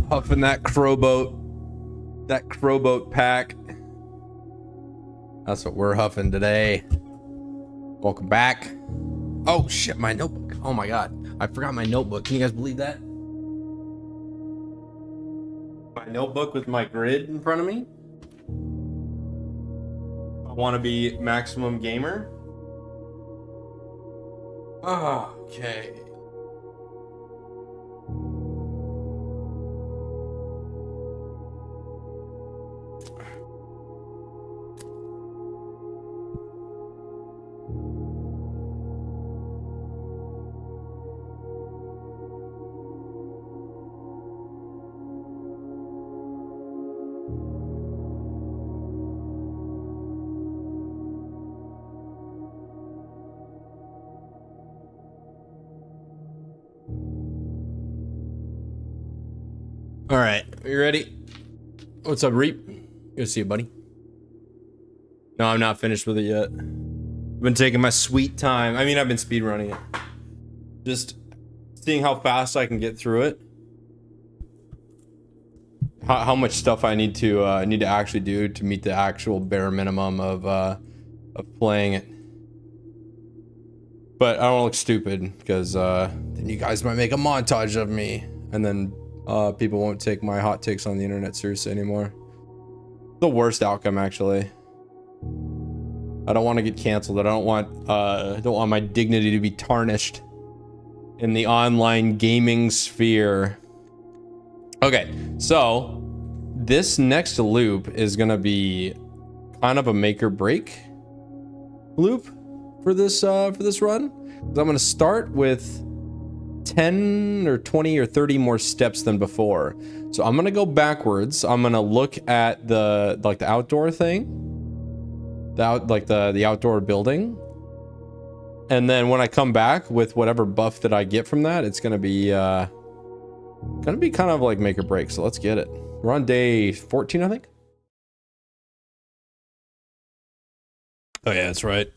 Huffing that crowboat. That crowboat pack. That's what we're huffing today. Welcome back. Oh shit, my notebook. Oh my god. I forgot my notebook. Can you guys believe that? My notebook with my grid in front of me. I want to be maximum gamer. Okay. All right, are you ready? What's up, Reap? Good to see you, buddy. No, I'm not finished with it yet. I've been taking my sweet time. I mean, I've been speedrunning it. Just seeing how fast I can get through it. How much stuff I need to actually do to meet the actual bare minimum of playing it. But I don't look stupid because then you guys might make a montage of me, and then people won't take my hot takes on the internet seriously anymore. The worst outcome, actually. I don't want to get canceled. I don't want my dignity to be tarnished in the online gaming sphere. Okay, so this next loop is gonna be kind of a make or break loop for this run. So I'm gonna start with 10 or 20 or 30 more steps than before. So I'm gonna go backwards. I'm gonna look at the outdoor thing, the outdoor building, and then when I come back with whatever buff that I get from that, it's gonna be kind of like make or break. So let's get it. We're on day 14, I think. Oh yeah, that's right.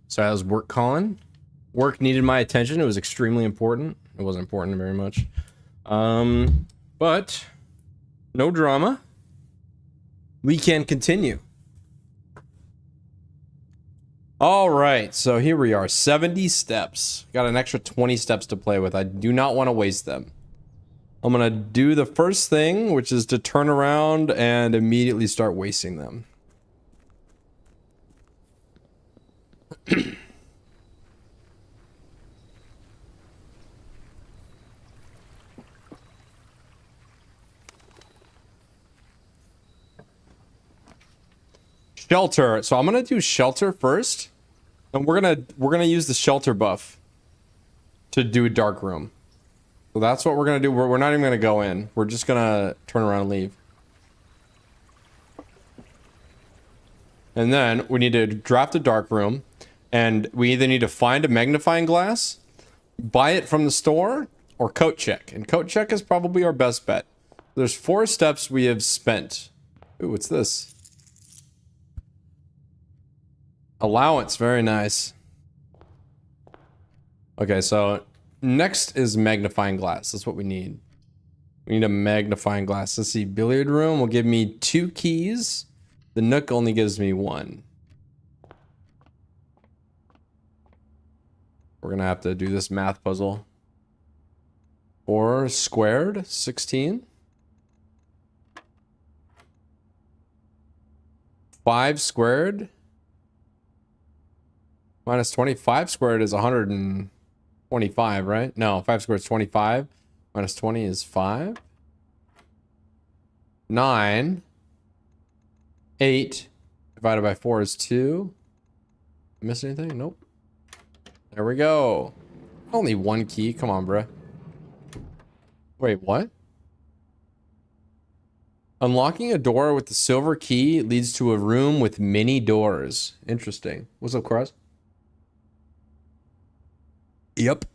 So that was work calling. Work needed my attention. It was extremely important. It wasn't important very much. But no drama. We can continue. All right, so here we are, 70 steps. Got an extra 20 steps to play with. I do not want to waste them. I'm gonna do the first thing, which is to turn around and immediately start wasting them. Shelter. So I'm gonna do shelter first, and we're gonna use the shelter buff to do a dark room. So that's what we're gonna do. We're not even gonna go in. We're just gonna turn around and leave. And then we need to draft a dark room, and we either need to find a magnifying glass, buy it from the store, or coat check. And coat check is probably our best bet. There's 4 steps we have spent. Ooh, what's this? Allowance, very nice. Okay, so next is magnifying glass. That's what we need. We need a magnifying glass. Let's see, billiard room will give me 2 keys. The Nook only gives me 1. We're gonna have to do this math puzzle. 4 squared, 16. 5 squared minus 25 squared is 125, right? No, 5 squared is 25. Minus 20 is 5. 9. 8 divided by 4 is 2. Miss anything? Nope. There we go. Only one key. Come on, bruh. Wait, what? Unlocking a door with the silver key leads to a room with many doors. Interesting. What's up, Cross? Yep.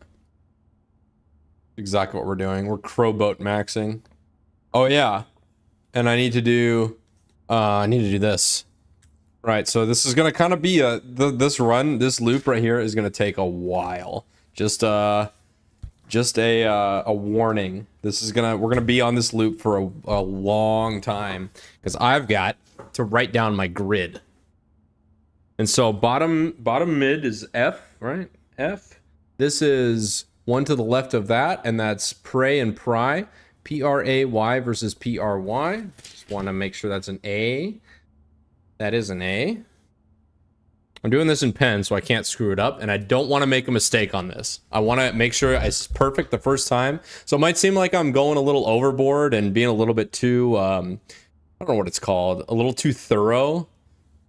Exactly what we're doing. We're crowboat maxing. Oh, yeah. And I need to do this. Right, so this is gonna kind of be this loop right here is gonna take a while. Just a warning. We're gonna be on this loop for a long time because I've got to write down my grid. And so bottom mid is F, right? F. This is one to the left of that, and that's pray and pry. P-R-A-Y versus P-R-Y. Just want to make sure that's an A. That is an A. I'm doing this in pen, so I can't screw it up, and I don't want to make a mistake on this. I want to make sure it's perfect the first time. So it might seem like I'm going a little overboard and being a little bit too, I don't know what it's called, a little too thorough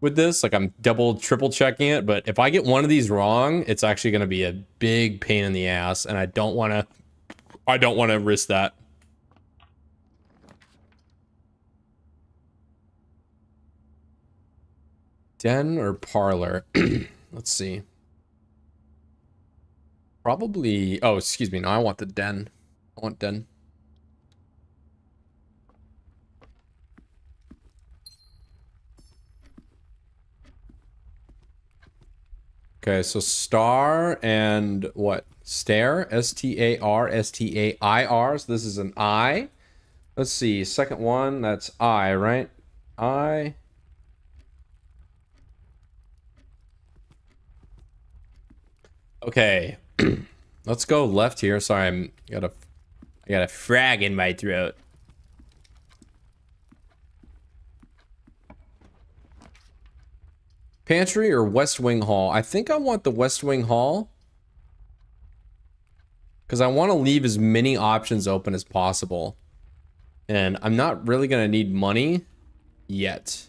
with this. Like I'm triple checking it, but if I get one of these wrong, it's actually going to be a big pain in the ass, and I don't want to risk that. Den or parlor? Let's see. Probably, oh, excuse me. No, I want the den. I want den. Okay, so star and what? Stare? S-T-A-R, S-T-A-I-R. So this is an I. Let's see. Second one, that's I, right? I. Okay, let's go left here. Sorry, I got a frag in my throat. Pantry or West Wing Hall? I think I want the West Wing Hall because I want to leave as many options open as possible, and I'm not really gonna need money yet.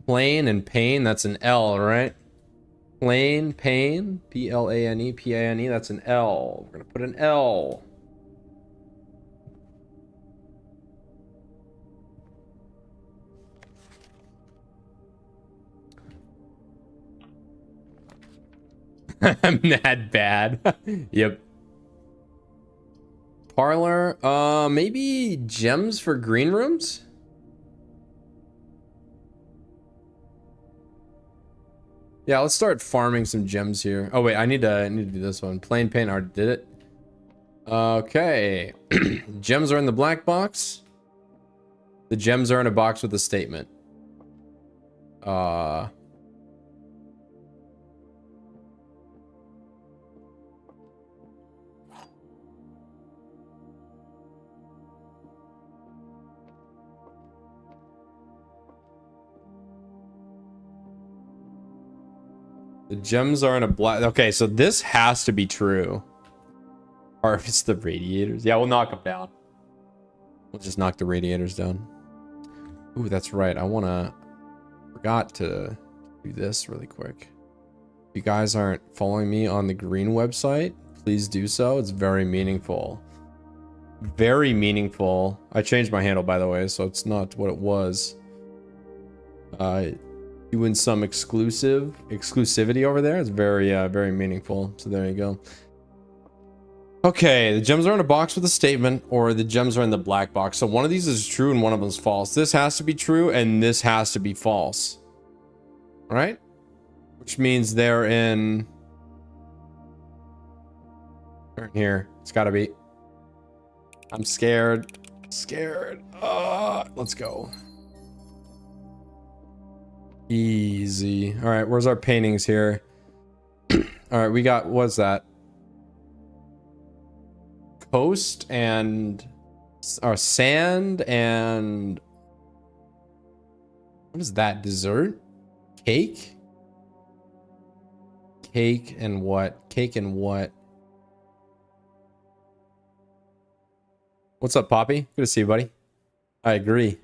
Plain and pain. That's an L, right? Plain, pain, P-L-A-N-E, P-A-N-E, that's an L. We're gonna put an L. I'm that bad. Yep. Parlor, maybe gems for green rooms? Yeah, let's start farming some gems here. Oh wait, I need to do this one. Plain paint, I already did it. Okay. Gems are in the black box. The gems are in a box with a statement. The gems are in a black... Okay, so this has to be true. Or if it's the radiators. Yeah, we'll knock them down. We'll just knock the radiators down. Ooh, that's right. I want to... Forgot to do this really quick. If you guys aren't following me on the green website, please do so. It's very meaningful. Very meaningful. I changed my handle, by the way, so it's not what it was. Doing some exclusivity over there. It's very very meaningful. So there you go. Okay, the gems are in a box with a statement, or the gems are in the black box. So one of these is true and one of them is false. This has to be true and this has to be false. All right? Which means they're in here. It's got to be. I'm scared. Scared. Let's go. Easy. All right, where's our paintings here? All right, we got, what's that? Coast and sand and what is that? Dessert? Cake? Cake and what? Cake and what? What's up, Poppy? Good to see you, buddy. I agree.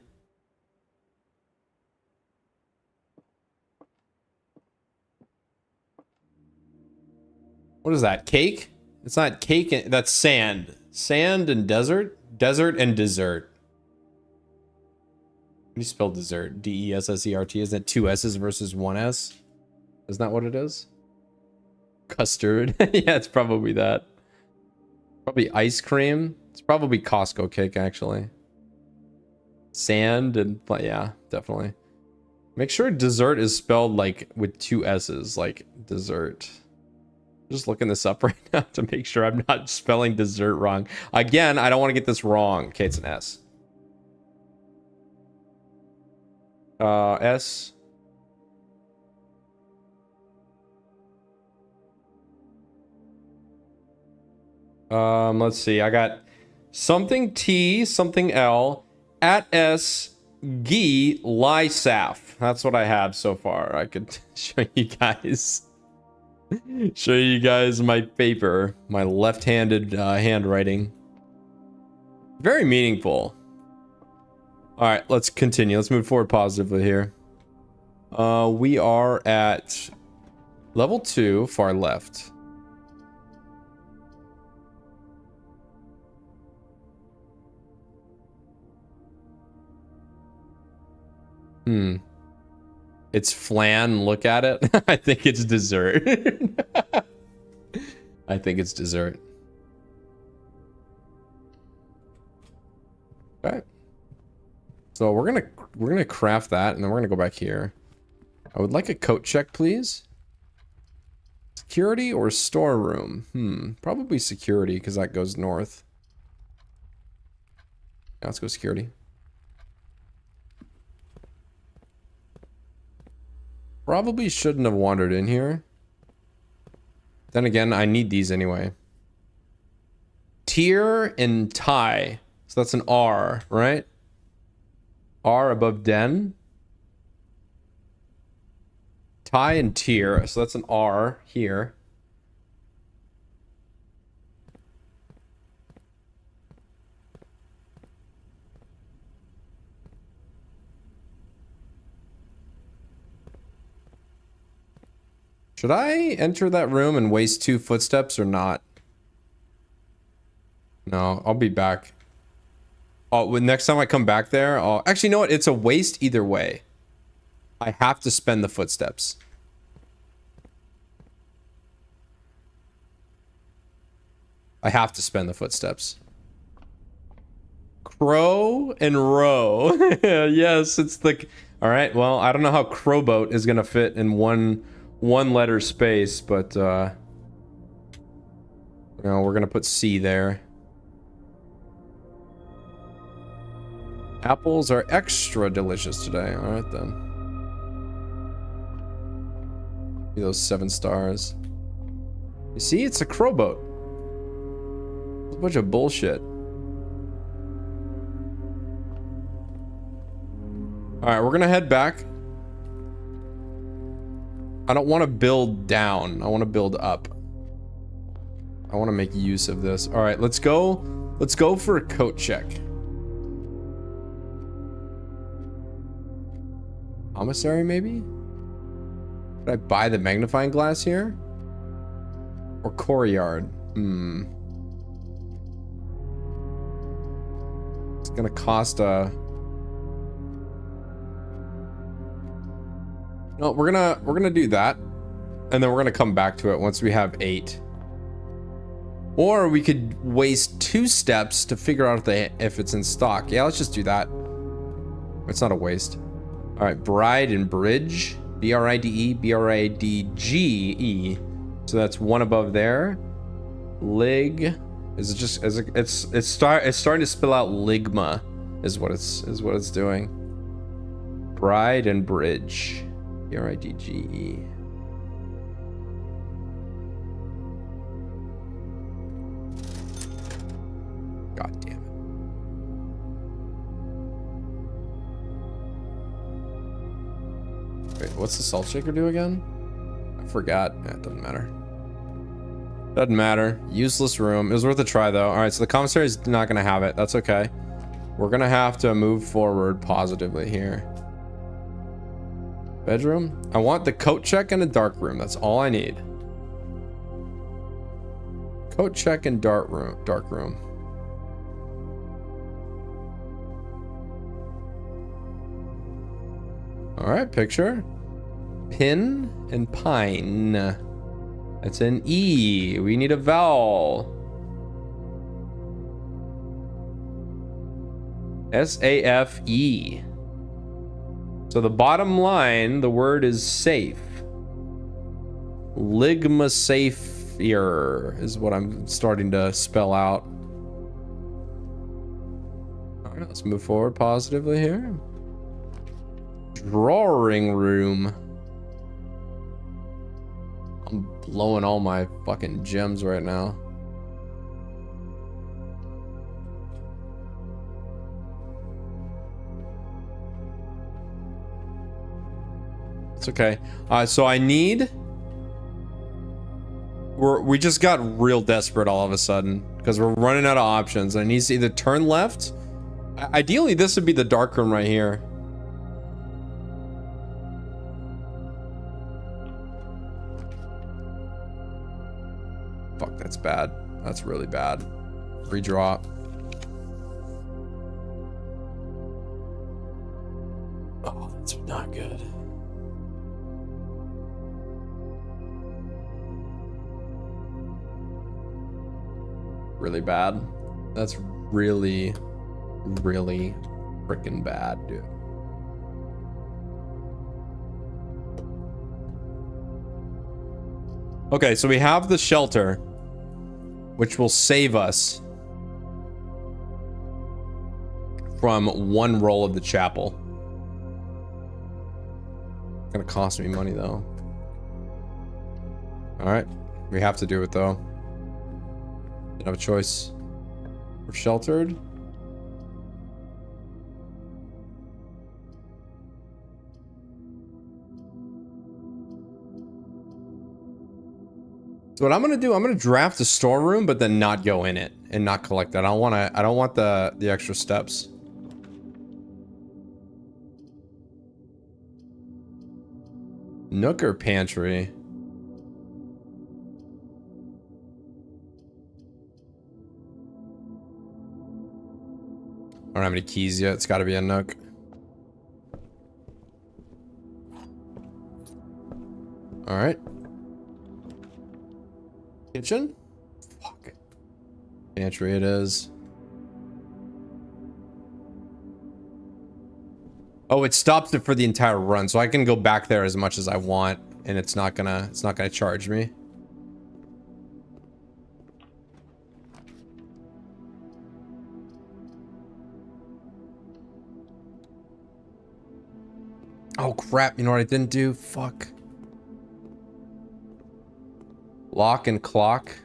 What is that? Cake? It's not cake. That's sand. Sand and desert? Desert and dessert. How do you spell dessert? D-E-S-S-E-R-T. Isn't it 2 S's versus 1 S? Isn't that what it is? Custard. Yeah, it's probably that. Probably ice cream. It's probably Costco cake, actually. Sand and... yeah, definitely. Make sure dessert is spelled like with 2 S's, like dessert. Just looking this up right now to make sure I'm not spelling dessert wrong. Again, I don't want to get this wrong. Okay, it's an S. S. Let's see. I got something T, something L, at S, G, Lysaf. That's what I have so far. I could show you guys. Show you guys my paper, my left-handed handwriting. Very meaningful. All right, let's continue. Let's move forward positively here. We are at level 2, far left. It's flan. Look at it. I think it's dessert. I think it's dessert. Okay. So we're gonna craft that, and then we're gonna go back here. I would like a coat check, please. Security or storeroom? Probably security, because that goes north. Yeah, let's go security. Probably shouldn't have wandered in here. Then again, I need these anyway. Tier and tie. So that's an R, right? R above den. Tie and tier. So that's an R here. Should I enter that room and waste 2 footsteps or not? No, I'll be back. Oh, next time I come back there, I'll... Actually, you know what? It's a waste either way. I have to spend the footsteps. I have to spend the footsteps. Crow and row. Yes, it's the... All right, well, I don't know how crowboat is going to fit in one letter space, but you know, we're gonna put C there. Apples are extra delicious today. All right then. Those 7 stars. You see, it's a crowboat. It's a bunch of bullshit. All right, we're gonna head back. I don't want to build down. I want to build up. I want to make use of this. All right, let's go. Let's go for a coat check. Commissary, maybe? Did I buy the magnifying glass here? Or courtyard? It's gonna cost a... No, we're gonna do that, and then we're gonna come back to it once we have 8. Or we could waste 2 steps to figure out if it's in stock. Yeah, let's just do that. It's not a waste. All right, bride and bridge, B-R-I-D-E, B-R-I-D-G-E. So that's 1 above there. Lig, is it just it's starting to spill out ligma, is what it's doing. Bride and bridge. B-R-I-D-G-E. God damn it. Wait, what's the salt shaker do again? I forgot. It doesn't matter. Doesn't matter. Useless room. It was worth a try though. Alright, so the commissary is not gonna have it. That's okay. We're gonna have to move forward positively here. Bedroom. I want the coat check and a dark room. That's all I need. Coat check and dark room. All right, picture. Pin and pine. That's an E. We need a vowel. S-A-F-E. So the bottom line, the word is safe. Ligmasafier is what I'm starting to spell out. All right, let's move forward positively here. Drawing room. I'm blowing all my fucking gems right now. It's okay. So I need... We just got real desperate all of a sudden because we're running out of options. I need to either turn left. Ideally, this would be the dark room right here. Fuck, that's bad. That's really bad. Redraw. Oh, that's not good. Really bad. That's really, really freaking bad, dude. Okay, so we have the shelter, which will save us from one roll of the chapel. It's gonna cost me money though. All right, we have to do it though. Don't have a choice. We're sheltered. So what I'm gonna do, I'm gonna draft a storeroom, but then not go in it and not collect that. I don't want the extra steps. Nook or pantry? I don't have any keys yet. It's got to be a nook. All right. Kitchen? Fuck. Pantry it is. Oh, it stops it for the entire run, so I can go back there as much as I want, and it's not gonna charge me. Oh crap, you know what I didn't do? Fuck. Lock and clock.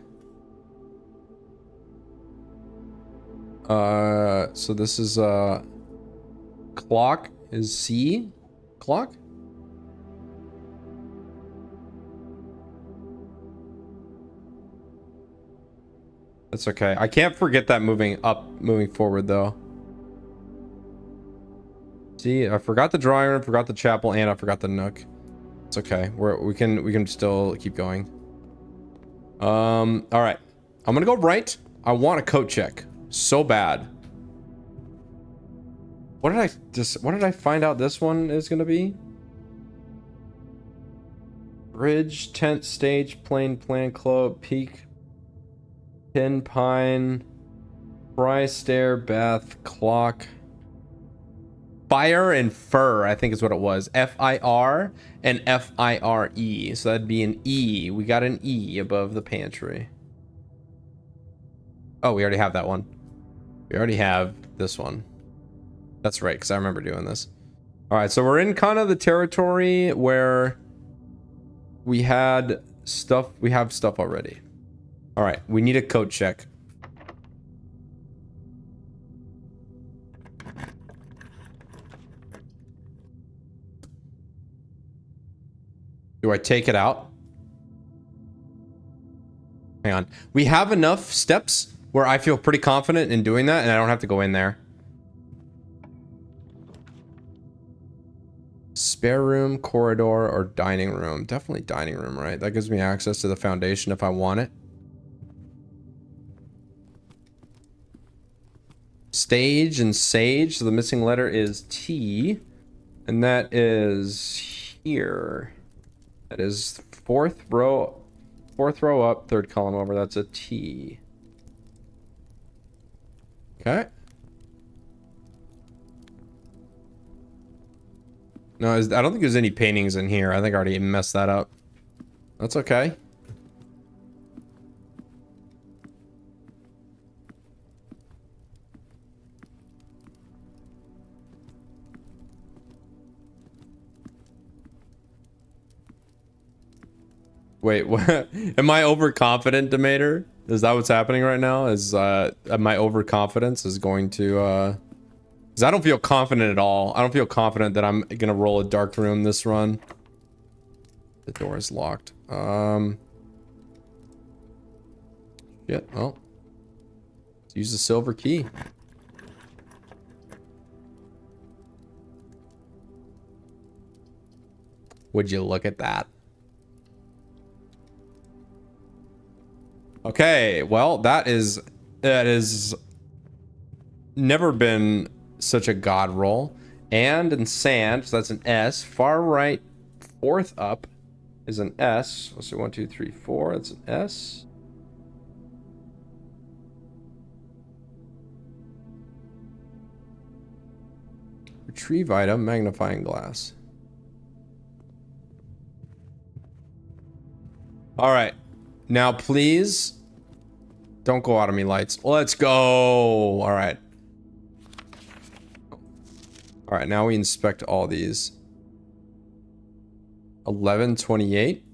So this is clock is C? Clock? That's okay. I can't forget that moving forward though. See, I forgot the drawing room, forgot the chapel, and I forgot the nook. It's okay. We can still keep going. All right. I'm gonna go right. I want a coat check so bad. What did I find out this one is gonna be? Bridge, tent, stage, plane, plan, club, peak, pin, pine, fry, stair, bath, clock. Fire and fur, I think is what it was. F-I-R and F-I-R-E. So that'd be an E. We got an E above the pantry. Oh, we already have that one. We already have this one. That's right, because I remember doing this. All right, so we're in kind of the territory where we had stuff. We have stuff already. All right, we need a code check. Do I take it out? Hang on. We have enough steps where I feel pretty confident in doing that and I don't have to go in there. Spare room, corridor, or dining room. Definitely dining room, right? That gives me access to the foundation if I want it. stage and sage. So the missing letter is T. And that is here. That is fourth row up, third column over. That's a T. Okay. No, I don't think there's any paintings in here. I think I already messed that up. That's okay. Wait, what? Am I overconfident, Demeter? Is that what's happening right now? Is my overconfidence is going to because I don't feel confident at all. I don't feel confident that I'm gonna roll a dark room this run. The door is locked. Shit, well. Let's use the silver key. Would you look at that? Okay, well, that is never been such a god roll. And in sand, so that's an S. Far right, fourth up is an S. Let's see, 1, 2, 3, 4. That's an S. Retrieve item, magnifying glass. All right. Now, please don't go out on me, lights. Let's go. All right. All right, now we inspect all these. 1128.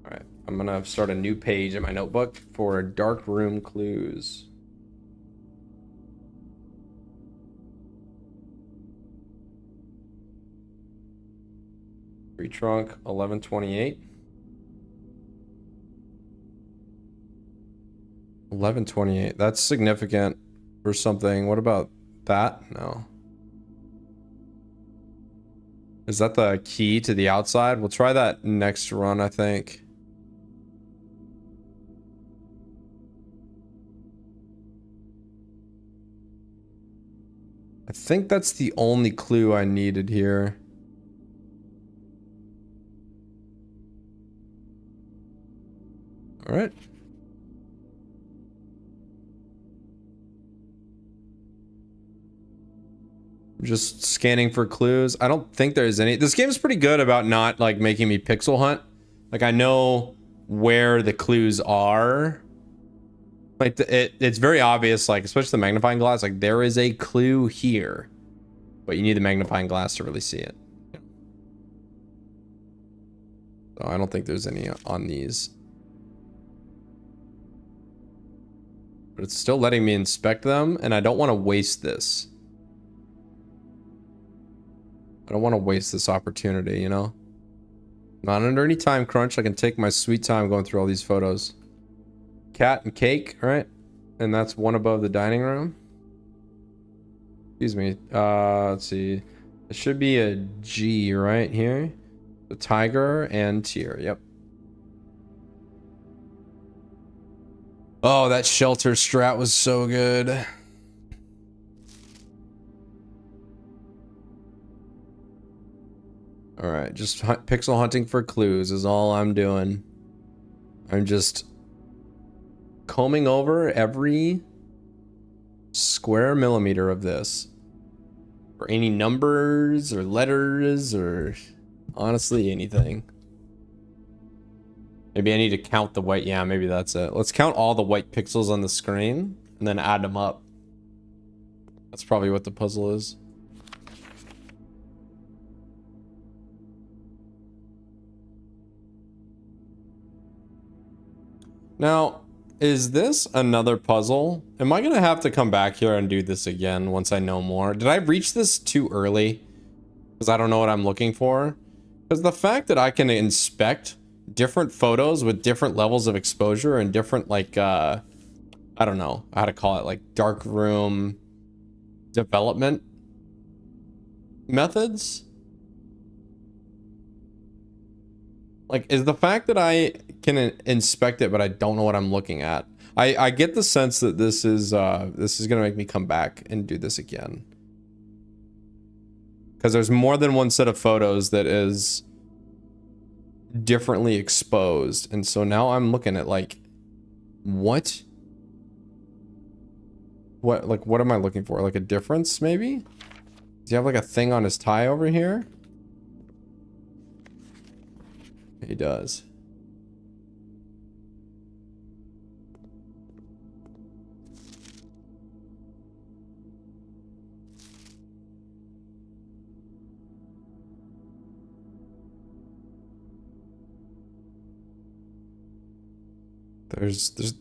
All right, I'm gonna start a new page in my notebook for dark room clues. Tree trunk, 1128. 1128. That's significant for something. What about that? No. Is that the key to the outside? We'll try that next run, I think. I think that's the only clue I needed here. All right. Just scanning for clues. I don't think there's any. This game's pretty good about not like making me pixel hunt. Like I know where the clues are. Like it's very obvious, like especially the magnifying glass, like there is a clue here, but you need the magnifying glass to really see it. So I don't think there's any on these. But it's still letting me inspect them, and I don't want to waste this. I don't want to waste this opportunity, you know? Not under any time crunch. I can take my sweet time going through all these photos. Cat and cake, right? And that's one above the dining room. Excuse me. Let's see. It should be a G right here. The tiger and tier. Yep. Oh, that shelter strat was so good. All right, just pixel hunting for clues is all I'm doing. I'm just combing over every square millimeter of this for any numbers or letters or honestly anything. Maybe I need to count the white. Yeah, maybe that's it. Let's count all the white pixels on the screen and then add them up. That's probably what the puzzle is. Now, is this another puzzle? Am I gonna have to come back here and do this again once I know more? Did I reach this too early? Because I don't know what I'm looking for? Because the fact that I can inspect different photos with different levels of exposure and different, like, I don't know how to call it, like dark room development methods? Like, is the fact that I can inspect it, but I don't know what I'm looking at. I get the sense that this is gonna make me come back and do this again. Because there's more than one set of photos that is differently exposed. And so now I'm looking at like, what? What am I looking for? Like a difference, maybe? Does he have like a thing on his tie over here? He does.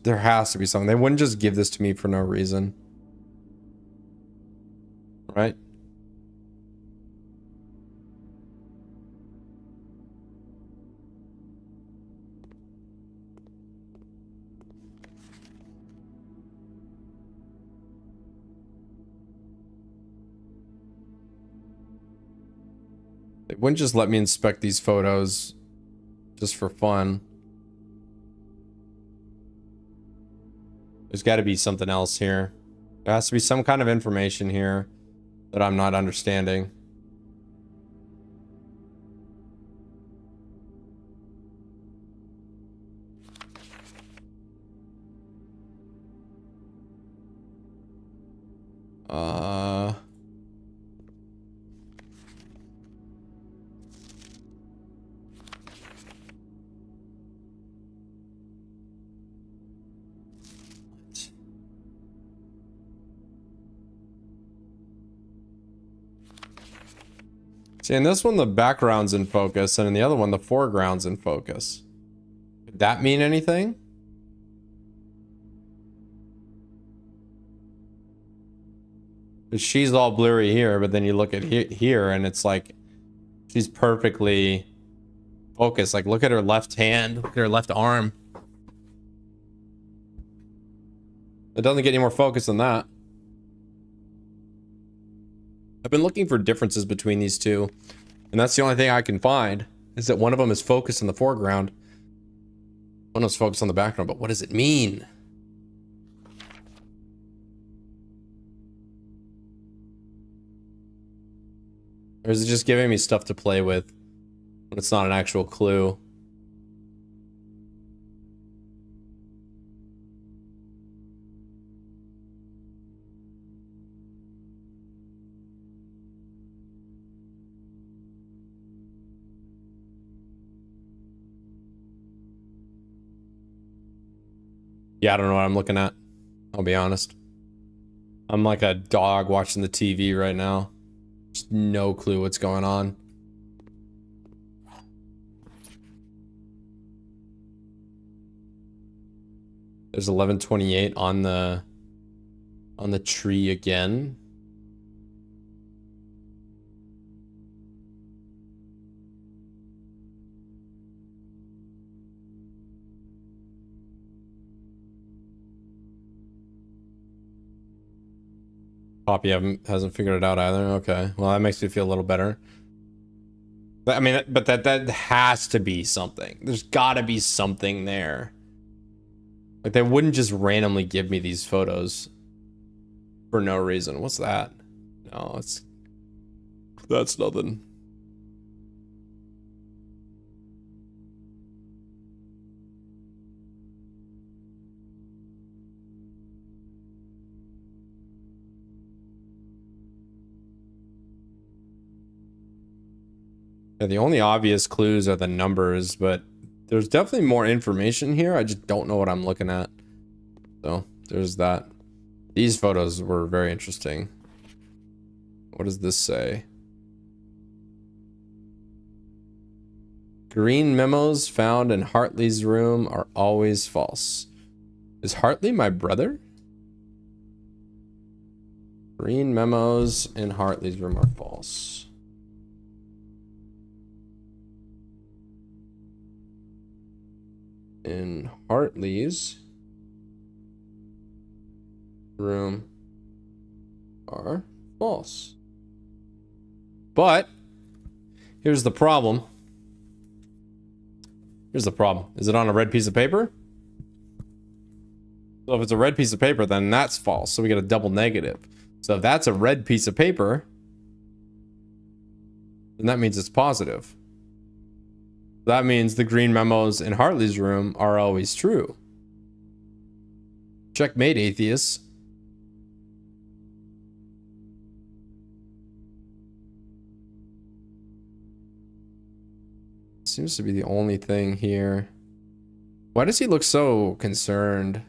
There has to be something. They wouldn't just give this to me for no reason. Right? They wouldn't just let me inspect these photos just for fun. There's got to be something else here. There has to be some kind of information here that I'm not understanding. See, in this one, the background's in focus, and in the other one, the foreground's in focus. Could that mean anything? She's all blurry here, but then you look at here, and it's like she's perfectly focused. Like, look at her left hand, look at her left arm. It doesn't get any more focus than that. I've been looking for differences between these two, and that's the only thing I can find, is that one of them is focused in the foreground, one of them's focused on the background. But what does it mean? Or is it just giving me stuff to play with when it's not an actual clue? Yeah, I don't know what I'm looking at. I'll be honest. I'm like a dog watching the TV right now. Just no clue what's going on. There's 1128 on the tree again. Poppy hasn't figured it out either. Okay, well that makes me feel a little better. But, I mean, but that has to be something. There's got to be something there. Like, they wouldn't just randomly give me these photos for no reason. What's that? No, that's nothing. Yeah, the only obvious clues are the numbers, but there's definitely more information here. I just don't know what I'm looking at. So, there's that. These photos were very interesting. What does this say? Green memos found in Hartley's room are always false. Is Hartley my brother? Green memos in Hartley's room are false. In Hartley's room are false. But here's the problem. Here's the problem. Is it on a red piece of paper? So if it's a red piece of paper, then that's false. So we get a double negative. So if that's a red piece of paper, then that means it's positive. That means the green memos in Hartley's room are always true. Checkmate, atheists. Seems to be the only thing here. Why does he look so concerned?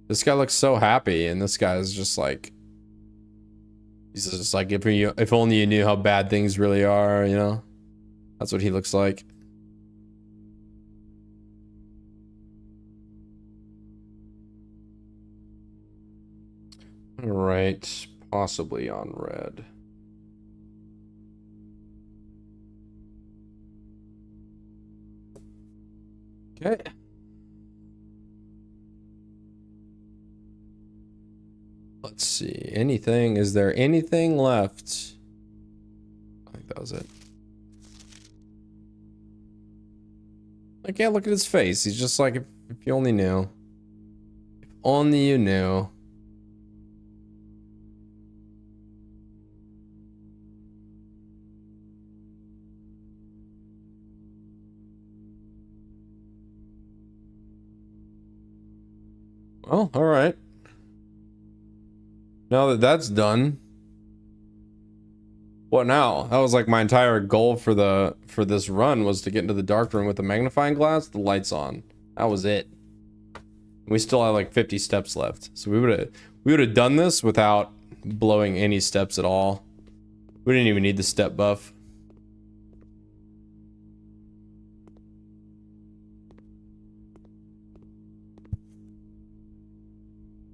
This guy looks so happy, and this guy is just like, he's just like, if only you knew how bad things really are, you know? That's what he looks like. All right, possibly on red. Okay. Let's see. Anything? Is there anything left? I think that was it. I can't look at his face. He's just like, if you only knew. If only you knew. Well, all right. Now that that's done, what now? That was like my entire goal for this run, was to get into the dark room with the magnifying glass, the lights on. That was it. We still have like 50 steps left. So we would have done this without blowing any steps at all. We didn't even need the step buff.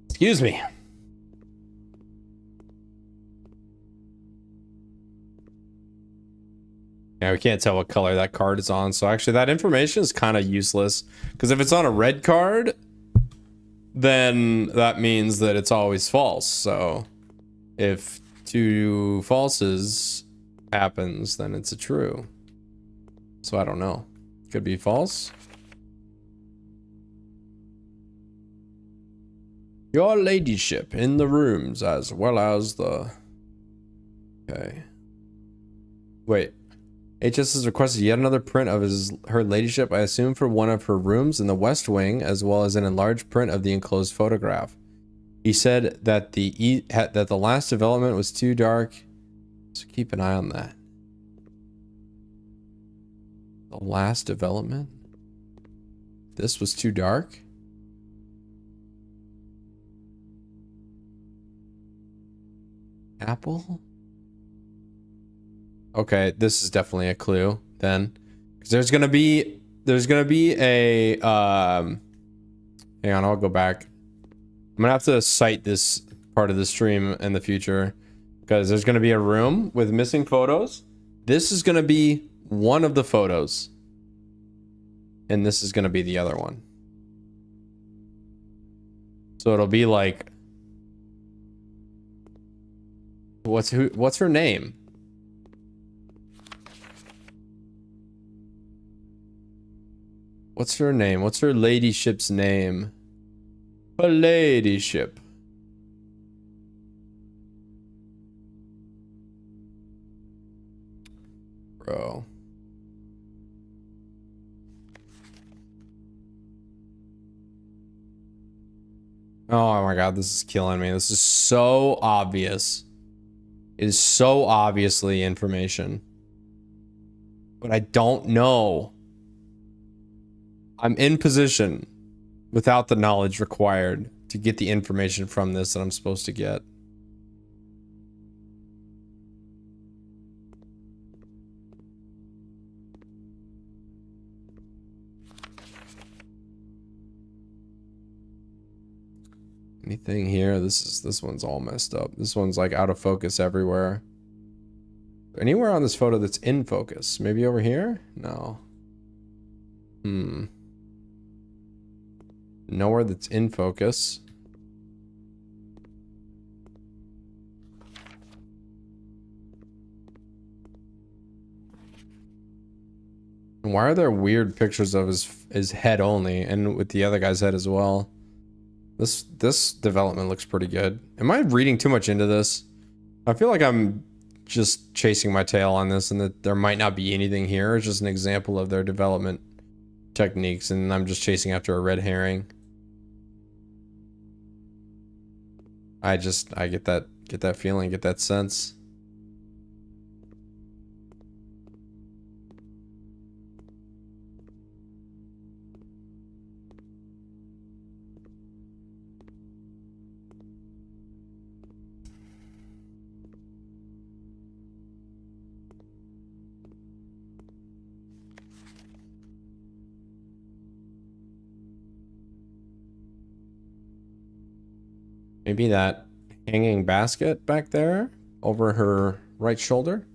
Excuse me. Yeah, we can't tell what color that card is on. So actually that information is kind of useless. Because if it's on a red card, then that means that it's always false. So if 2 falses happens, then it's a true. So I don't know. Could be false. Your ladyship in the rooms as well as the... Okay. Wait. HS has requested yet another print of her ladyship, I assume for one of her rooms in the West Wing, as well as an enlarged print of the enclosed photograph. He said that the last development was too dark, so keep an eye on that. The last development? This was too dark? Apple? Okay, this is definitely a clue then, because there's gonna be a hang on, I'll go back. I'm gonna have to cite this part of the stream in the future, because there's gonna be a room with missing photos. This is gonna be one of the photos, and this is gonna be the other one. So it'll be like, what's her name? What's her name? What's her ladyship's name? Her ladyship. Bro. Oh my god, this is killing me. This is so obvious. It is so obviously information. But I don't know. I'm in position without the knowledge required to get the information from this that I'm supposed to get. Anything here? This one's all messed up. This one's like out of focus everywhere. Anywhere on this photo that's in focus? Maybe over here? No. Nowhere that's in focus. Why are there weird pictures of his head only, and with the other guy's head as well? This development looks pretty good. Am I reading too much into this? I feel like I'm just chasing my tail on this and that there might not be anything here. It's just an example of their development techniques and I'm just chasing after a red herring. I get that feeling, get that sense. Maybe that hanging basket back there over her right shoulder.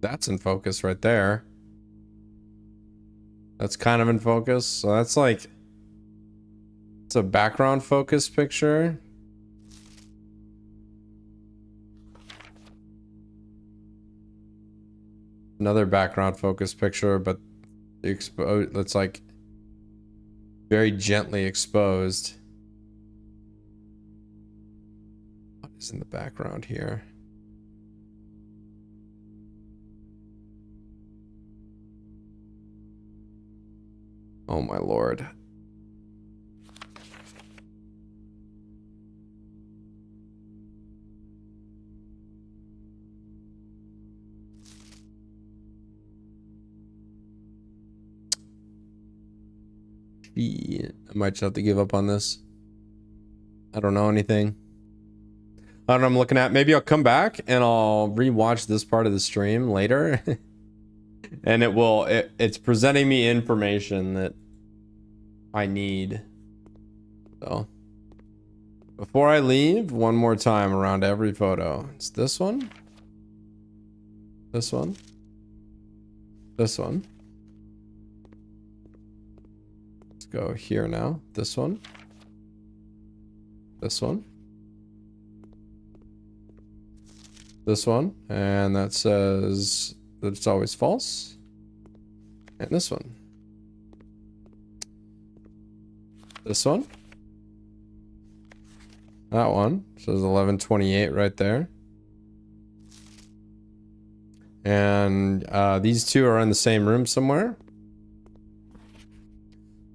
That's in focus right there. That's kind of in focus. So that's like, it's a background focus picture. Another background focus picture, but exposed, that's like very gently exposed. What is in the background here? Oh my lord. I might just have to give up on this. I don't know anything. I don't know what I'm looking at. Maybe I'll come back and I'll rewatch this part of the stream later. And it's presenting me information that I need. So before I leave, one more time around every photo. It's this one. This one. This one. Let's go here now. This one. This one. This one. And that says that it's always false. And this one. This one. That one says 1128 right there. And these two are in the same room somewhere.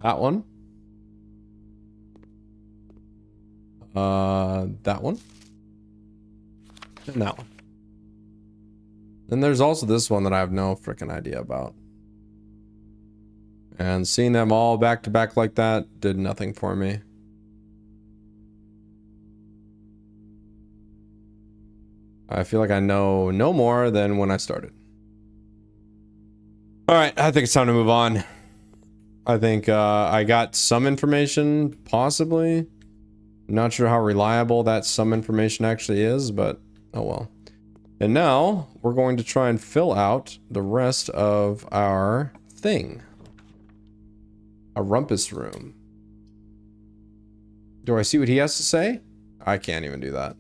That one. That one. And that one. Then there's also this one that I have no freaking idea about. And seeing them all back to back like that did nothing for me. I feel like I know no more than when I started. Alright, I think it's time to move on. I think I got some information, possibly. Not sure how reliable that some information actually is, but oh well. And now we're going to try and fill out the rest of our thing. A rumpus room. Do I see what he has to say? I can't even do that.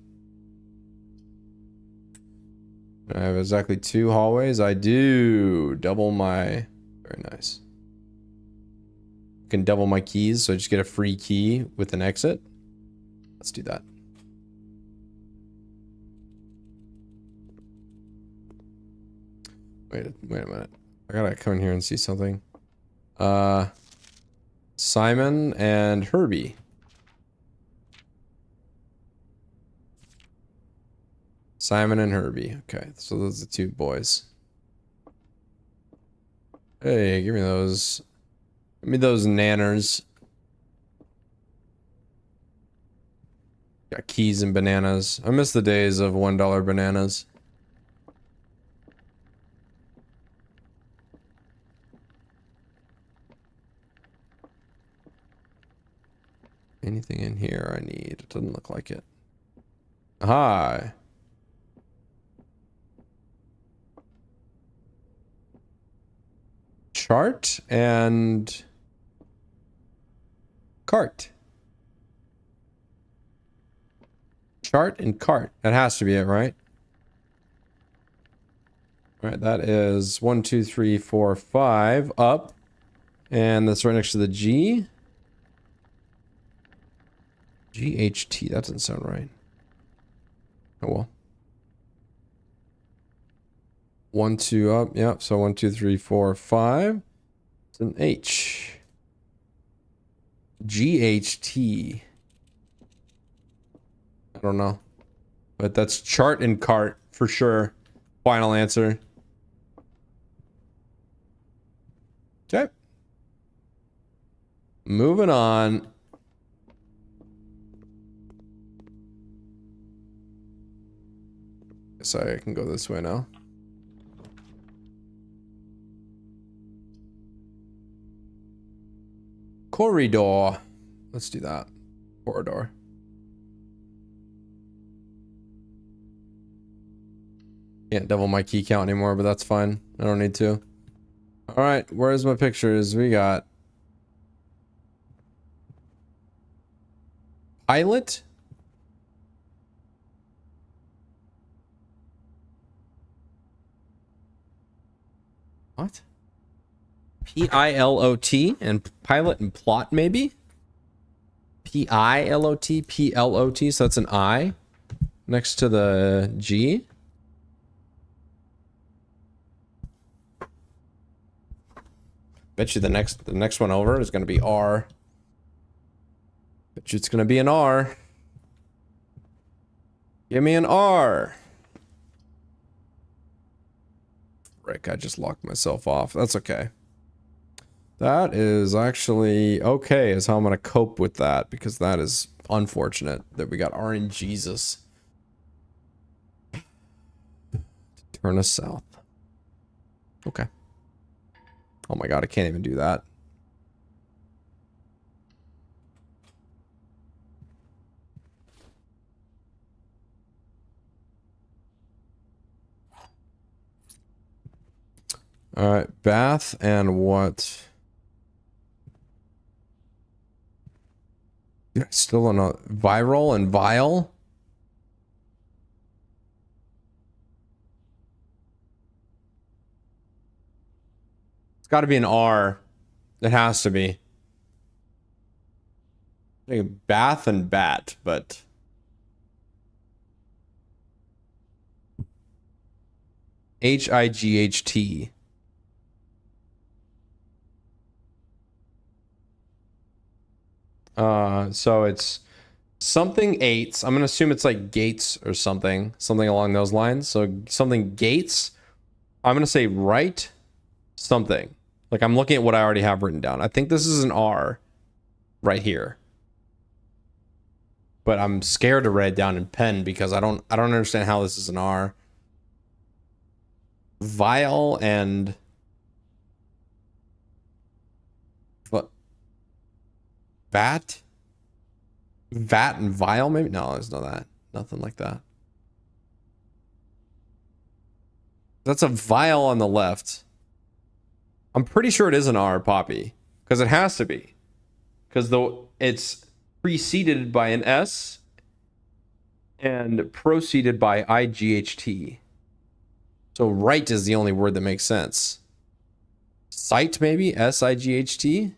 I have exactly 2 hallways. I do. Double my... Very nice. I can double my keys, so I just get a free key with an exit. Let's do that. Wait a minute. I gotta come in here and see something. Simon and Herbie. Simon and Herbie. Okay, so those are the 2 boys. Hey, give me those. Give me those nanners. Got keys and bananas. I miss the days of $1 bananas. Anything in here I need? It doesn't look like it. Hi. Chart and cart. Chart and cart. That has to be it, right? All right, that is 1, 2, 3, 4, 5 up. And that's right next to the G. GHT, that doesn't sound right. Oh well. 1, 2 up, yep. So 1, 2, 3, 4, 5. It's an H. GHT. I don't know. But that's chart and cart for sure. Final answer. Okay. Moving on. Sorry, I can go this way now. Corridor. Let's do that. Corridor. Can't double my key count anymore, but that's fine. I don't need to. All right, where's my pictures? We got pilot. What? P-I-L-O-T and pilot and plot maybe? P-I-L-O-T, P-L-O-T, so that's an I next to the G. Bet you the next one over is gonna be R. Bet you it's gonna be an R. Give me an R. Frick, I just locked myself off. That's okay. That is actually okay, is how I'm gonna cope with that, because that is unfortunate that we got RNGesus. Turn us south. Okay. Oh my god, I can't even do that. Alright, bath and what? Yeah, still on a viral and vile. It's got to be an R. It has to be. Like bath and bat, but H-I-G-H-T. So it's something eights. I'm gonna assume it's like Gates or something along those lines. So something Gates. I'm gonna say right something. Like I'm looking at what I already have written down. I think this is an R right here. But I'm scared to write it down in pen because I don't understand how this is an R. Vile and what? Vat? Vat and vile maybe? No, there's no that. Nothing like that. That's a vial on the left. I'm pretty sure it is an R, Poppy. Because it has to be. Because though it's preceded by an S and proceeded by IGHT. So right is the only word that makes sense. Sight maybe? S-I-G-H-T?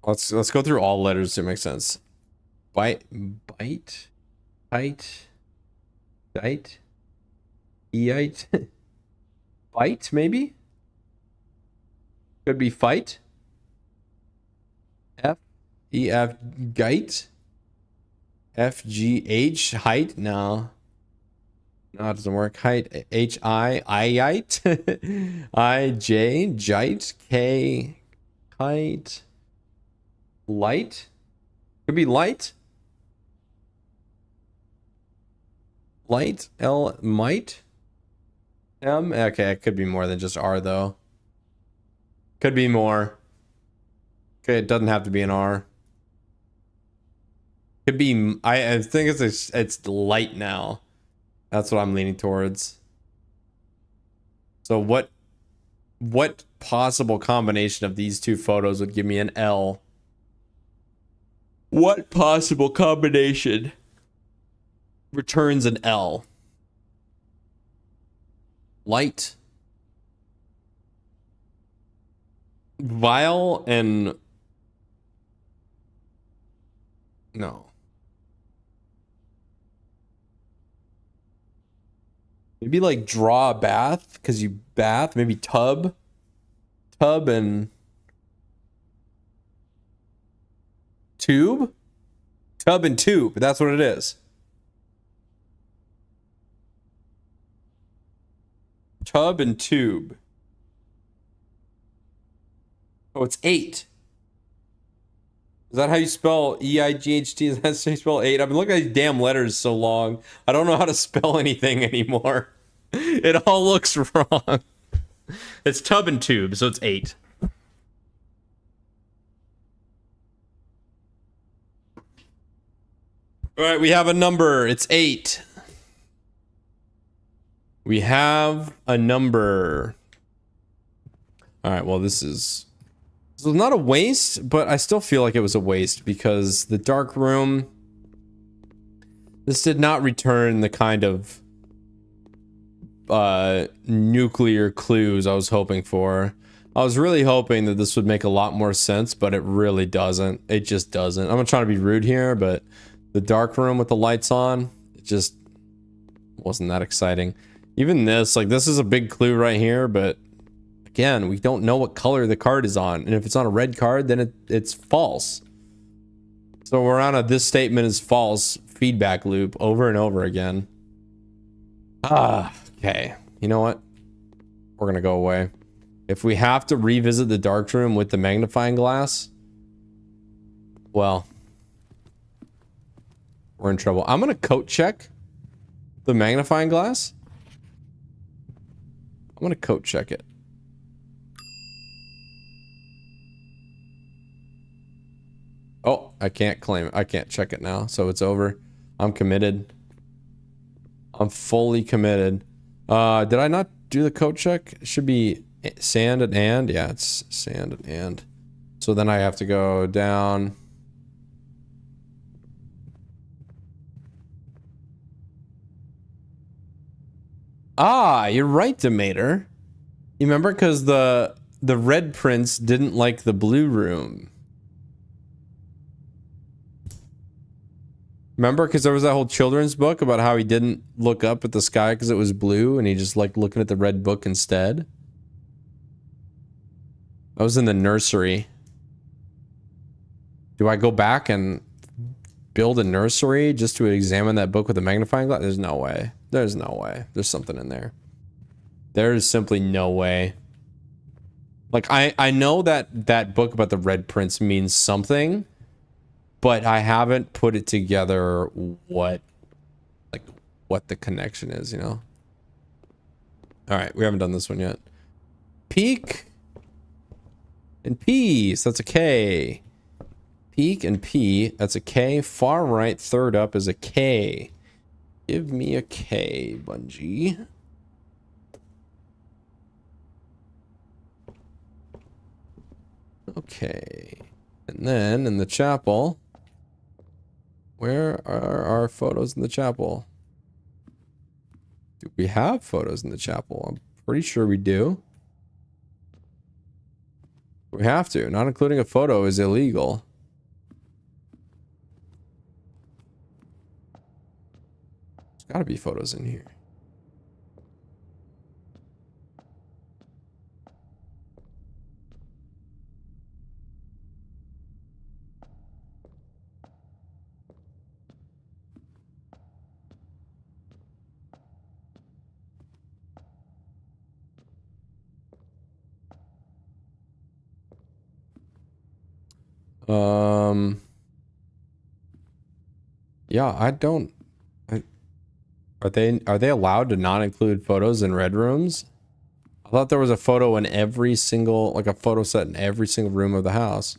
Let's go through all letters to make sense. Bite, bite, bite, bite, eite, bite maybe. Could be fight. F, E, F, gite. F, G, H, height. No, no, it doesn't work. Height, H, I, I-ite. I, J, jite. K, kite. Light? Could be light. Light? L, might? M? Okay, it could be more than just R, though. Could be more. Okay, it doesn't have to be an R. Could be... I think it's light now. That's what I'm leaning towards. So what possible combination of these two photos would give me an L? What possible combination? returns an L. Light. Vile and... No. Maybe like draw a bath because you bath. Maybe tub. Tub and... Tube? Tub and tube. That's what it is. Tub and tube. Oh, it's 8. Is that how you spell E-I-G-H-T? Is that how you spell 8? I've been looking at these damn letters so long. I don't know how to spell anything anymore. It all looks wrong. It's tub and tube, so it's 8. All right, we have a number. It's 8. We have a number. All right, well, this was not a waste, but I still feel like it was a waste because the dark room, this did not return the kind of nuclear clues I was hoping for. I was really hoping that this would make a lot more sense, but it really doesn't. It just doesn't. I'm not trying to be rude here, but the dark room with the lights on, it just wasn't that exciting. Even this, like, this is a big clue right here, but again, we don't know what color the card is on. And if it's on a red card, then it's false. So we're on a this statement is false feedback loop over and over again. Okay. You know what? We're gonna go away. If we have to revisit the dark room with the magnifying glass, well, we're in trouble. I'm gonna coat check the magnifying glass. I'm gonna coat check it. Oh, I can't claim it. I can't check it now, so it's over. I'm committed. I'm fully committed. Did I not do the coat check? It should be sand and. Yeah, it's sand and. So then I have to go down. Ah, you're right, Demeter. You remember because the red prince didn't like the blue room. Remember, because there was that whole children's book about how he didn't look up at the sky because it was blue and he just liked looking at the red book instead. I was in the nursery. Do I go back and build a nursery just to examine that book with a magnifying glass? There's no way. There's no way. There's something in there. There's simply no way. Like, I know that that book about the Red Prince means something, but I haven't put it together what the connection is, you know? All right, we haven't done this one yet. Peak and peace, that's a K. Peak and P, that's a K. Far right, third up is a K. Give me a K, Bungie. Okay. And then in the chapel, where are our photos in the chapel? Do we have photos in the chapel? I'm pretty sure we do. We have to. Not including a photo is illegal. There's gotta be photos in here. Yeah, I don't. Are they allowed to not include photos in red rooms? I thought there was a photo in every single, like a photo set in every single room of the house.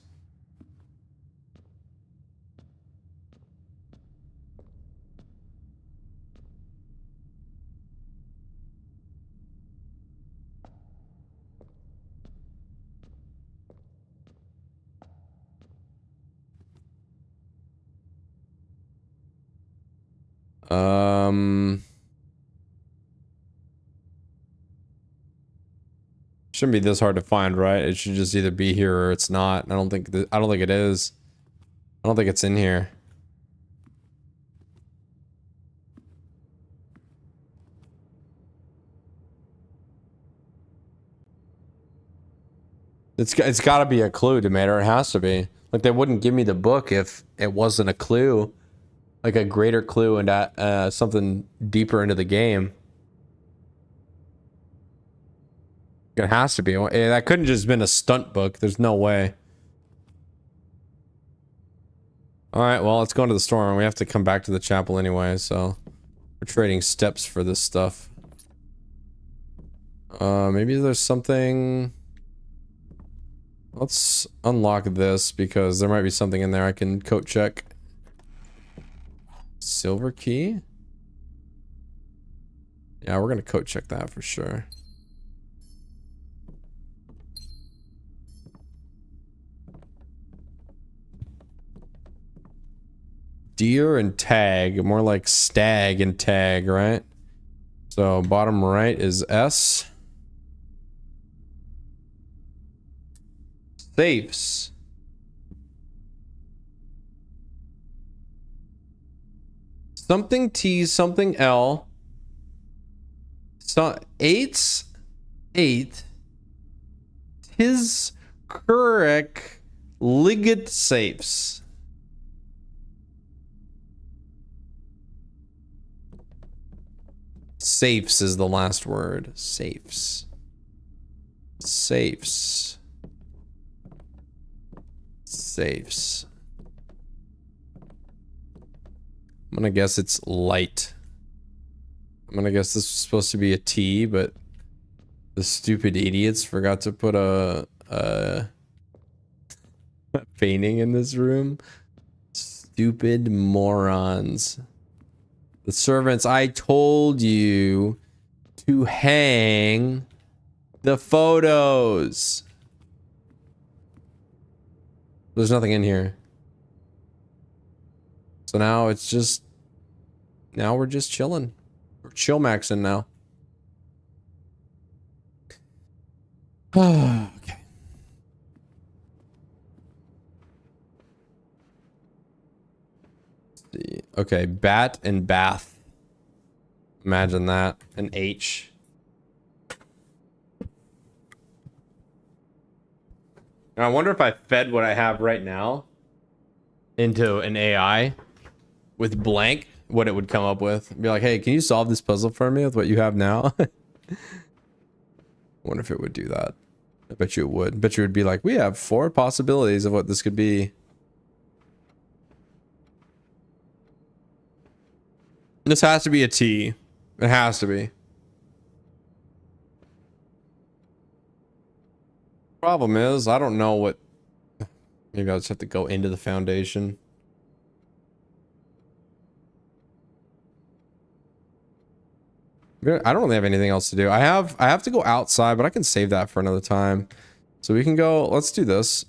Shouldn't be this hard to find, right? It should just either be here or it's not. I don't think it is. I don't think it's in here. It's got to be a clue, Demeter. It has to be. Like, they wouldn't give me the book if it wasn't a clue. Like a greater clue and something deeper into the game. It has to be. That couldn't just been a stunt book. There's no way. Alright, well, let's go into the store. And we have to come back to the chapel anyway, so... We're trading steps for this stuff. Maybe there's something... Let's unlock this, because there might be something in there I can coat check. Silver key? Yeah, we're gonna coat check that for sure. Deer and tag, more like stag and tag, right? So bottom right is S. Safes. Something T, something L. So eights, 8. Tis correct. Liget safes. Safes is the last word. Safes. Safes. Safes. I'm gonna guess it's light. I'm gonna guess this was supposed to be a T, but the stupid idiots forgot to put a painting in this room. Stupid morons. The servants, I told you to hang the photos. There's nothing in here. So now it's just... Now we're just chilling. We're chill maxing now. Okay. Let's see. Okay, bat and bath. Imagine that. An H. Now, I wonder if I fed what I have right now into an AI with blank, what it would come up with. Be like, hey, can you solve this puzzle for me with what you have now? I wonder if it would do that. I bet you it would. I bet you it would be like, we have 4 possibilities of what this could be. This has to be a T. It has to be. Problem is, I don't know what... Maybe I'll just have to go into the foundation. I don't really have anything else to do. I have to go outside, but I can save that for another time. So we can go... Let's do this.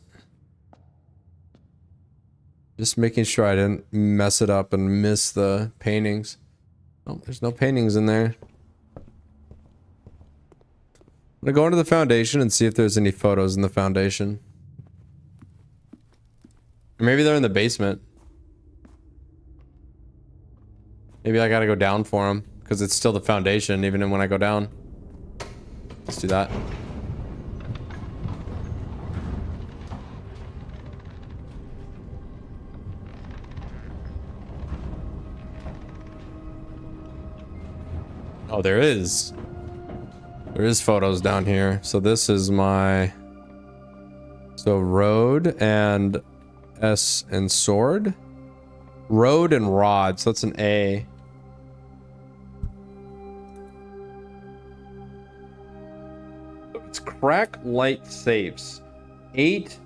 Just making sure I didn't mess it up and miss the paintings. Oh, there's no paintings in there. I'm gonna go into the foundation and see if there's any photos in the foundation. Or maybe they're in the basement. Maybe I gotta go down for them, because it's still the foundation even when I go down. Let's do that. Oh, there is. There is photos down here. So this is my... So road and S and sword. Road and rod. So that's an A. It's crack light safes. 8.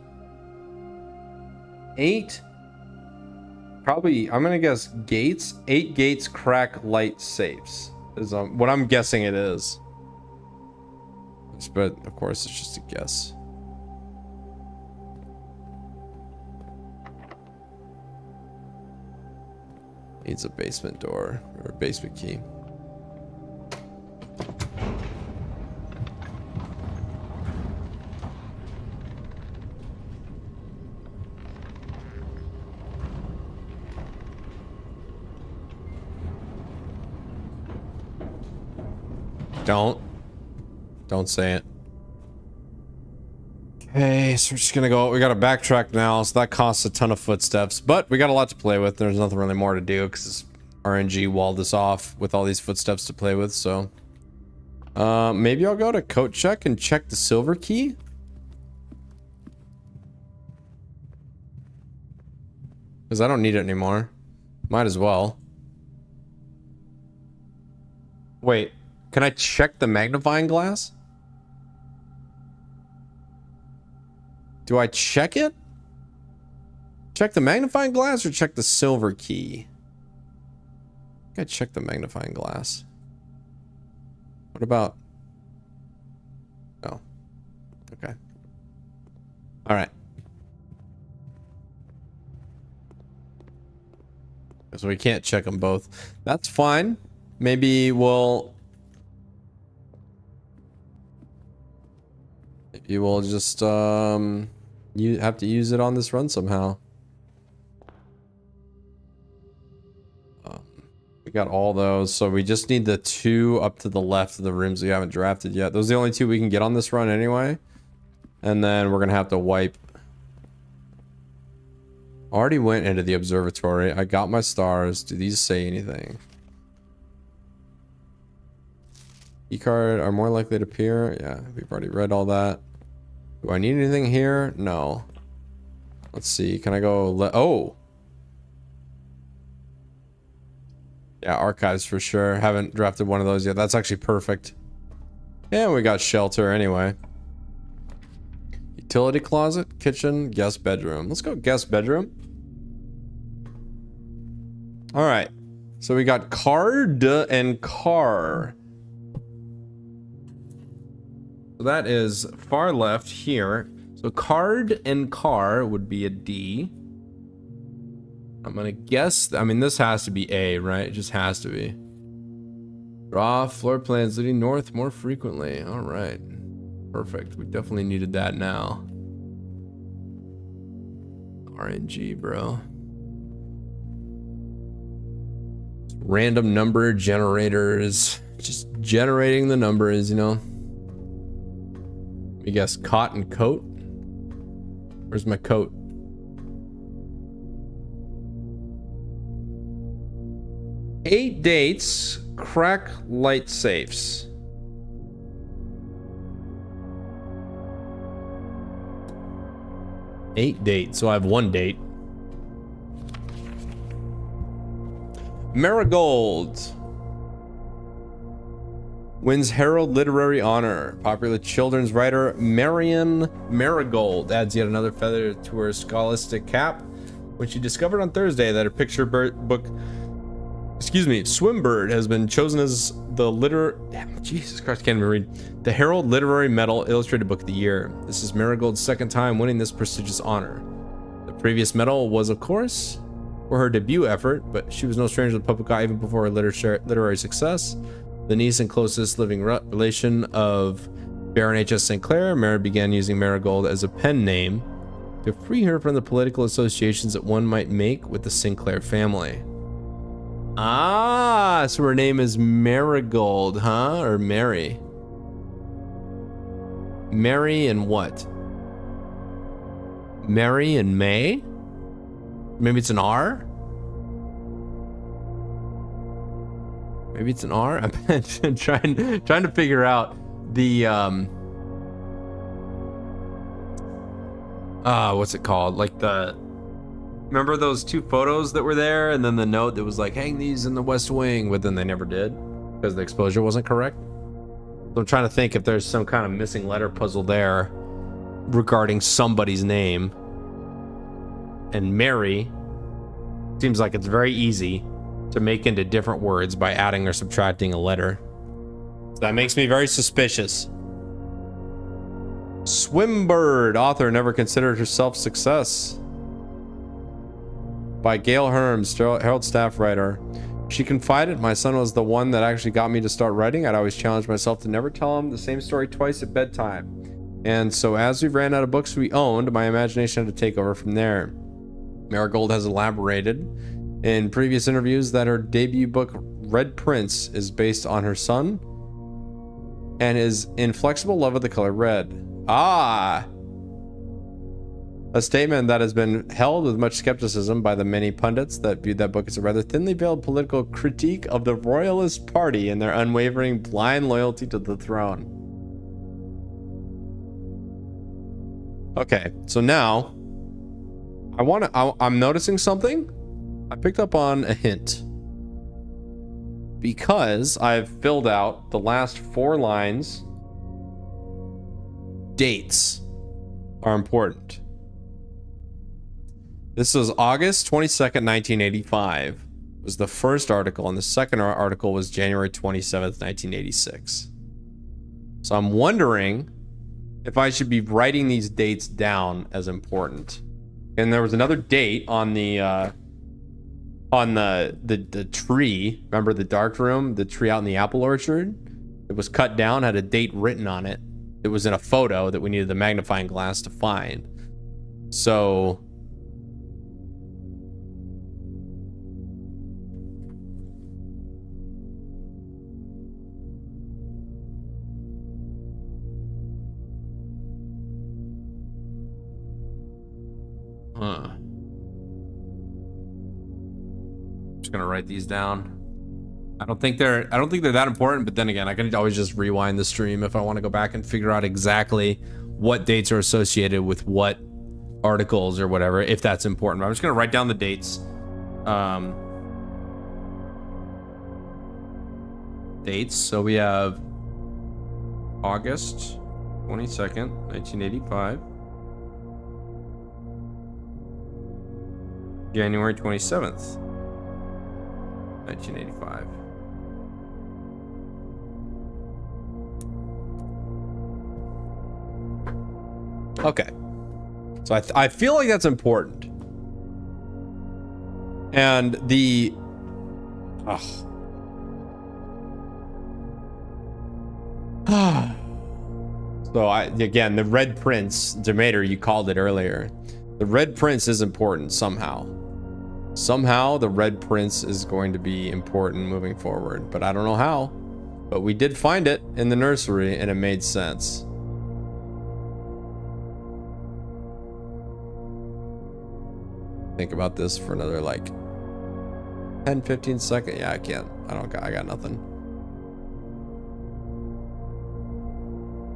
Probably, I'm gonna guess gates. 8 gates crack light safes. Is what I'm guessing it is. But of course it's just a guess. Needs a basement door or a basement key. Don't say it. Okay, so we're just gonna go. We gotta backtrack now, so that costs a ton of footsteps, but we got a lot to play with. There's nothing really more to do because RNG walled us off with all these footsteps to play with. So maybe I'll go to coat check and check the silver key. Because I don't need it anymore. Might as well. Wait, can I check the magnifying glass? Do I check it? Check the magnifying glass or check the silver key? I think I check the magnifying glass. What about... Oh. Okay. Alright. So we can't check them both. That's fine. Maybe we'll... Maybe we'll just, you have to use it on this run somehow. We got all those, so we just need the 2 up to the left of the rooms we haven't drafted yet. Those are the only 2 we can get on this run anyway. And then we're gonna have to wipe. Already went into the observatory. I got my stars. Do these say anything? E-card are more likely to appear. Yeah, we've already read all that. Do I need anything here? No. Let's see. Can I go? Oh. Yeah, archives for sure. Haven't drafted one of those yet. That's actually perfect. And we got shelter anyway. Utility closet, kitchen, guest bedroom. Let's go guest bedroom. All right. So we got card and car. So that is far left here. So card and car would be a D. I'm gonna guess, I mean, this has to be A, right? It just has to be. Draw floor plans leading north more frequently. All right. Perfect. We definitely needed that now. RNG, bro. Random number generators. Just generating the numbers, you know. I guess cotton coat. Where's my coat? Eight dates, crack light safes. Eight dates, so I have 1 date. Marigold wins Herald Literary Honor. Popular children's writer Marion Marigold adds yet another feather to her scholastic cap when she discovered on Thursday that her picture book, Swimbird, has been chosen as Jesus Christ, I can't even read. The Herald Literary Medal Illustrated Book of the Year. This is Marigold's 2nd time winning this prestigious honor. The previous medal was, of course, for her debut effort, but she was no stranger to the public eye even before her literary success. The niece and closest living relation of Baron H.S. Sinclair, Mary began using Marigold as a pen name to free her from the political associations that one might make with the Sinclair family. Ah, so her name is Marigold, huh? Or Mary? Mary and what? Mary and May? Maybe it's an R? Maybe it's an R? I'm trying to figure out the what's it called? Like remember those 2 photos that were there and then the note that was like, hang these in the West Wing, but then they never did because the exposure wasn't correct. So I'm trying to think if there's some kind of missing letter puzzle there regarding somebody's name. And Mary seems like it's very easy to make into different words by adding or subtracting a letter. So that makes me very suspicious. Swimbird, author, never considered herself success. by Gail Herms, Herald staff writer. She confided, my son was the one that actually got me to start writing. I'd always challenge myself to never tell him the same story twice at bedtime. And so as we ran out of books we owned, my imagination had to take over from there. Marigold has elaborated in previous interviews that her debut book, Red Prince, is based on her son and his inflexible love of the color red. Ah! A statement that has been held with much skepticism by the many pundits that viewed that book as a rather thinly veiled political critique of the Royalist Party and their unwavering blind loyalty to the throne. Okay, so now I'm noticing something. I picked up on a hint because I've filled out the last 4 lines. Dates are important. This was August 22nd, 1985 was the first article, and the second article was January 27th, 1986. So I'm wondering if I should be writing these dates down as important. And there was another date on the tree. Remember the dark room, the tree out in the apple orchard? It was cut down, had a date written on it. It was in a photo that we needed the magnifying glass to find. So just gonna write these down. I don't think they're that important, but then again, I can always just rewind the stream if I want to go back and figure out exactly what dates are associated with what articles or whatever, if that's important. But I'm just gonna write down the dates. Dates. So we have August 22nd, 1985. January 27th, 1985. Okay. So I feel like that's important. And the... So again, the Red Prince, Demeter, you called it earlier. The Red Prince is important somehow. Somehow the Red Prince is going to be important moving forward, but I don't know how. But we did find it in the nursery and it made sense. Think about this for another like 10-15 seconds. Yeah, I can't. I got nothing.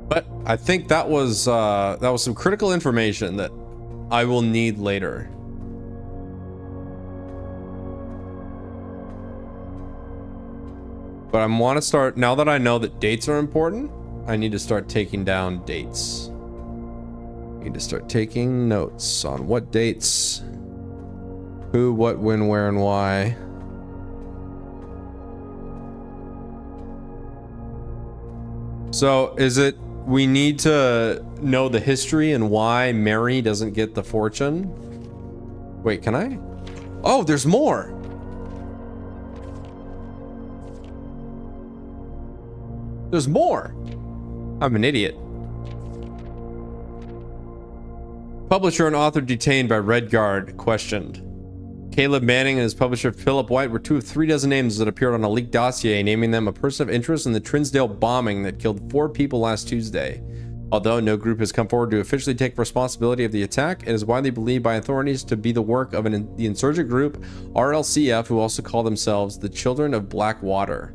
But I think that was some critical information that I will need later. But I want to start, now that I know that dates are important, I need to start taking down dates. I need to start taking notes on what dates, who, what, when, where, and why. So is it, we need to know the history and why Mary doesn't get the fortune? Wait, can I? Oh, there's more. There's more. I'm an idiot. Publisher and author detained by Red Guard questioned. Caleb Manning and his publisher Philip White were 2 of 3 dozen names that appeared on a leaked dossier naming them a person of interest in the Trinsdale bombing that killed 4 people last Tuesday. Although no group has come forward to officially take responsibility of the attack, it is widely believed by authorities to be the work of the insurgent group RLCF, who also call themselves the Children of Blackwater.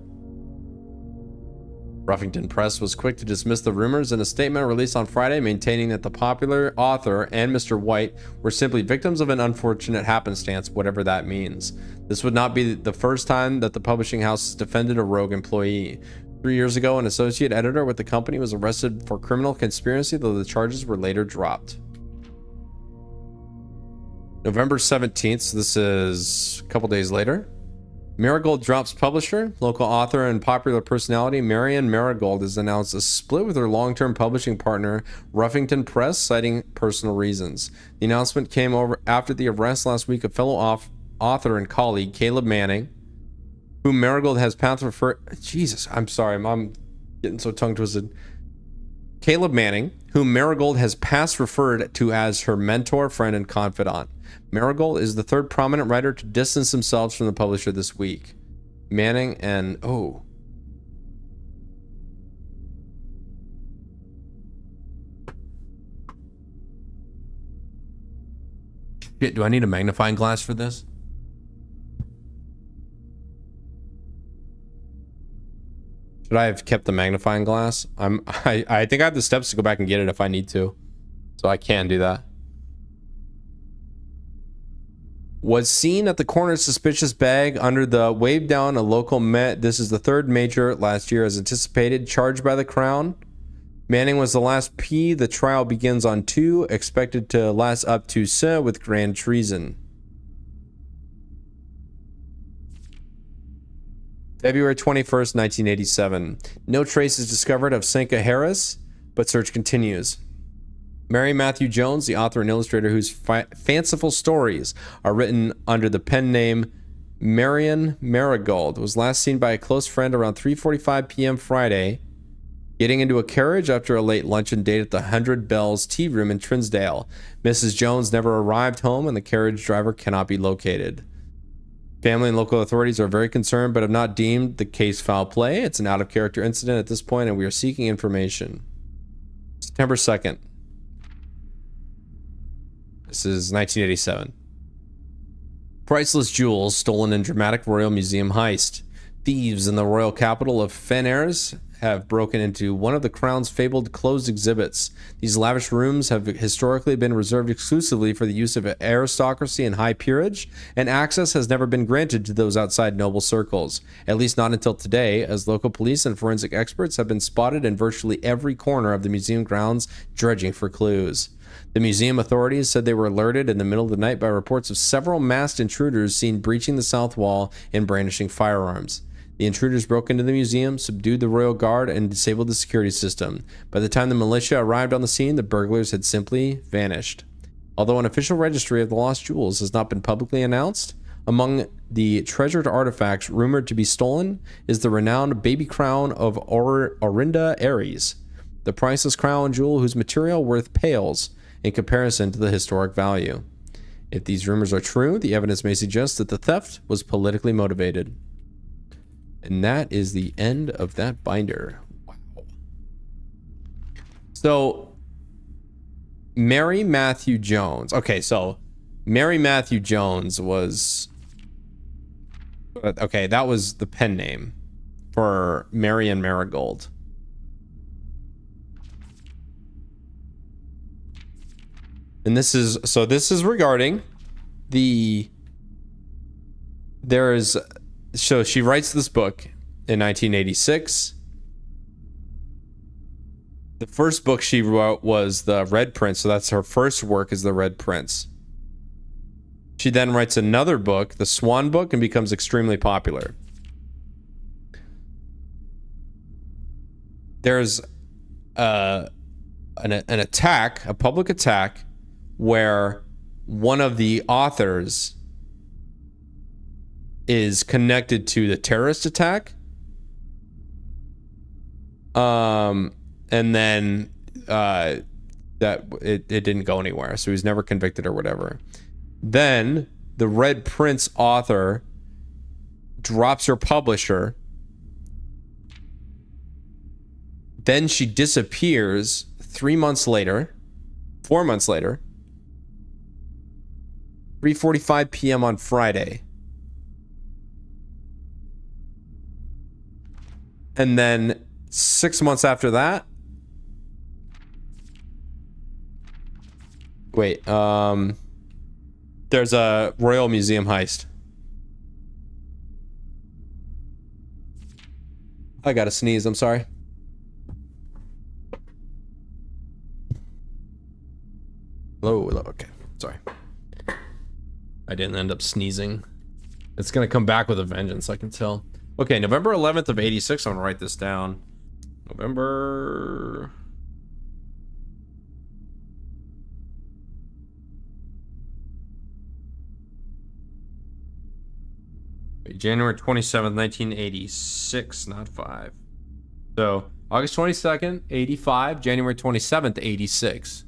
Ruffington Press was quick to dismiss the rumors in a statement released on Friday, maintaining that the popular author and Mr. White were simply victims of an unfortunate happenstance, whatever that means. This would not be the first time that the publishing house has defended a rogue employee. 3 years ago, an associate editor with the company was arrested for criminal conspiracy, though the charges were later dropped. November 17th, so this is a couple days later. Marigold drops publisher. Local author and popular personality Marion Marigold has announced a split with her long-term publishing partner Ruffington Press, citing personal reasons. The announcement came over after the arrest last week of fellow author and colleague Caleb Manning, whom Marigold has past referred. Jesus, I'm sorry, I'm getting so tongue twisted. Caleb Manning, whom Marigold has past referred to as her mentor, friend, and confidant. Marigold is the third prominent writer to distance themselves from the publisher this week. Manning and shit, do I need a magnifying glass for this? Should I have kept the magnifying glass? I think I have the steps to go back and get it if I need to. So I can do that. Was seen at the corner of suspicious bag under the wave down a local Met. This is the third major last year as anticipated. Charged by the Crown. Manning was the last P. The trial begins on 2. Expected to last up to C with grand treason. February 21st, 1987. No trace is discovered of Senka Harris, but search continues. Mary Matthew Jones, the author and illustrator whose fanciful stories are written under the pen name Marion Marigold, was last seen by a close friend around 3:45 p.m. Friday, getting into a carriage after a late luncheon date at the 100 Bells Tea Room in Trinsdale. Mrs. Jones never arrived home and the carriage driver cannot be located. Family and local authorities are very concerned but have not deemed the case foul play. It's an out-of-character incident at this point and we are seeking information. September 2nd. This is 1987. Priceless jewels stolen in dramatic Royal Museum heist. Thieves in the royal capital of Fenairs have broken into one of the Crown's fabled closed exhibits. These lavish rooms have historically been reserved exclusively for the use of aristocracy and high peerage, and access has never been granted to those outside noble circles, at least not until today, as local police and forensic experts have been spotted in virtually every corner of the museum grounds dredging for clues. The museum authorities said they were alerted in the middle of the night by reports of several masked intruders seen breaching the south wall and brandishing firearms. The intruders broke into the museum, subdued the royal guard, and disabled the security system. By the time the militia arrived on the scene, the burglars had simply vanished. Although an official registry of the lost jewels has not been publicly announced, among the treasured artifacts rumored to be stolen is the renowned baby crown of Orinda Aries, the priceless crown jewel whose material worth pales in comparison to the historic value. If these rumors are true, the evidence may suggest that the theft was politically motivated. And that is the end of that binder. Wow. So, Mary Matthew Jones. Okay, so Mary Matthew Jones was... Okay, that was the pen name for Marion Marigold. And this is... So this is regarding the... So she writes this book in 1986. The first book she wrote was The Red Prince, so that's her first work is The Red Prince. She then writes another book, The Swan Book, and becomes extremely popular. There's an attack, a public attack, where one of the authors is connected to the terrorist attack. And then that it didn't go anywhere, so he's never convicted or whatever. Then the Red Prince author drops her publisher. Then she disappears 4 months later, 3:45 p.m. on Friday. And then 6 months after that, there's a Royal Museum heist. I gotta sneeze, I'm sorry. Hello, okay, sorry. I didn't end up sneezing. It's gonna come back with a vengeance, I can tell. Okay, November 11th of 86, I'm gonna write this down. November... Wait, January 27th, 1986, not 5. So August 22nd, 85, January 27th, 86.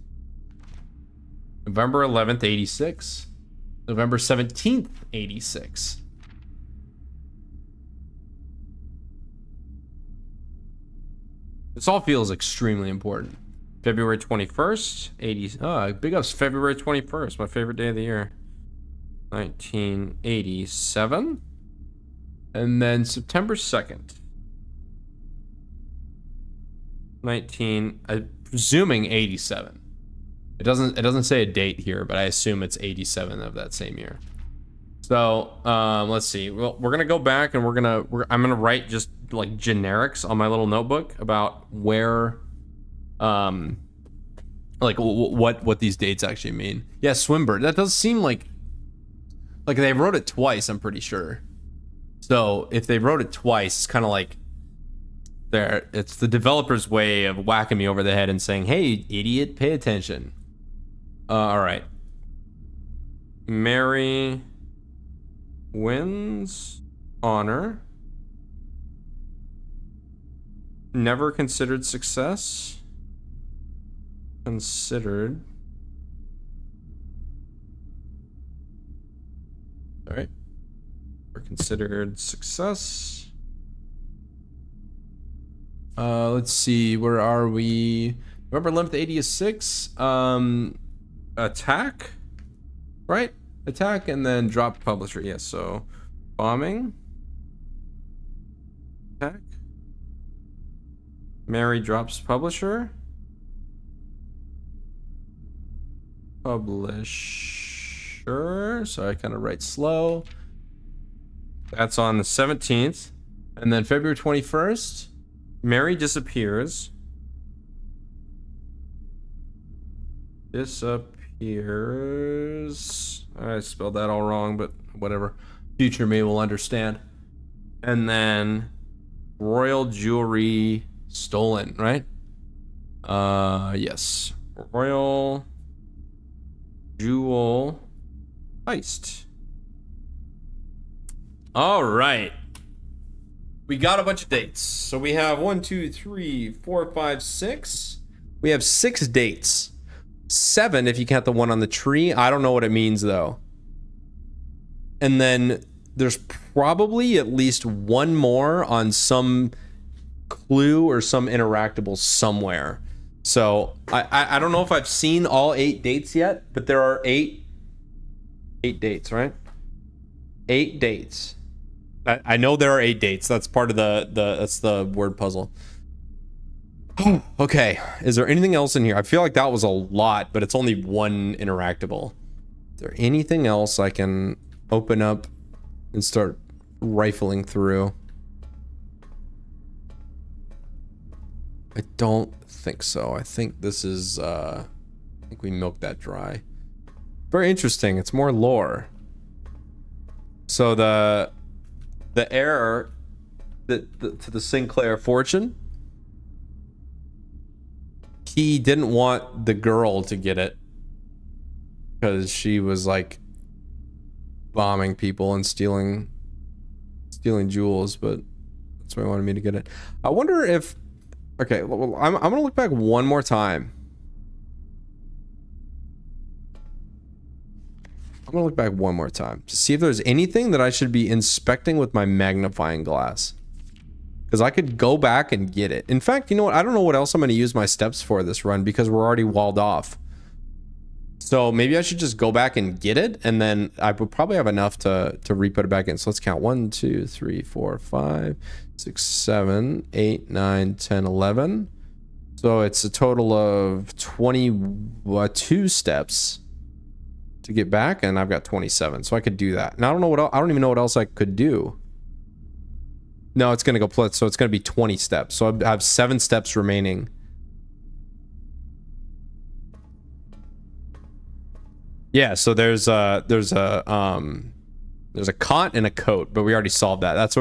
November 11th, 86. November 17th, 86. This all feels extremely important. February 21st, 80. Oh, big ups February 21st, my favorite day of the year. 1987. And then September 2nd. I'm presuming 87. It doesn't say a date here, but I assume it's 87 of that same year. So let's see. Well, we're gonna go back and I'm gonna write just like generics on my little notebook about where, like what these dates actually mean. Yeah, Swinburne. That does seem like they wrote it twice. I'm pretty sure. So if they wrote it twice, it's kind of like it's the developer's way of whacking me over the head and saying, "Hey, idiot, pay attention." All right. Mary wins honor. Never considered success. Considered. All right. Or considered success. Let's see. Where are we? November 11th, 86. Attack. Right? Attack and then drop publisher. Yes. So bombing. Attack. Mary drops publisher. Publisher. So I kind of write slow. That's on the 17th. And then February 21st, Mary disappears. Disappears. I spelled that all wrong, but whatever. Future me will understand. And then royal jewelry stolen, right? Yes. Royal jewel heist. All right. We got a bunch of dates. So we have 1, 2, 3, 4, 5, 6. We have 6 dates. 7 if you count the one on the tree. I don't know what it means though. And then there's probably at least one more on some clue or some interactable somewhere. So I don't know if I've seen all 8 dates yet, but there are 8 dates, right? 8 dates. I know there are 8 dates. That's part of that's the word puzzle. Okay, is there anything else in here? I feel like that was a lot, but it's only one interactable. Is there anything else I can open up and start rifling through? I don't think so. I think this is, I think we milked that dry. Very interesting. It's more lore. So the heir to the Sinclair fortune, he didn't want the girl to get it because she was like bombing people and stealing jewels, but that's why he wanted me to get it. I wonder if, okay, well, I'm gonna look back one more time. I'm gonna look back one more time to see if there's anything that I should be inspecting with my magnifying glass. Because I could go back and get it. In fact, you know what? I don't know what else I'm going to use my steps for this run because we're already walled off. So maybe I should just go back and get it. And then I would probably have enough to re-put it back in. So let's count. 1, 2, 3, 4, 5, 6, 7, 8, 9, 10, 11. So it's a total of 22 steps to get back. And I've got 27. So I could do that. And I don't know what else, I don't even know what else I could do. No, it's going to go plus, so it's going to be 20 steps. So I have 7 steps remaining. Yeah, so there's a cot and a coat, but we already solved that. That's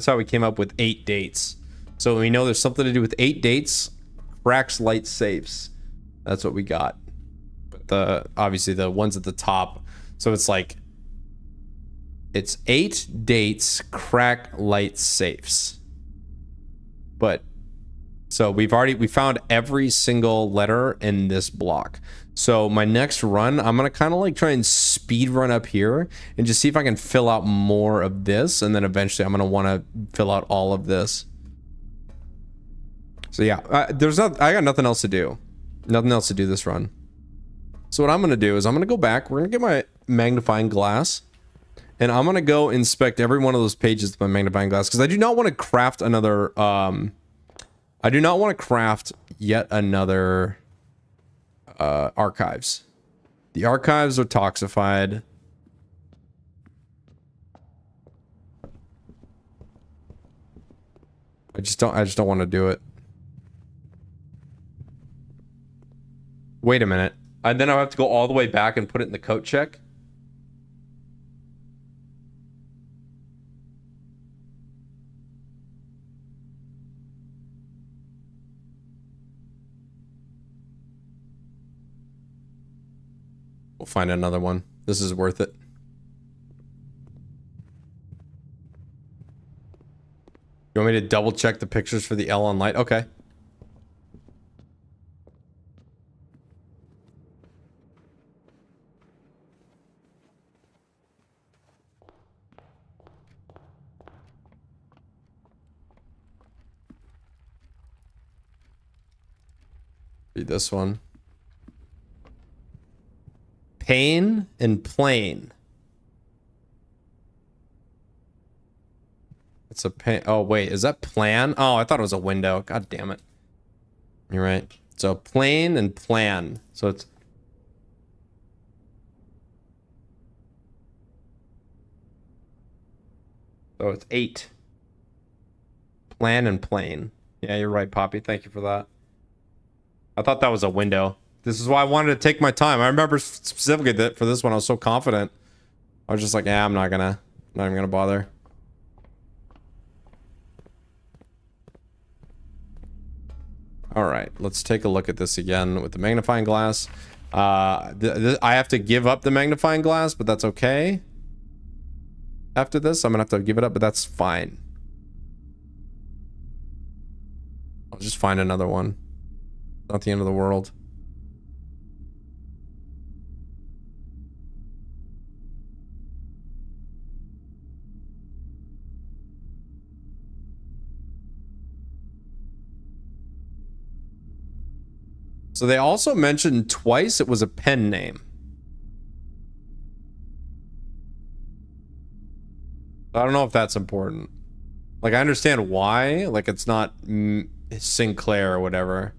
how we came up with 8 dates. So we know there's something to do with 8 dates. Cracks light safes. That's what we got. But obviously the ones at the top. So it's like It's 8 dates, crack light safes. But so we found every single letter in this block. So my next run, I'm gonna kind of like try and speed run up here and just see if I can fill out more of this, and then eventually I'm gonna want to fill out all of this. So yeah, I got nothing else to do. Nothing else to do this run. So what I'm gonna do is I'm gonna go back. We're gonna get my magnifying glass, and I'm gonna go inspect every one of those pages with my magnifying glass, because I do not want to craft another. I do not want to craft yet another archives. The archives are toxified. I just don't want to do it. Wait a minute. And then I'll have to go all the way back and put it in the coat check. We'll find another one. This is worth it. You want me to double check the pictures for the L on light? Okay. Read this one. Pain and plane. It's a pain. Oh, wait. Is that plan? Oh, I thought it was a window. God damn it. You're right. So plane and plan. So it's... So it's 8. Plan and plane. Yeah, you're right, Poppy. Thank you for that. I thought that was a window. This is why I wanted to take my time. I remember specifically that for this one, I was so confident. I was just like, yeah, I'm not even gonna bother. All right, let's take a look at this again with the magnifying glass. I have to give up the magnifying glass, but that's okay. After this, I'm gonna have to give it up, but that's fine. I'll just find another one. Not the end of the world. So they also mentioned twice it was a pen name. I don't know if that's important. Like, I understand why. Like, it's not Sinclair or whatever.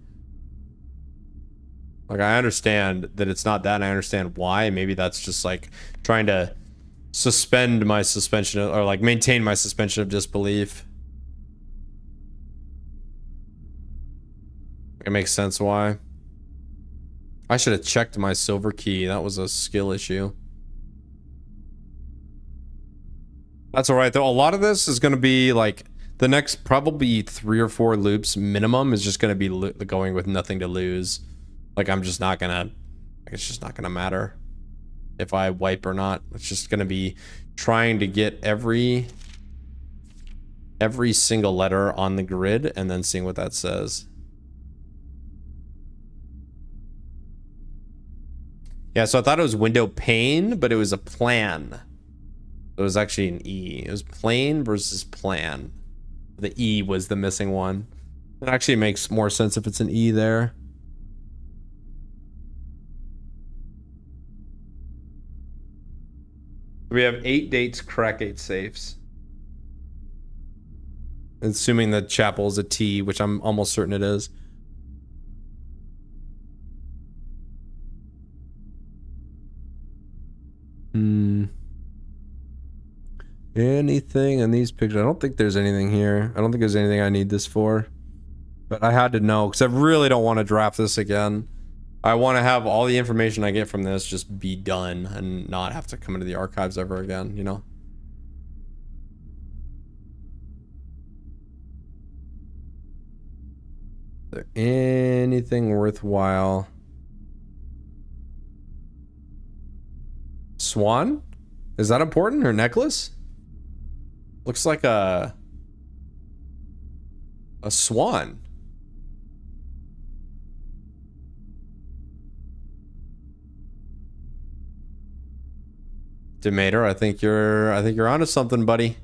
Like, I understand that it's not that, and I understand why. Maybe that's just, like, trying to suspend my suspension, or, like, maintain my suspension of disbelief. It makes sense why. I should have checked my silver key. That was a skill issue. That's alright, though. A lot of this is going to be, like, the next probably 3 or 4 loops minimum is just going to be going with nothing to lose. Like, I'm just not gonna... Like, it's just not gonna matter if I wipe or not. It's just gonna be trying to get every single letter on the grid and then seeing what that says. Yeah, so I thought it was window pane, but it was a plan. It was actually an E. It was plane versus plan. The E was the missing one. It actually makes more sense if it's an E there. We have 8 dates, crack 8 safes. Assuming the chapel is a T, which I'm almost certain it is. Anything in these pictures? I don't think there's anything here. I don't think there's anything I need this for. But I had to know, because I really don't want to draft this again. I want to have all the information I get from this just be done and not have to come into the archives ever again, you know? Is there anything worthwhile? Swan? Is that important? Her necklace? Looks like a swan. Demeter, I think you're onto something, buddy.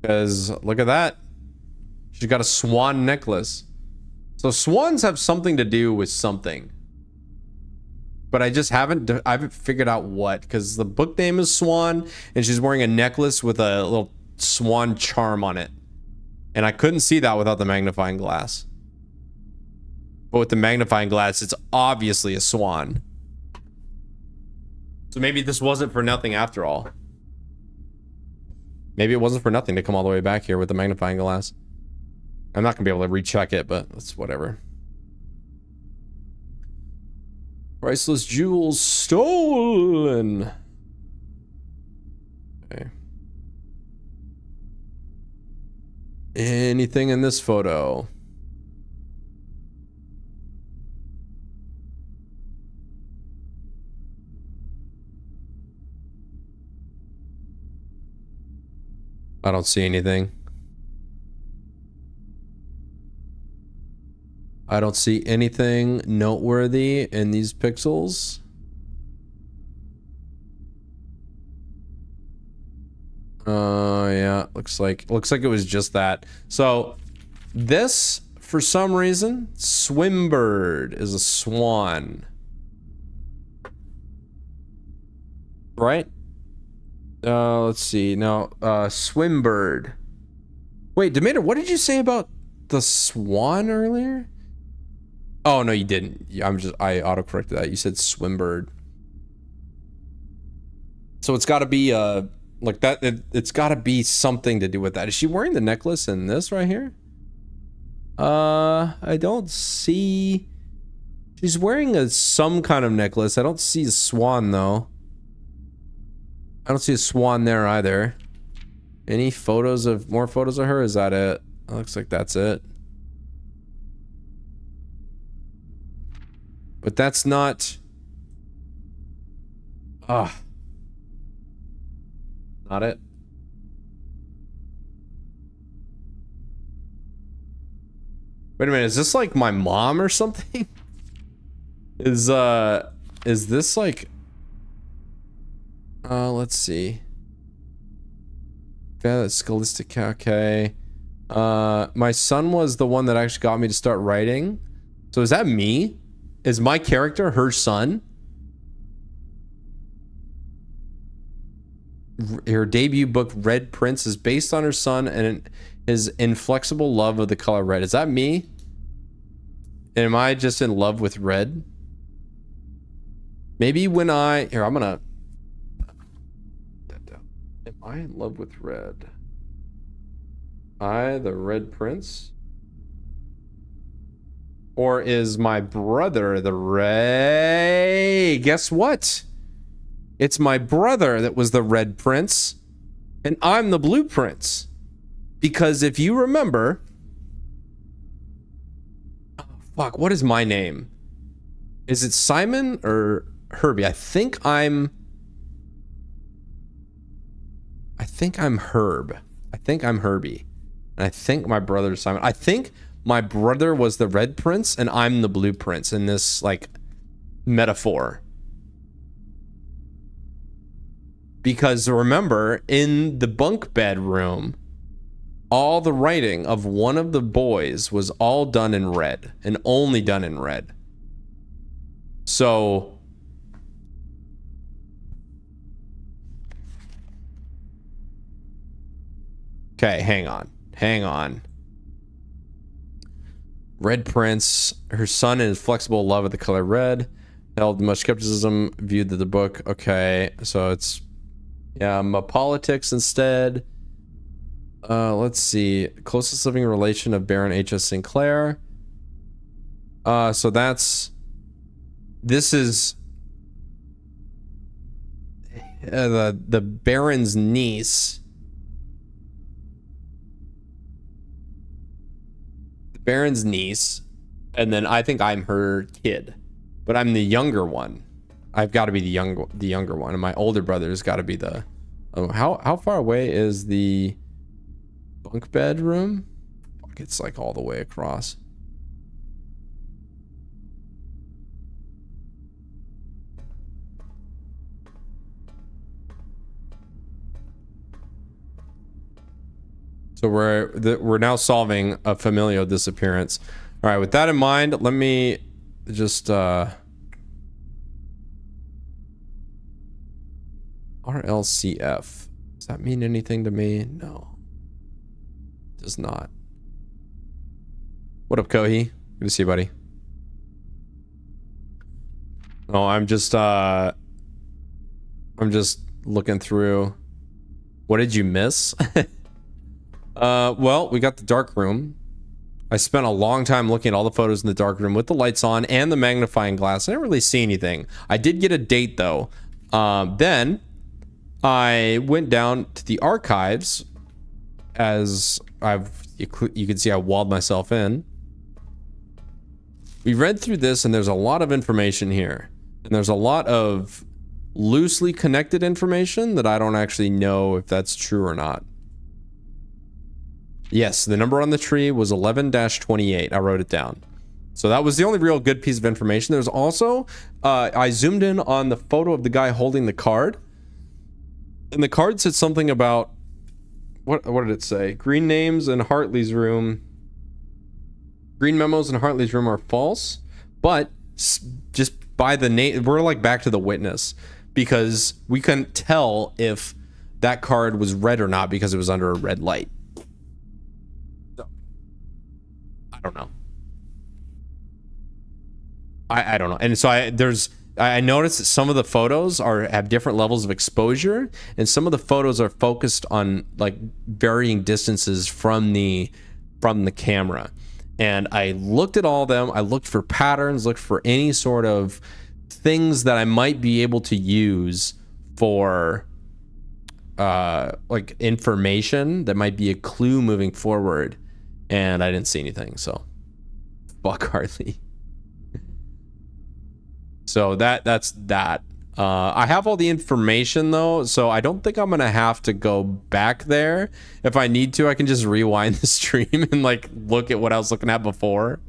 Because look at that. She's got a swan necklace. So swans have something to do with something. But I just haven't figured out what, because the book name is Swan, and she's wearing a necklace with a little swan charm on it. And I couldn't see that without the magnifying glass. But with the magnifying glass, it's obviously a swan. So maybe this wasn't for nothing after all. Maybe it wasn't for nothing to come all the way back here with the magnifying glass. I'm not gonna be able to recheck it, but it's whatever. Priceless jewels stolen. Okay. Anything in this photo? I don't see anything. I don't see anything noteworthy in these pixels. Yeah, looks like it was just that. So this, for some reason, Swimbird is a swan. Right? Let's see. No, Swimbird. Wait, Demeter, what did you say about the swan earlier? Oh, no, you didn't. I autocorrected that. You said Swimbird. So it's got to be, like that, it's got to be something to do with that. Is she wearing the necklace in this right here? I don't see... She's wearing some kind of necklace. I don't see a swan, though. I don't see a swan there either. Any more photos of her? Is that it? It looks like that's it. But that's not... not it. Wait a minute, is this like my mom or something? Is this like... let's see. Yeah, scholastic, okay. My son was the one that actually got me to start writing. So is that me? Is my character her son? Her debut book, Red Prince, is based on her son and his inflexible love of the color red. Is that me? Am I just in love with red? Maybe when here, I'm gonna... Am I in love with red? The Red Prince? Or is my brother the Red? Guess what? It's my brother that was the Red Prince, and I'm the Blue Prince. Because if you remember... Oh, fuck, what is my name? Is it Simon or Herbie? I think I'm Herb. I think I'm Herbie. And I think my brother's Simon. I think my brother was the Red Prince and I'm the Blue Prince in this, like, metaphor. Because remember, in the bunk bed room, all the writing of one of the boys was all done in red and only done in red. So... Okay, hang on. Red Prince, her son in his flexible love of the color red, held much skepticism, viewed the book. Okay, so it's, yeah, politics instead. Let's see. Closest living relation of Baron H.S. Sinclair. So this is the Baron's niece. Baron's niece, and then I think I'm her kid, but I'm the younger one. I've got to be the younger one, and my older brother's got to be the. Oh, how far away is the bunk bed room? Fuck, it's like all the way across. So we're now solving a familial disappearance. All right, with that in mind, let me just RLCF. Does that mean anything to me? No. It does not. What up, Kohi? Good to see you, buddy. Oh, I'm just looking through. What did you miss? Well, we got the dark room. I spent a long time looking at all the photos in the dark room with the lights on and the magnifying glass. I didn't really see anything. I did get a date though. Then I went down to the archives, as you can see I walled myself in. We read through this and there's a lot of information here. And there's a lot of loosely connected information that I don't actually know if that's true or not. Yes, the number on the tree was 11-28. I wrote it down. So that was the only real good piece of information. There's also, I zoomed in on the photo of the guy holding the card. And the card said something about, what did it say? Green names in Hartley's room. Green memos in Hartley's room are false. But just by the name, we're like back to the witness. Because we couldn't tell if that card was red or not because it was under a red light. I don't know. I don't know. And so I noticed that some of the photos have different levels of exposure, and some of the photos are focused on like varying distances from the camera. And I looked at all of them. I looked for patterns, looked for any sort of things that I might be able to use for like information that might be a clue moving forward. And I didn't see anything, so fuck Hartley. So that's that. I have all the information though, so I don't think I'm gonna have to go back there. If I need to, I can just rewind the stream and like look at what I was looking at before.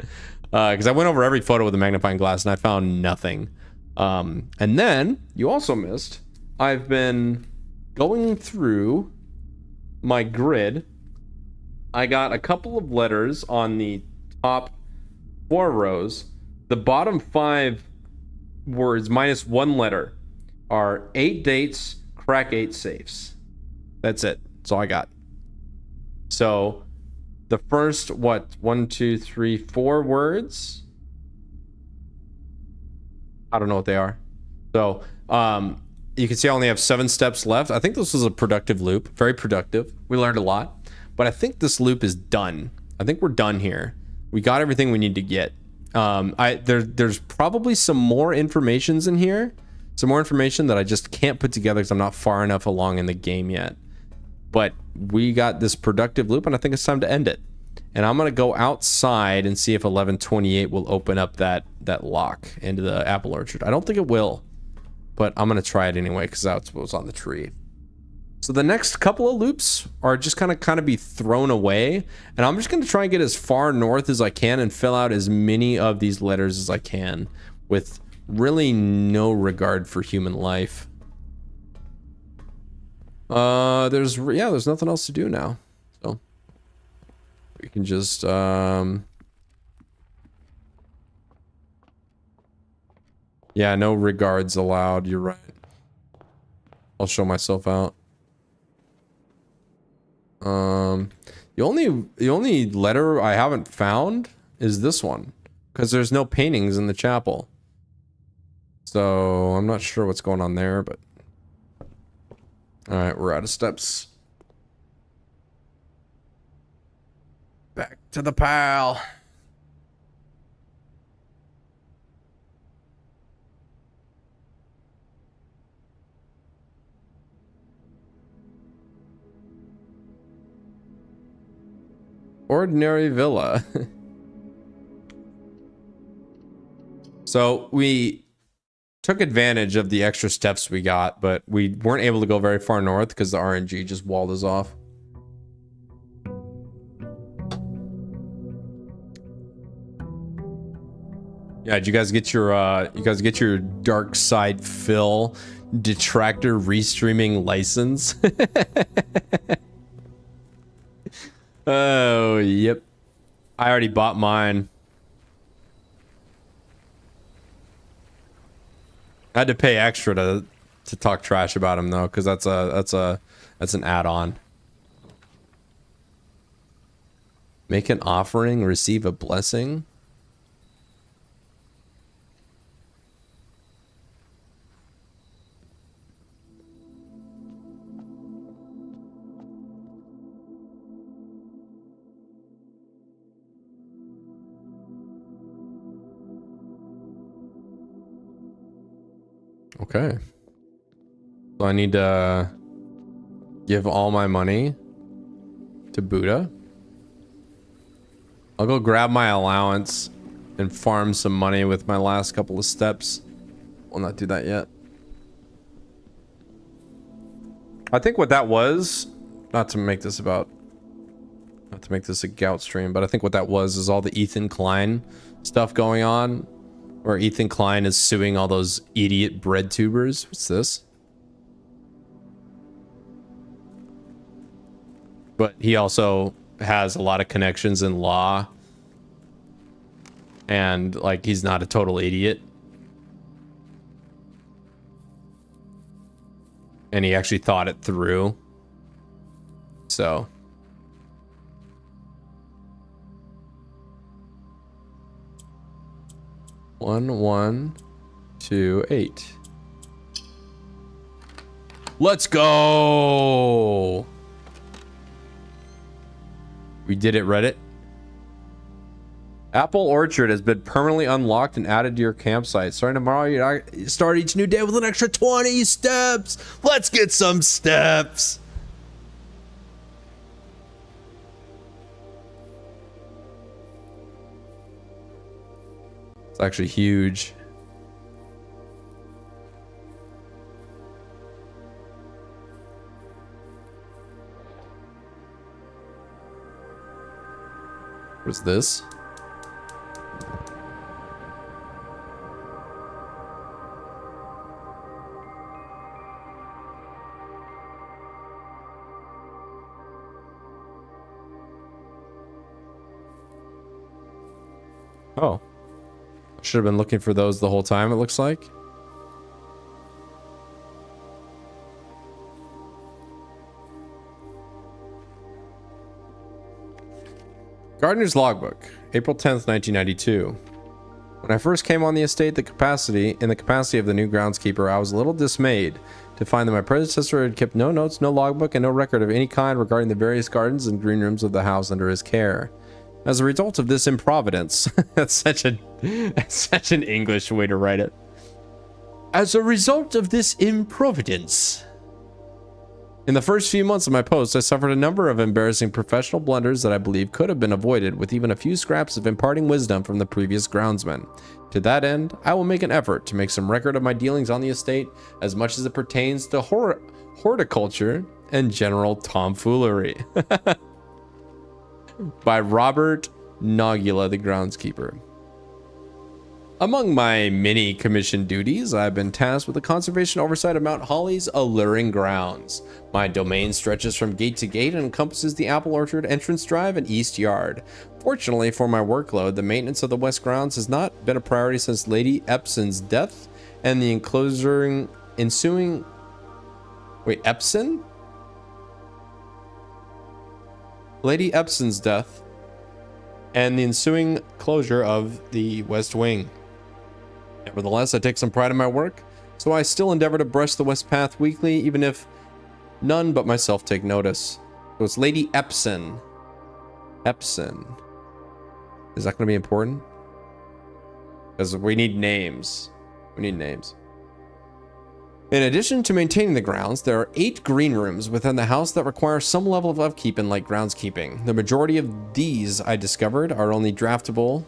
Because I went over every photo with a magnifying glass and I found nothing. And then you also missed. I've been going through my grid. I got a couple of letters on the top 4 rows. The bottom 5 words minus 1 letter are 8 dates, crack 8 safes. That's it. That's all I got. So the first, 1, 2, 3, 4 words. I don't know what they are. So you can see I only have 7 steps left. I think this was a productive loop. Very productive. We learned a lot. But I think this loop is done. I think we're done here. We got everything we need to get. There's probably some more informations in here. Some more information that I just can't put together because I'm not far enough along in the game yet. But we got this productive loop and I think it's time to end it. And I'm going to go outside and see if 1128 will open up that lock into the apple orchard. I don't think it will. But I'm going to try it anyway because that's what was on the tree. So the next couple of loops are just kind of be thrown away, and I'm just going to try and get as far north as I can and fill out as many of these letters as I can with really no regard for human life. There's nothing else to do now. So we can just yeah, no regards allowed. You're right. I'll show myself out. The only letter I haven't found is this one, because there's no paintings in the chapel. So I'm not sure what's going on there, but all right, we're out of steps. Back to the pal. Ordinary villa. So we took advantage of the extra steps we got, but we weren't able to go very far north because the RNG just walled us off. Yeah, did you guys get your dark side fill detractor restreaming license? Oh, yep. I already bought mine. I had to pay extra to talk trash about him though, because that's an add-on. Make an offering, receive a blessing. Okay. So I need to give all my money to Buddha. I'll go grab my allowance and farm some money with my last couple of steps. We'll not do that yet. I think what that was, not to make this a gout stream, but I think what that was is all the Ethan Klein stuff going on, where Ethan Klein is suing all those idiot bread tubers. What's this? But he also has a lot of connections in law, and like he's not a total idiot, and he actually thought it through. So 1128. Let's go. We did it, Reddit. Apple Orchard has been permanently unlocked and added to your campsite. Starting tomorrow, you start each new day with an extra 20 steps. Let's get some steps. It's actually huge. What's this? Oh. Should have been looking for those the whole time, it looks like. Gardener's Logbook, April 10th, 1992. When I first came on the estate, in the capacity of the new groundskeeper, I was a little dismayed to find that my predecessor had kept no notes, no logbook, and no record of any kind regarding the various gardens and green rooms of the house under his care. As a result of this improvidence, that's such an English way to write it. As a result of this improvidence, in the first few months of my post, I suffered a number of embarrassing professional blunders that I believe could have been avoided with even a few scraps of imparting wisdom from the previous groundsman. To that end, I will make an effort to make some record of my dealings on the estate as much as it pertains to horticulture and general tomfoolery. By Robert Nogula, the groundskeeper. Among my many commission duties, I've been tasked with the conservation oversight of Mount Holly's alluring grounds. My domain stretches from gate to gate and encompasses the Apple Orchard entrance drive and east yard. Fortunately for my workload, the maintenance of the west grounds has not been a priority since Lady Epson's death and the ensuing... Wait, Epson? Lady Epson's death and the ensuing closure of the West Wing. Nevertheless, I take some pride in my work, so I still endeavor to brush the West Path weekly, even if none but myself take notice. So it's Lady Epson. Epson. Is that going to be important? Because we need names. We need names. In addition to maintaining the grounds, there are 8 green rooms within the house that require some level of upkeep and light groundskeeping. The majority of these, I discovered, are only draftable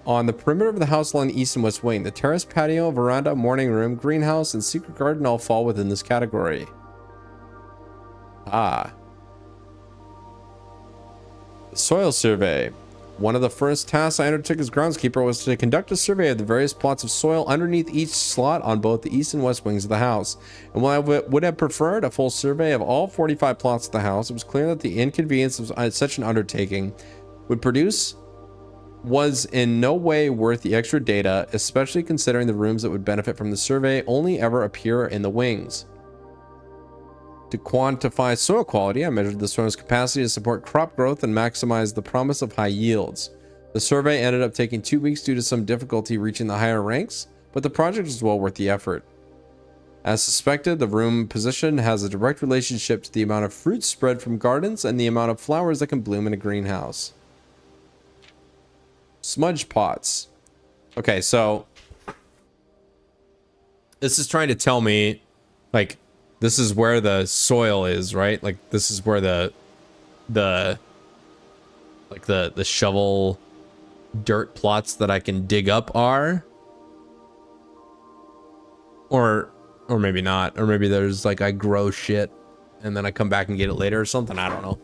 on the perimeter of the house along the east and west wing. The terrace, patio, veranda, morning room, greenhouse, and secret garden all fall within this category. Ah. The soil survey. One of the first tasks I undertook as groundskeeper was to conduct a survey of the various plots of soil underneath each slot on both the east and west wings of the house. And while I would have preferred a full survey of all 45 plots of the house, it was clear that the inconvenience of such an undertaking was in no way worth the extra data, especially considering the rooms that would benefit from the survey only ever appear in the wings. To quantify soil quality, I measured the soil's capacity to support crop growth and maximize the promise of high yields. The survey ended up taking 2 weeks due to some difficulty reaching the higher ranks, but the project was well worth the effort. As suspected, the room position has a direct relationship to the amount of fruit spread from gardens and the amount of flowers that can bloom in a greenhouse. Smudge pots. Okay, so this is trying to tell me, like, this is where the soil is, right? Like, this is where the shovel dirt plots that I can dig up are. Or maybe not. Or maybe there's like, I grow shit and then I come back and get it later or something. I don't know.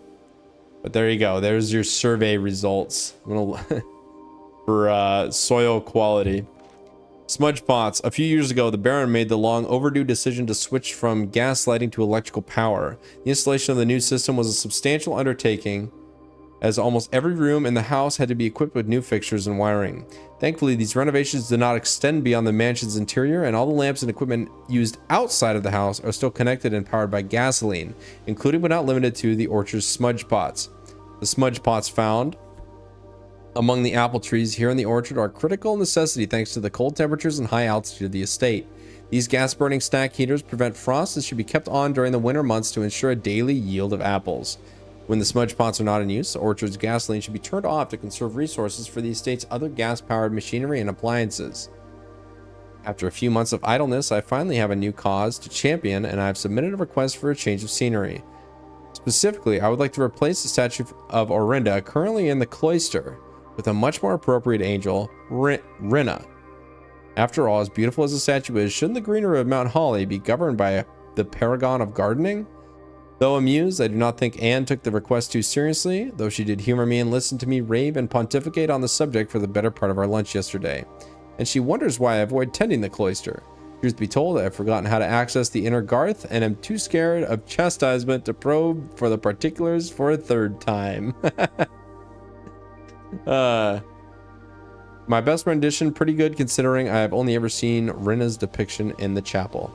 But there you go. There's your survey results. I'm gonna for soil quality. Smudge pots. A few years ago, the Baron made the long overdue decision to switch from gas lighting to electrical power. The installation of the new system was a substantial undertaking, as almost every room in the house had to be equipped with new fixtures and wiring. Thankfully, these renovations did not extend beyond the mansion's interior, and all the lamps and equipment used outside of the house are still connected and powered by gasoline, including but not limited to the orchard's smudge pots. The smudge pots found among the apple trees here in the orchard are a critical necessity thanks to the cold temperatures and high altitude of the estate. These gas-burning stack heaters prevent frost and should be kept on during the winter months to ensure a daily yield of apples. When the smudge pots are not in use, the orchard's gasoline should be turned off to conserve resources for the estate's other gas-powered machinery and appliances. After a few months of idleness, I finally have a new cause to champion, and I have submitted a request for a change of scenery. Specifically, I would like to replace the statue of Orinda currently in the cloister with a much more appropriate angel, Rinna. After all, as beautiful as the statue is, shouldn't the greenery of Mount Holly be governed by the paragon of gardening? Though amused, I do not think Anne took the request too seriously, though she did humor me and listen to me rave and pontificate on the subject for the better part of our lunch yesterday. And she wonders why I avoid tending the cloister. Truth be told, I have forgotten how to access the inner garth and am too scared of chastisement to probe for the particulars for a third time. My best rendition, pretty good considering I have only ever seen Rinna's depiction in the chapel.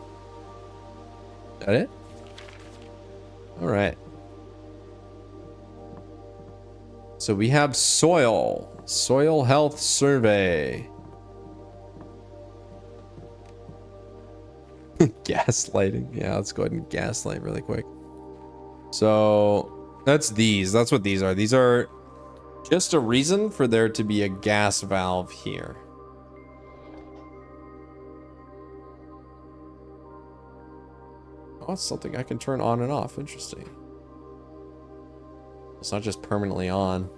Is that it? All right. So we have soil health survey. Gaslighting. Yeah, let's go ahead and gaslight really quick. So that's what these are. These are just a reason for there to be a gas valve here. Oh, it's something I can turn on and off. Interesting. It's not just permanently on.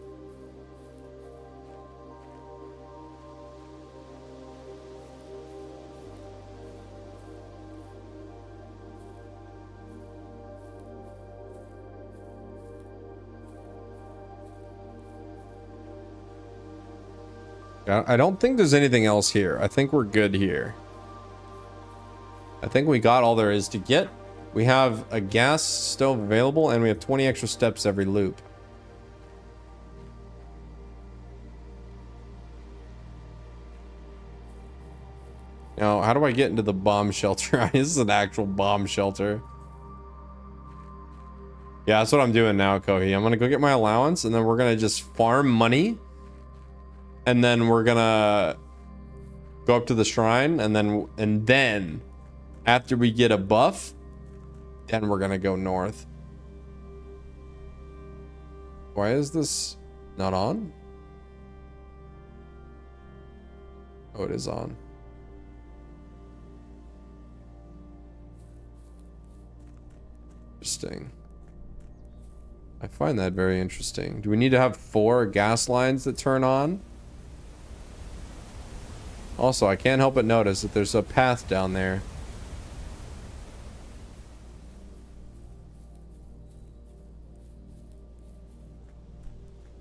I don't think there's anything else here. I think we're good here. I think we got all there is to get. We have a gas stove available, and we have 20 extra steps every loop. Now, how do I get into the bomb shelter? This is an actual bomb shelter. Yeah, that's what I'm doing now, Kohi. I'm gonna go get my allowance, and then we're gonna just farm money. And then we're gonna go up to the shrine, and then after we get a buff, then we're gonna go north. Why is this not on? Oh, it is on. Interesting. I find that very interesting. Do we need to have 4 gas lines that turn on? Also, I can't help but notice that there's a path down there.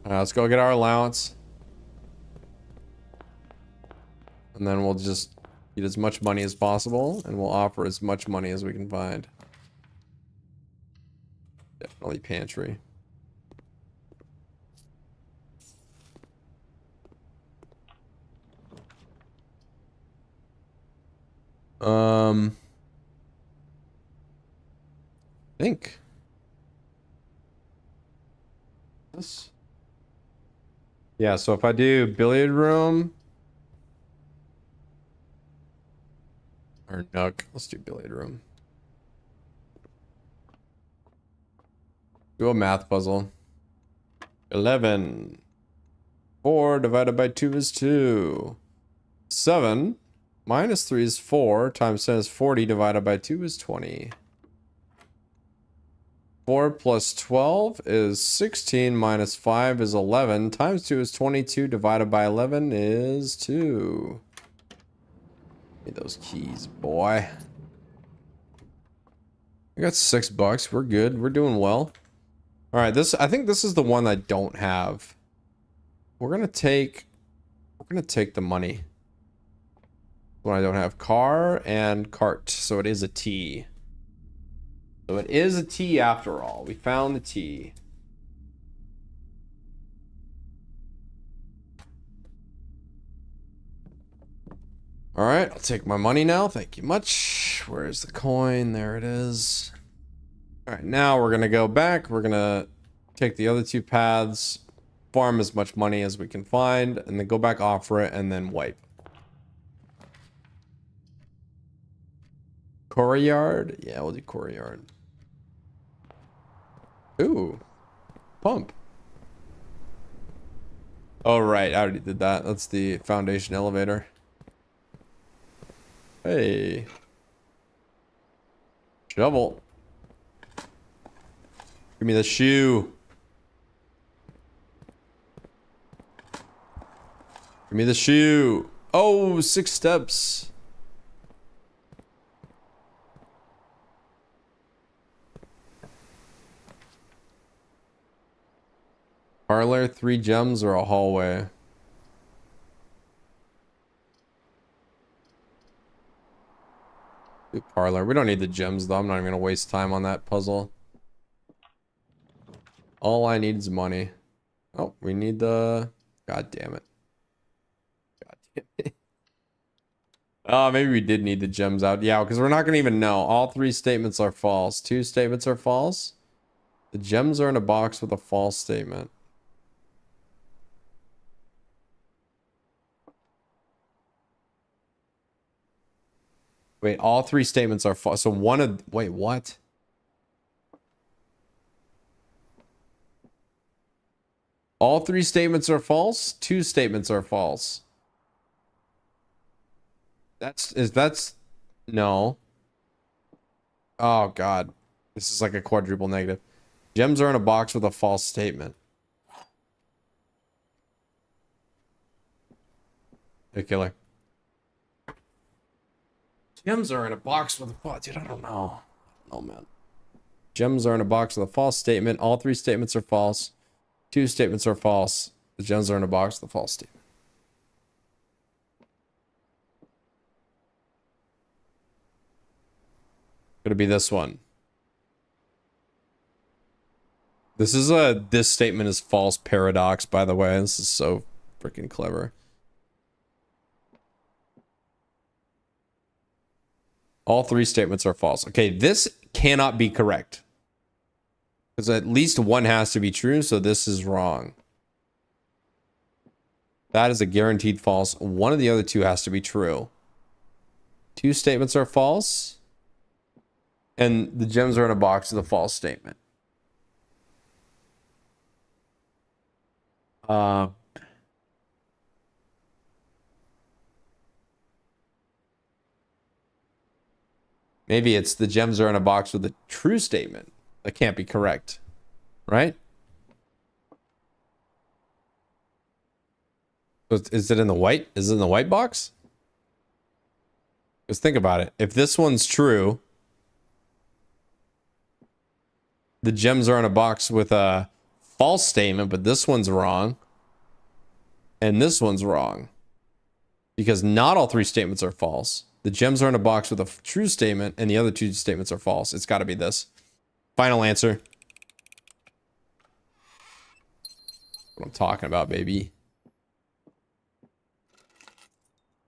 Let's go get our allowance. And then we'll just get as much money as possible, and we'll offer as much money as we can find. Definitely pantry. Think. This. Yeah, so if I do billiard room or nook, let's do billiard room. Do a math puzzle. 11. 4 divided by 2 is 2. 7 minus 3 is 4 times 10 is 40 divided by 2 is 20. 4 plus 12 is 16 minus 5 is 11 times 2 is 22 divided by 11 is 2. Need those keys, boy. I got $6. We're good. We're doing well. All right, I think this is the one I don't have. We're gonna take the money. When I don't have car and cart, so it is a T. So it is a T after all. We found the T. All right, I'll take my money now. Thank you much. Where's the coin? There it is. All right, now we're gonna go back. We're gonna take the other two paths, farm as much money as we can find, and then go back, offer it, and then wipe. Courtyard? Yeah, we'll do courtyard. Ooh. Pump. Oh, right. I already did that. That's the foundation elevator. Hey. Shovel. Give me the shoe. Give me the shoe. Oh, 6 steps. Parlor, 3 gems, or a hallway? Do parlor. We don't need the gems, though. I'm not even going to waste time on that puzzle. All I need is money. Oh, we need the... God damn it. God damn it. Oh, maybe we did need the gems out. Yeah, because we're not going to even know. All 3 statements are false. 2 statements are false. The gems are in a box with a false statement. Wait, all 3 statements are false. So one of... Wait, what? All 3 statements are false? 2 statements are false. That's... No. Oh, God. This is like a quadruple negative. Gems are in a box with a false statement. Hey, killer. Gems are in a box with a false... Dude, I don't know. Oh, man. Gems are in a box with a false statement. All 3 statements are false. 2 statements are false. The gems are in a box with a false statement. Gonna be this one. This is this statement is false paradox, by the way. This is so freaking clever. All 3 statements are false. Okay, this cannot be correct. Because at least one has to be true, so this is wrong. That is a guaranteed false. One of the other 2 has to be true. 2 statements are false. And the gems are in a box with a false statement. Maybe it's the gems are in a box with a true statement. That can't be correct. Right? Is it in the white? Is it in the white box? Because think about it. If this one's true, the gems are in a box with a false statement, but this one's wrong. And this one's wrong. Because not all three statements are false. The gems are in a box with a true statement, and the other two statements are false. It's got to be this. Final answer. What I'm talking about, baby.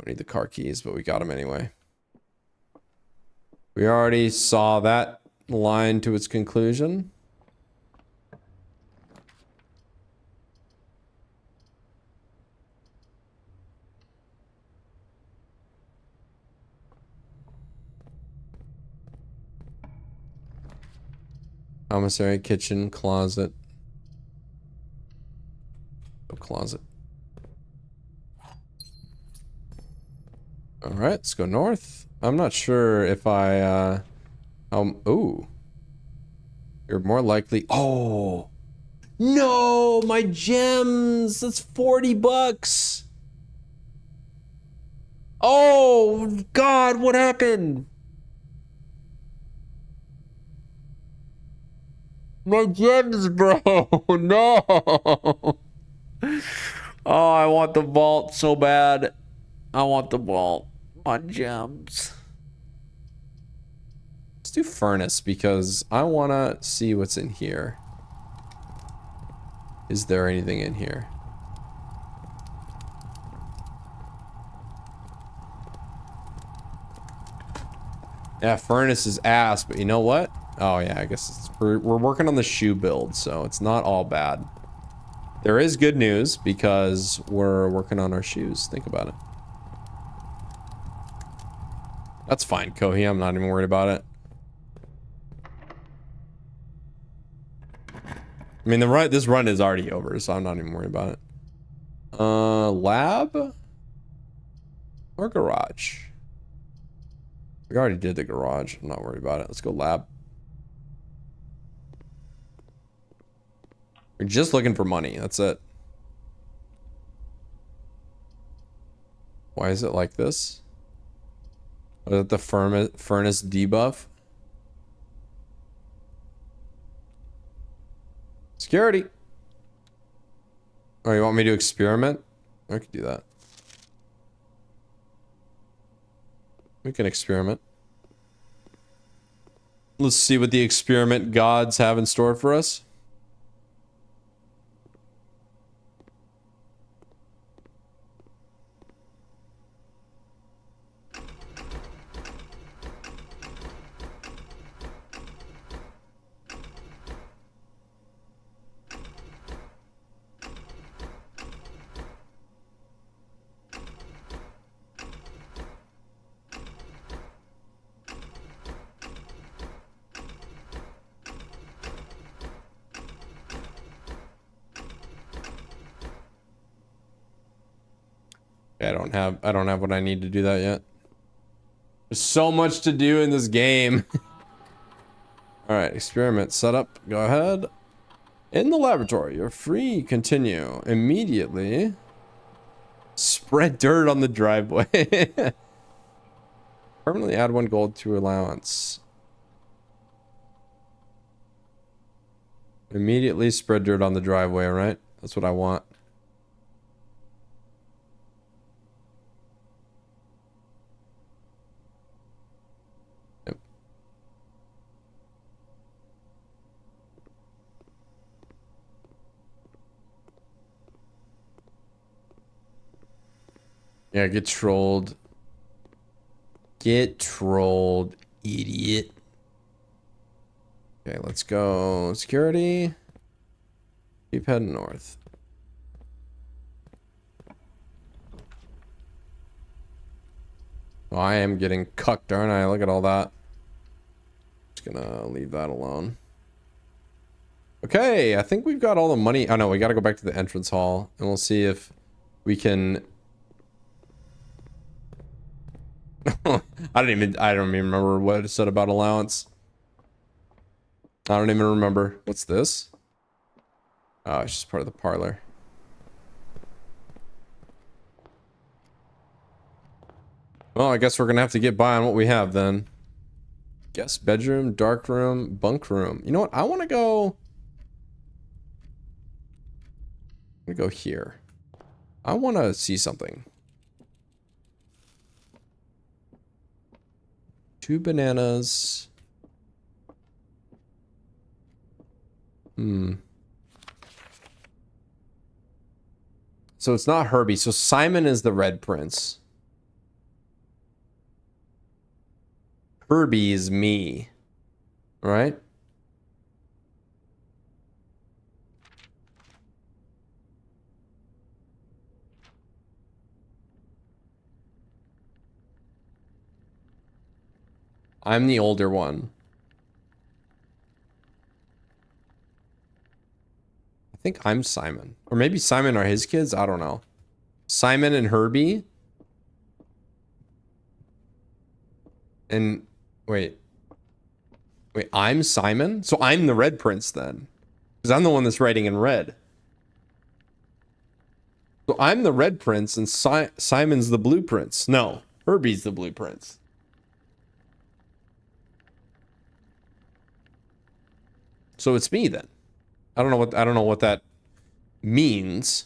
I need the car keys, but we got them anyway. We already saw that line to its conclusion. Commissary, kitchen, closet. Oh, closet. All right, let's go north. I'm not sure if I, ooh. You're more likely, oh. No, my gems, that's 40 bucks. Oh, God, what happened? My gems, bro, no. Oh, I want the vault so bad. I want the vault. My gems. Let's do furnace because I want to see what's in here. Is there anything in here? Yeah, furnace is ass, but you know what? Oh yeah, I guess we're working on the shoe build, so it's not all bad. There is good news because we're working on our shoes. Think about it. That's fine, Kohi. I'm not even worried about it. I mean, this run is already over, so I'm not even worried about it. Lab or garage? We already did the garage. I'm not worried about it. Let's go lab. We're just looking for money. That's it. Why is it like this? Is it the furnace debuff? Security. Oh, you want me to experiment? I could do that. We can experiment. Let's see what the experiment gods have in store for us. I don't have what I need to do that yet. There's so much to do in this game. All right, experiment setup. Go ahead. In the laboratory, you're free. Continue. Immediately. Spread dirt on the driveway. Permanently add 1 gold to allowance. Immediately spread dirt on the driveway, right? That's what I want. Yep. Yeah, get trolled. Get trolled, idiot. Okay, let's go. Security. Keep heading north. Oh, I am getting cucked, aren't I? Look at all that. Just gonna leave that alone. Okay, I think we've got all the money. Oh no, we gotta go back to the entrance hall and we'll see if we can... I don't even remember what it said about allowance. I don't even remember. What's this? Oh, it's just part of the parlor. Well, I guess we're gonna have to get by on what we have then. Guest bedroom, dark room, bunk room. You know what? I want to go. I'm gonna go here. I want to see something. 2 bananas. So it's not Herbie. So Simon is the red prince. Herbie is me. Right? I'm the older one. I think I'm Simon. Or maybe Simon are his kids? I don't know. Simon and Herbie? And wait. Wait, I'm Simon? So I'm the red prince then. Because I'm the one that's writing in red. So I'm the red prince and Simon's the blue prince. No, Herbie's the blue prince. So it's me then. I don't know what that means.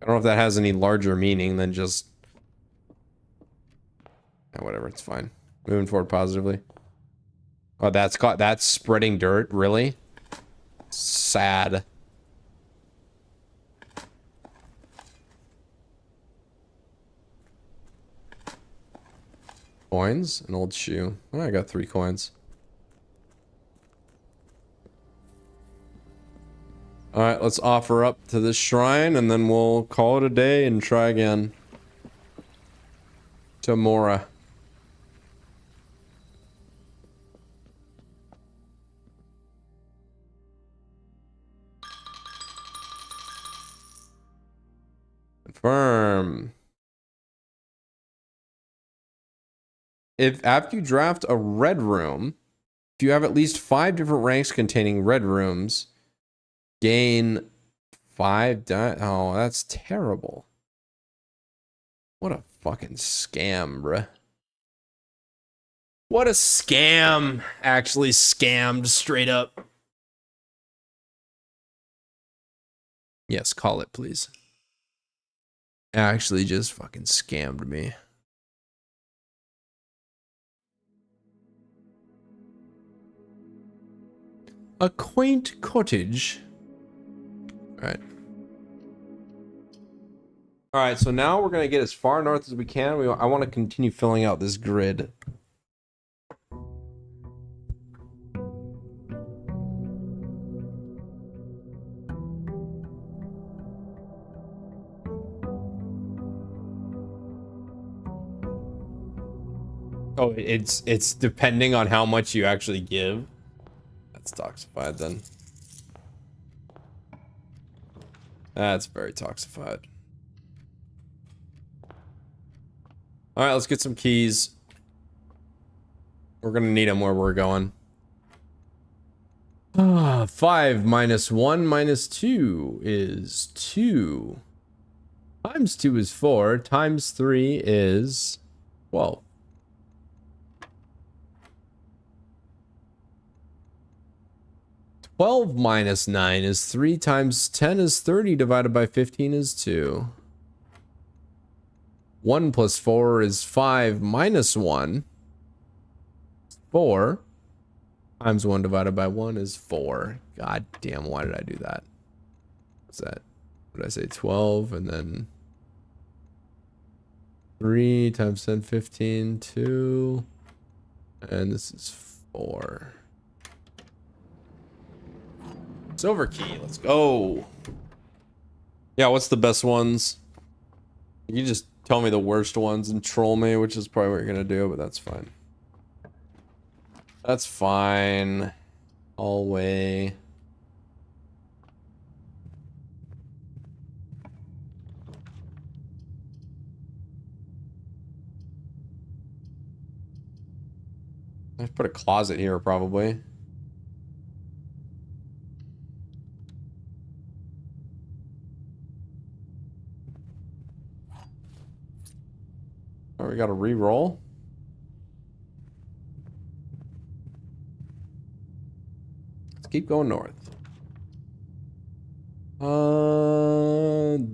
I don't know if that has any larger meaning than just whatever, it's fine. Moving forward positively. Oh, that's spreading dirt, really? Sad. Coins? An old shoe. Oh, I got 3 coins. Alright, let's offer up to this shrine and then we'll call it a day and try again. Tomorrow. Confirm. If after you draft a red room, if you have at least 5 different ranks containing red rooms, gain 5 oh, that's terrible. What a fucking scam, bruh. What a scam. Actually scammed straight up. Yes, call it, please. Actually just fucking scammed me. A quaint cottage. Alright. Alright, so now we're gonna get as far north as we can. I want to continue filling out this grid. Oh, it's depending on how much you actually give. That's toxified then. That's very toxified. Alright, let's get some keys. We're gonna need them where we're going. 5 minus 1 minus 2 is 2. Times 2 is 4. Times 3 is 12. 12 minus 9 is 3 times 10 is 30 divided by 15 is 2. 1 plus 4 is 5 minus 1. 4 times 1 divided by 1 is 4. God damn, why did I do that? What's that? What did I say? 12 and then 3 times 10, 15, 2. And this is 4. Silver key, let's go. Yeah, what's the best ones? You just tell me the worst ones and troll me, which is probably what you're gonna do, but that's fine. That's fine. Always. I put a closet here, probably. Oh, we got to re-roll. Let's keep going north.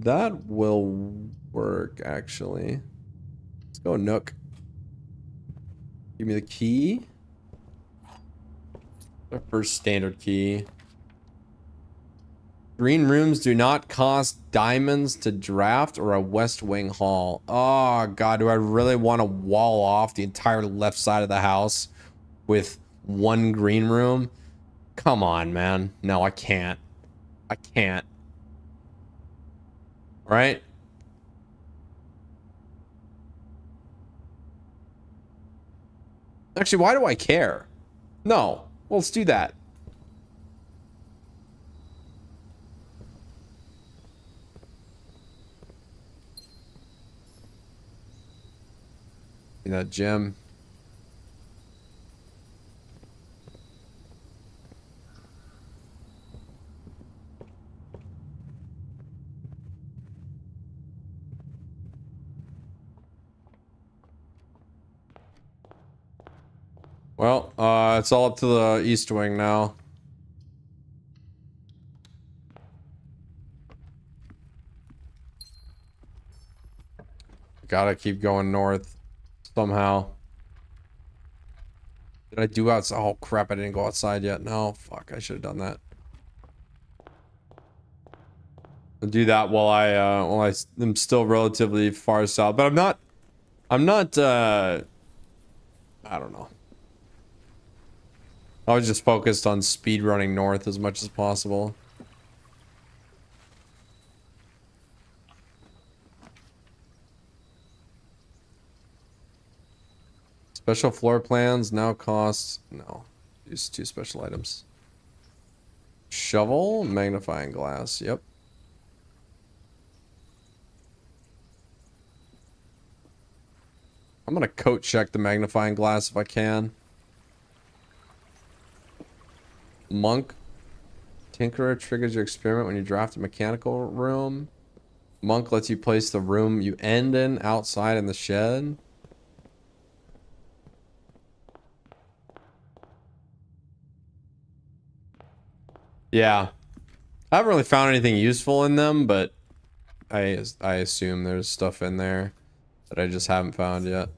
That will work, actually. Let's go Nook. Give me the key. Our first standard key. Green rooms do not cost diamonds to draft or a West Wing hall. Oh, God, do I really want to wall off the entire left side of the house with one green room? Come on, man. No, I can't. I can't. Right? Actually, why do I care? No. Well, let's do that. In that gym. Well, it's all up to the East Wing now. Gotta keep going north somehow. Did I do outside? Oh crap, I didn't go outside yet. No, fuck, I should have done that. I'll do that while I am still relatively far south, but I'm not I don't know. I was just focused on speed running north as much as possible. Special floor plans now cost... No. Use 2 special items. Shovel, magnifying glass. Yep. I'm gonna coat check the magnifying glass if I can. Monk. Tinkerer triggers your experiment when you draft a mechanical room. Monk lets you place the room you end in outside in the shed. Yeah. I haven't really found anything useful in them, but I assume there's stuff in there that I just haven't found yet.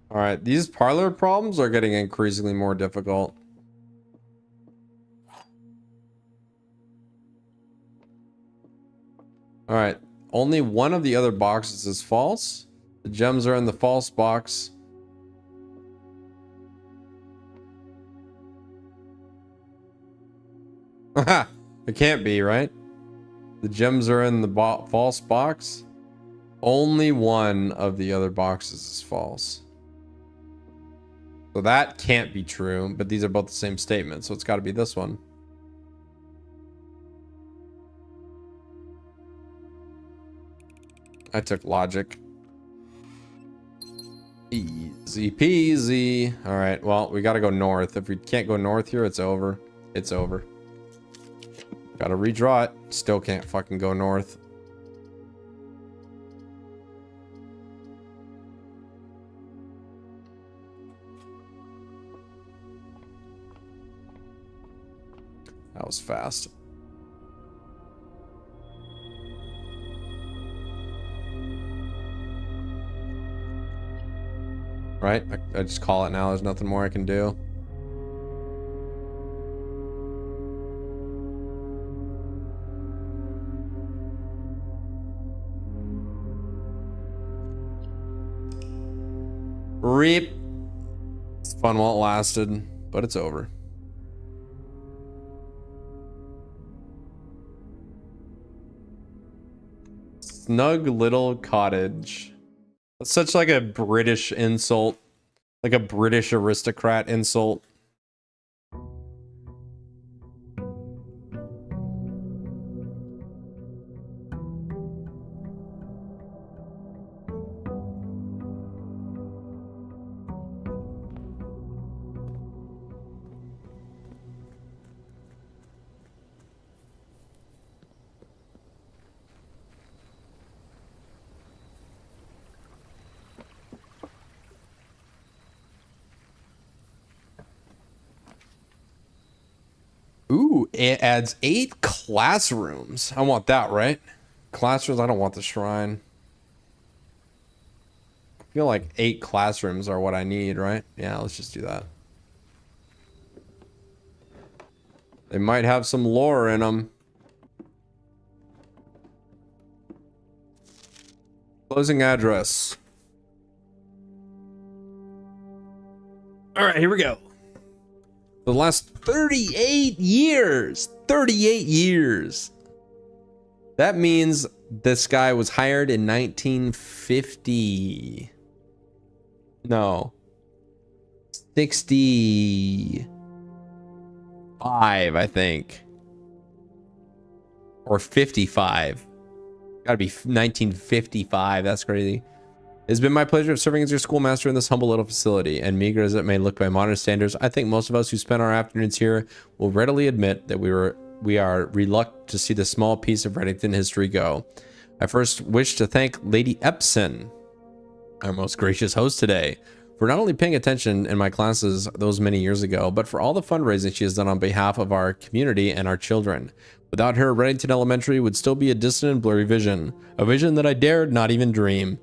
Alright, these parlor problems are getting increasingly more difficult. Alright, only one of the other boxes is false. The gems are in the false box. Haha, it can't be, right? The gems are in the false box. Only one of the other boxes is false. So that can't be true, but these are both the same statement, so it's got to be this one. I took logic. Easy peasy. All right, well, we got to go north. If we can't go north here, it's over. It's over. Got to redraw it. Still can't fucking go north. That was fast. Right? I just call it now. There's nothing more I can do. Reap. It's fun while it lasted, but it's over. Snug little cottage. That's such like a British insult. Like a British aristocrat insult. Ooh, it adds 8 classrooms. I want that, right? Classrooms, I don't want the shrine. I feel like 8 classrooms are what I need, right? Yeah, let's just do that. They might have some lore in them. Closing address. All right, here we go. The last 38 years. 38 years. That means this guy was hired in 1950. No. 65, I think. Or 55. Gotta be 1955. That's crazy. It's been my pleasure of serving as your schoolmaster in this humble little facility, and meager as it may look by modern standards, I think most of us who spend our afternoons here will readily admit that we are reluctant to see the small piece of Reddington history go. I first wish to thank Lady Epson, our most gracious host today, for not only paying attention in my classes those many years ago, but for all the fundraising she has done on behalf of our community and our children. Without her, Reddington Elementary would still be a distant and blurry vision, a vision that I dared not even dream.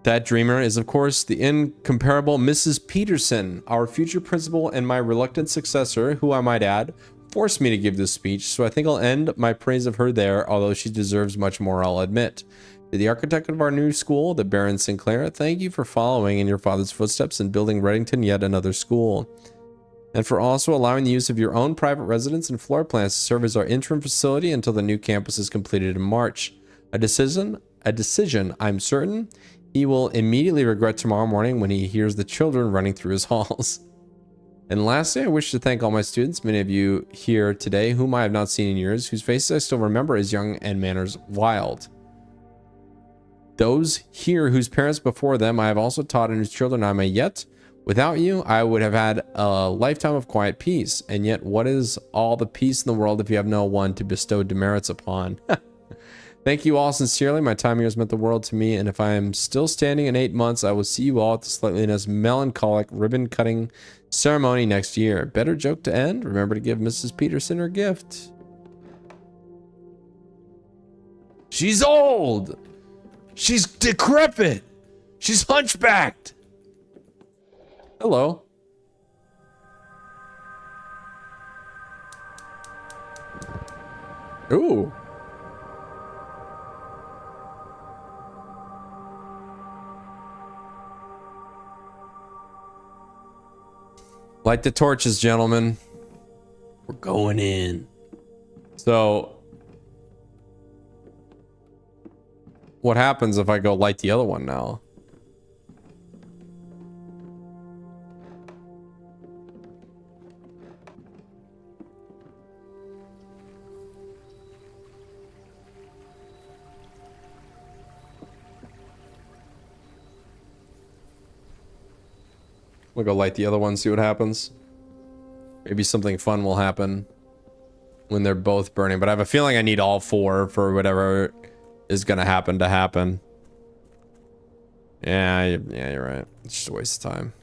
That dreamer is, of course, the incomparable Mrs. Peterson, our future principal and my reluctant successor, who I might add, forced me to give this speech, so I think I'll end my praise of her there, although she deserves much more, I'll admit. To the architect of our new school, the Baron Sinclair, thank you for following in your father's footsteps and building Reddington yet another school. And for also allowing the use of your own private residence and floor plans to serve as our interim facility until the new campus is completed in March. A decision, I'm certain, he will immediately regret tomorrow morning when he hears the children running through his halls. And lastly, I wish to thank all my students, many of you here today whom I have not seen in years, whose faces I still remember as young and manners wild. Those here whose parents before them I have also taught and whose children I may yet. Without you, I would have had a lifetime of quiet peace. And yet, what is all the peace in the world if you have no one to bestow demerits upon? Thank you all sincerely. My time here has meant the world to me, and if I am still standing in 8 months, I will see you all at the slightly less melancholic ribbon-cutting ceremony next year. Better joke to end? Remember to give Mrs. Peterson her gift. She's old! She's decrepit! She's hunchbacked! Hello. Ooh. Light the torches, gentlemen. We're going in. So, what happens if I go light the other one now? We'll go light the other one, see what happens. Maybe something fun will happen when they're both burning. But I have a feeling I need all 4 for whatever is going to happen. Yeah, you're right. It's just a waste of time.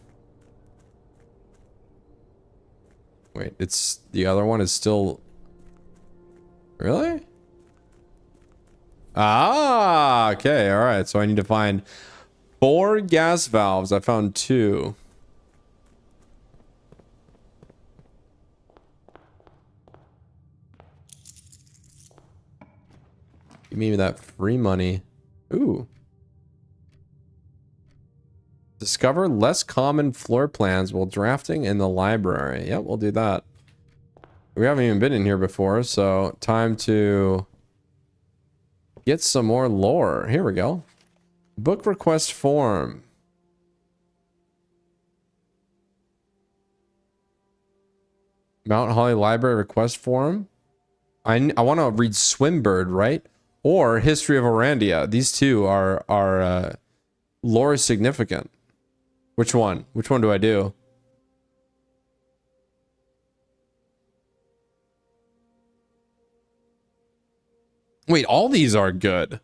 Wait, it's... the other one is still... Really? Ah, okay, alright. So I need to find 4 gas valves. I found 2. Give me that free money. Ooh. Discover less common floor plans while drafting in the library. Yep, we'll do that. We haven't even been in here before, so time to get some more lore. Here we go. Book request form. Mount Holly Library request form. I want to read Swimbird, right? Or History of Orandia. These two are lore significant. Which one? Which one do I do? Wait, all these are good.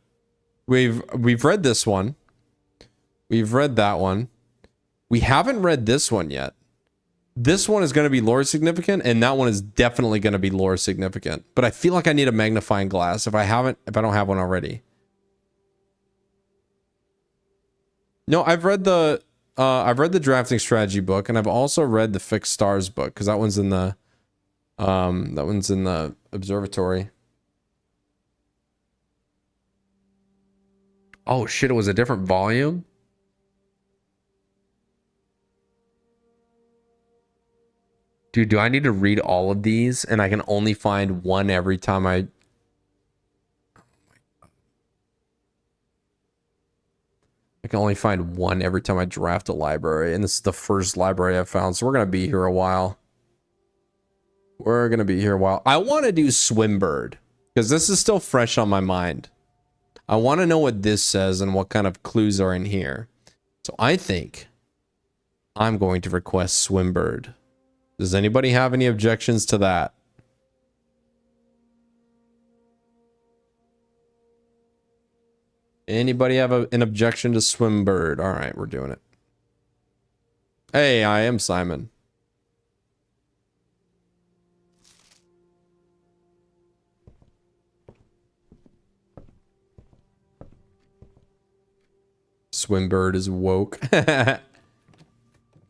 We've read this one. We've read that one. We haven't read this one yet. This one is going to be lore significant, and that one is definitely going to be lore significant. But I feel like I need a magnifying glass if I don't have one already. No, I've read the drafting strategy book, and I've also read the fixed stars book because that one's in the observatory. Oh shit! It was a different volume. Dude, do I need to read all of these, and I can only find one every time I? I can only find one every time I draft a library, and this is the first library I've found, so we're gonna be here a while. We're gonna be here a while. I want to do Swimbird because this is still fresh on my mind. I want to know what this says and what kind of clues are in here. So I think I'm going to request Swimbird. Does anybody have any objections to that? Anybody have an objection to Swimbird? All right, we're doing it. Hey, I am Simon. Swimbird is woke. Well,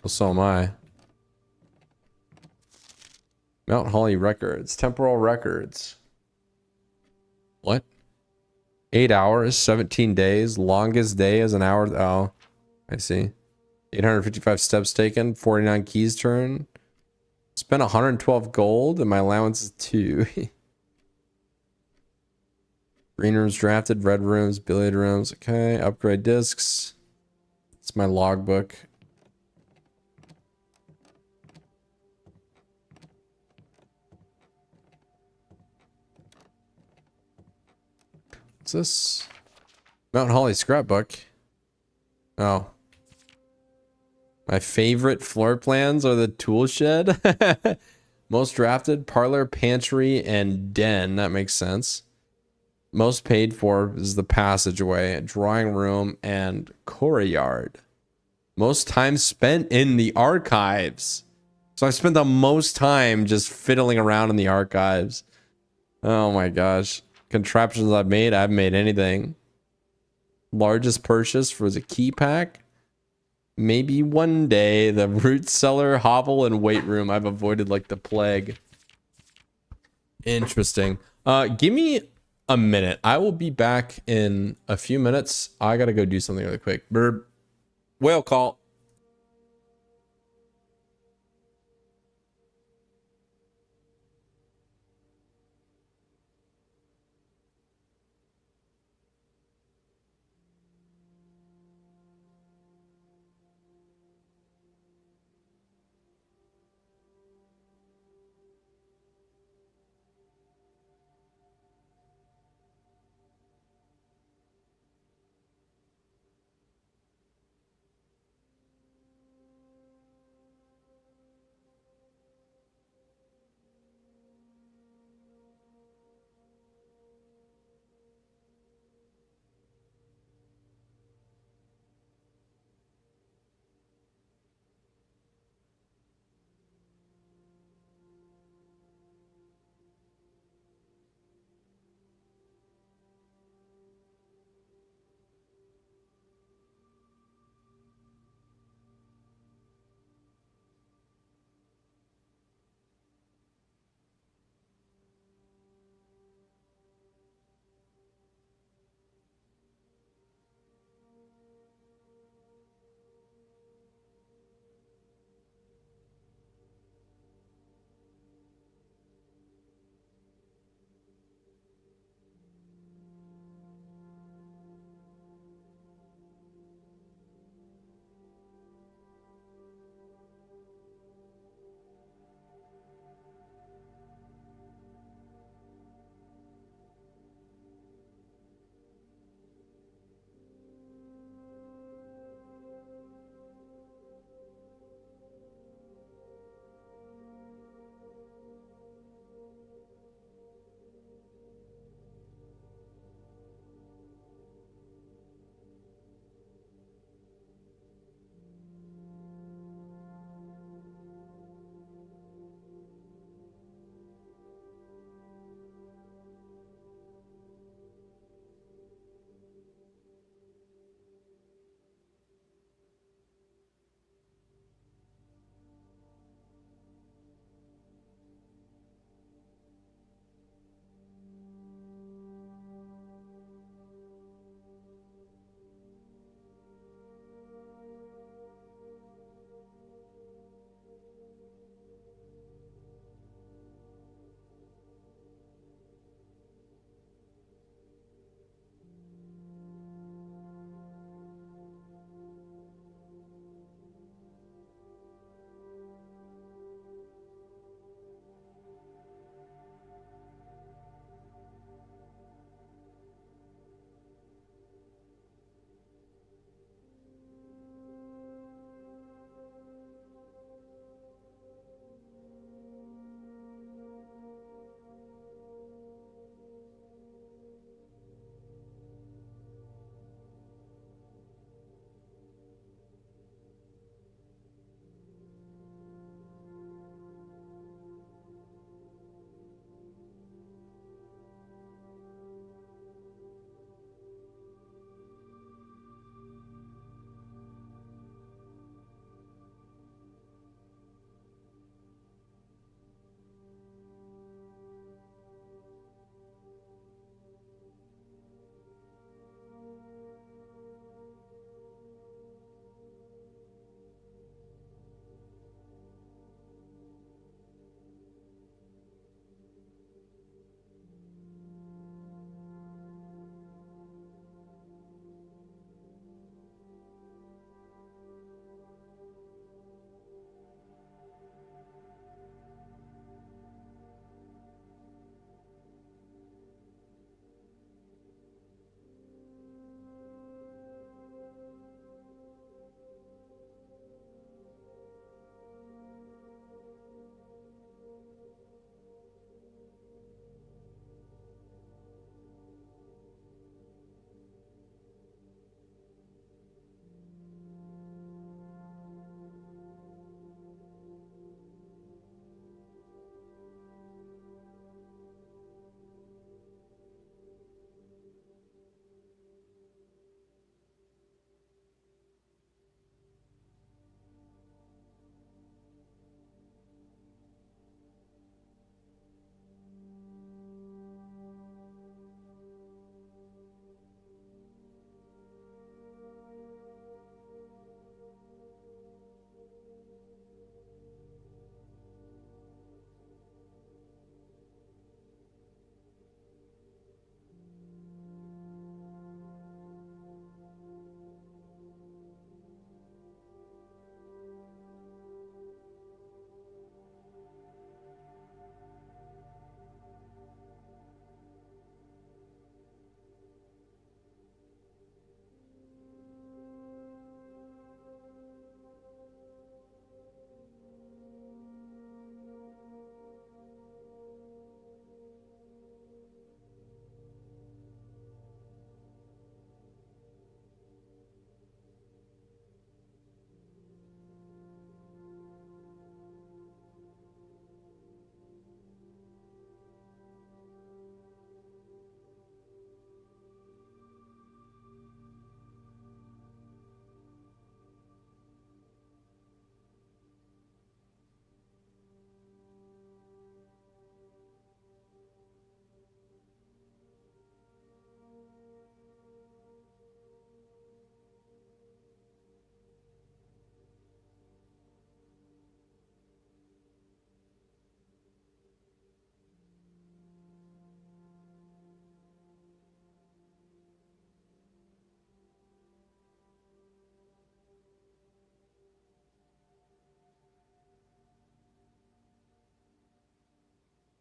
so am I. Mount Holly records. Temporal records. What? 8 hours, 17 days. Longest day is an hour. Oh, I see. 855 steps taken. 49 keys turned. Spent 112 gold and my allowance is 2. Green rooms drafted. Red rooms. Billiard rooms. Okay. Upgrade discs. It's my logbook. What's this? Mount Holly scrapbook. Oh. My favorite floor plans are the tool shed. Most drafted, parlor, pantry, and den. That makes sense. Most paid for is the passageway, drawing room, and courtyard. Most time spent in the archives. So I spent the most time just fiddling around in the archives. Oh my gosh. Contraptions I've made, I haven't made anything. Largest purchase was a key pack. Maybe one day. The root cellar, hovel, and weight room I've avoided like the plague. Interesting. Give me a minute. I will be back in a few minutes. I gotta go do something really quick. Burb. Whale call.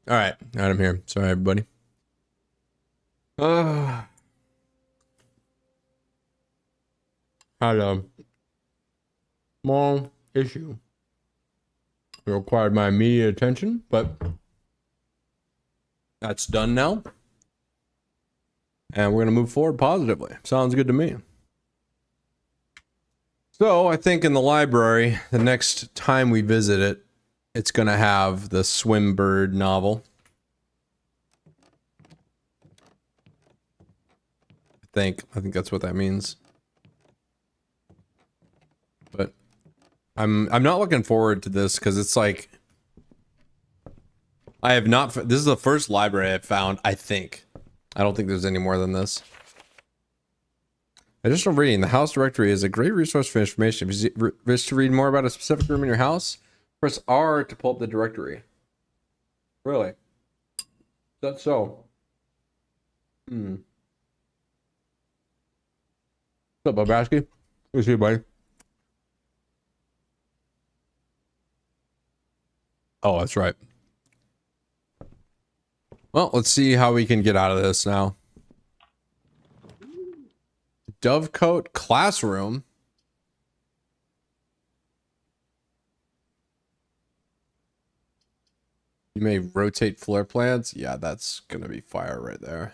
All right, I'm here. Sorry, everybody. Had a small issue. It required my immediate attention, but that's done now. And we're going to move forward positively. Sounds good to me. So I think in the library, the next time we visit it, it's going to have the Swimbird novel. I think that's what that means. But I'm not looking forward to this because it's like I have not. This is the first library I've found. I don't think there's any more than this. Additional reading. The house directory is a great resource for information. If you wish to read more about a specific room in your house, press R to pull up the directory. Really? That's so. What's up, Bobaski? Good to see you, buddy. Oh, that's right. Well, let's see how we can get out of this now. Dovecote classroom. You may rotate floor plans. Yeah, that's gonna be fire right there.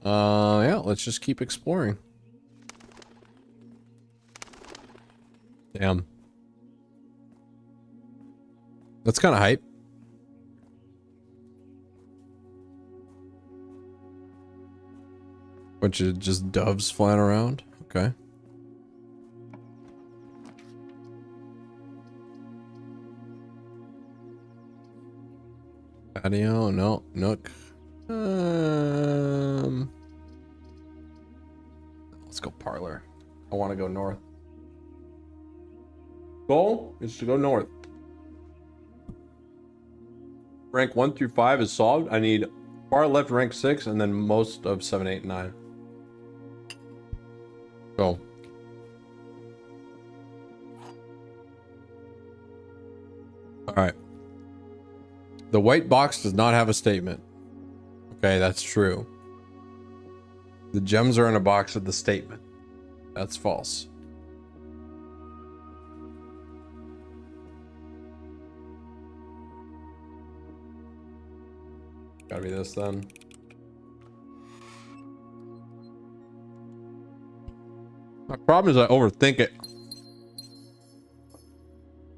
Yeah, let's just keep exploring. Damn. That's kind of hype. Bunch of just doves flying around. Okay. Patio, no, nook. Let's go parlor. I want to go north. Goal is to go north. Rank 1 through 5 is solved. I need far left rank 6 and then most of 7, 8, 9. Go. Alright. The white box does not have a statement. Okay, that's true. The gems are in a box with the statement. That's false. Gotta be this then. My problem is I overthink it.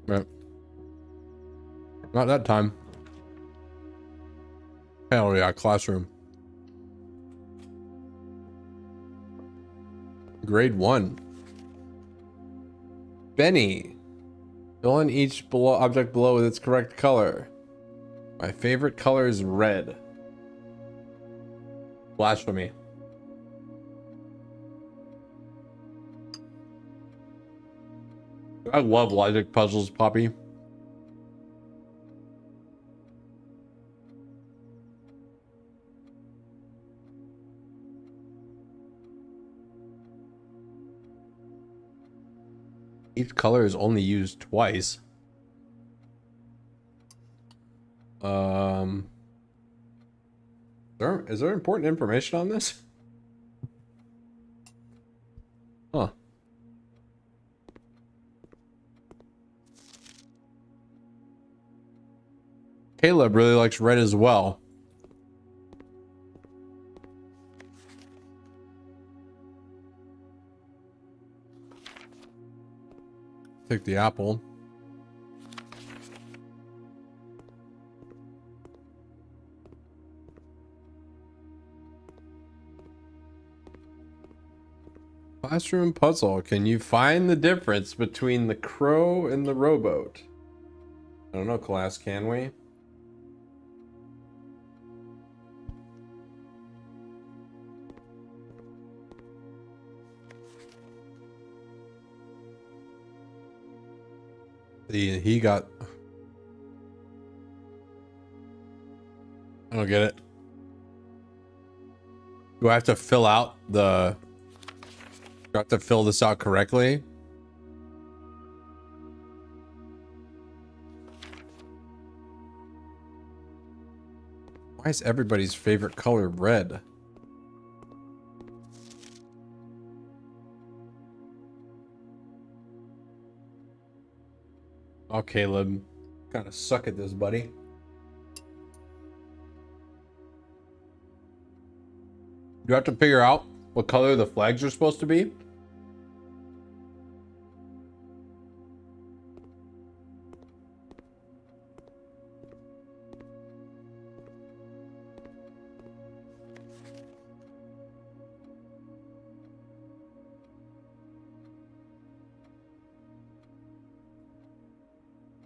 Right. Not that time. Hell yeah, classroom. Grade 1. Benny. Fill in each object below with its correct color. My favorite color is red. Blasphemy. I love logic puzzles, Poppy. Each color is only used twice. Is there important information on this? Huh. Caleb really likes red as well. Take the apple. Classroom puzzle. Can you find the difference between the crow and the rowboat? I don't know, class, can we? He got... I don't get it. Do I have to fill out the... Do I have to fill this out correctly? Why is everybody's favorite color red? Oh, Caleb. Kind of suck at this, buddy. You have to figure out what color the flags are supposed to be.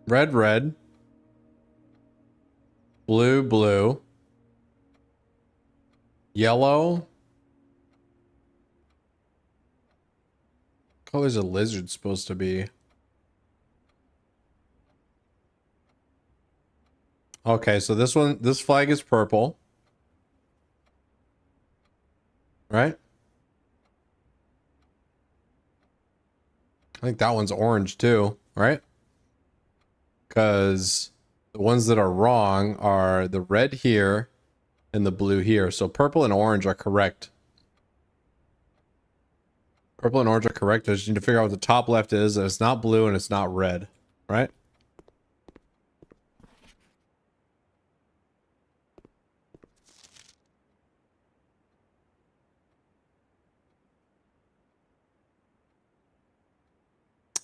Red, red. Blue, blue. Yellow. Color's a lizard supposed to be? Okay, so this flag is purple. Right? I think that one's orange too, right? Because the ones that are wrong are the red here and the blue here. So purple and orange are correct. Purple and orange are correct. I just need to figure out what the top left is, and it's not blue and it's not red, right?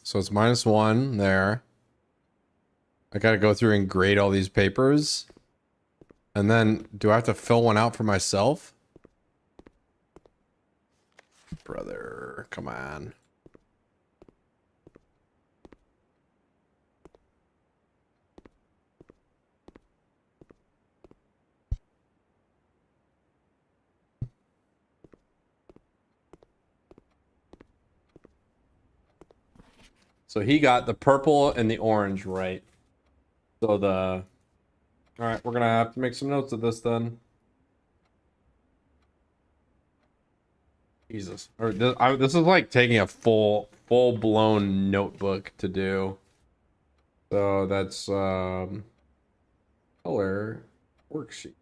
So it's -1 there. I gotta go through and grade all these papers. And then, do I have to fill one out for myself? Brother, come on. So he got the purple and the orange right. So the... Alright, we're gonna have to make some notes of this then. Jesus. Or this is like taking a full-blown notebook to do. So that's color worksheet.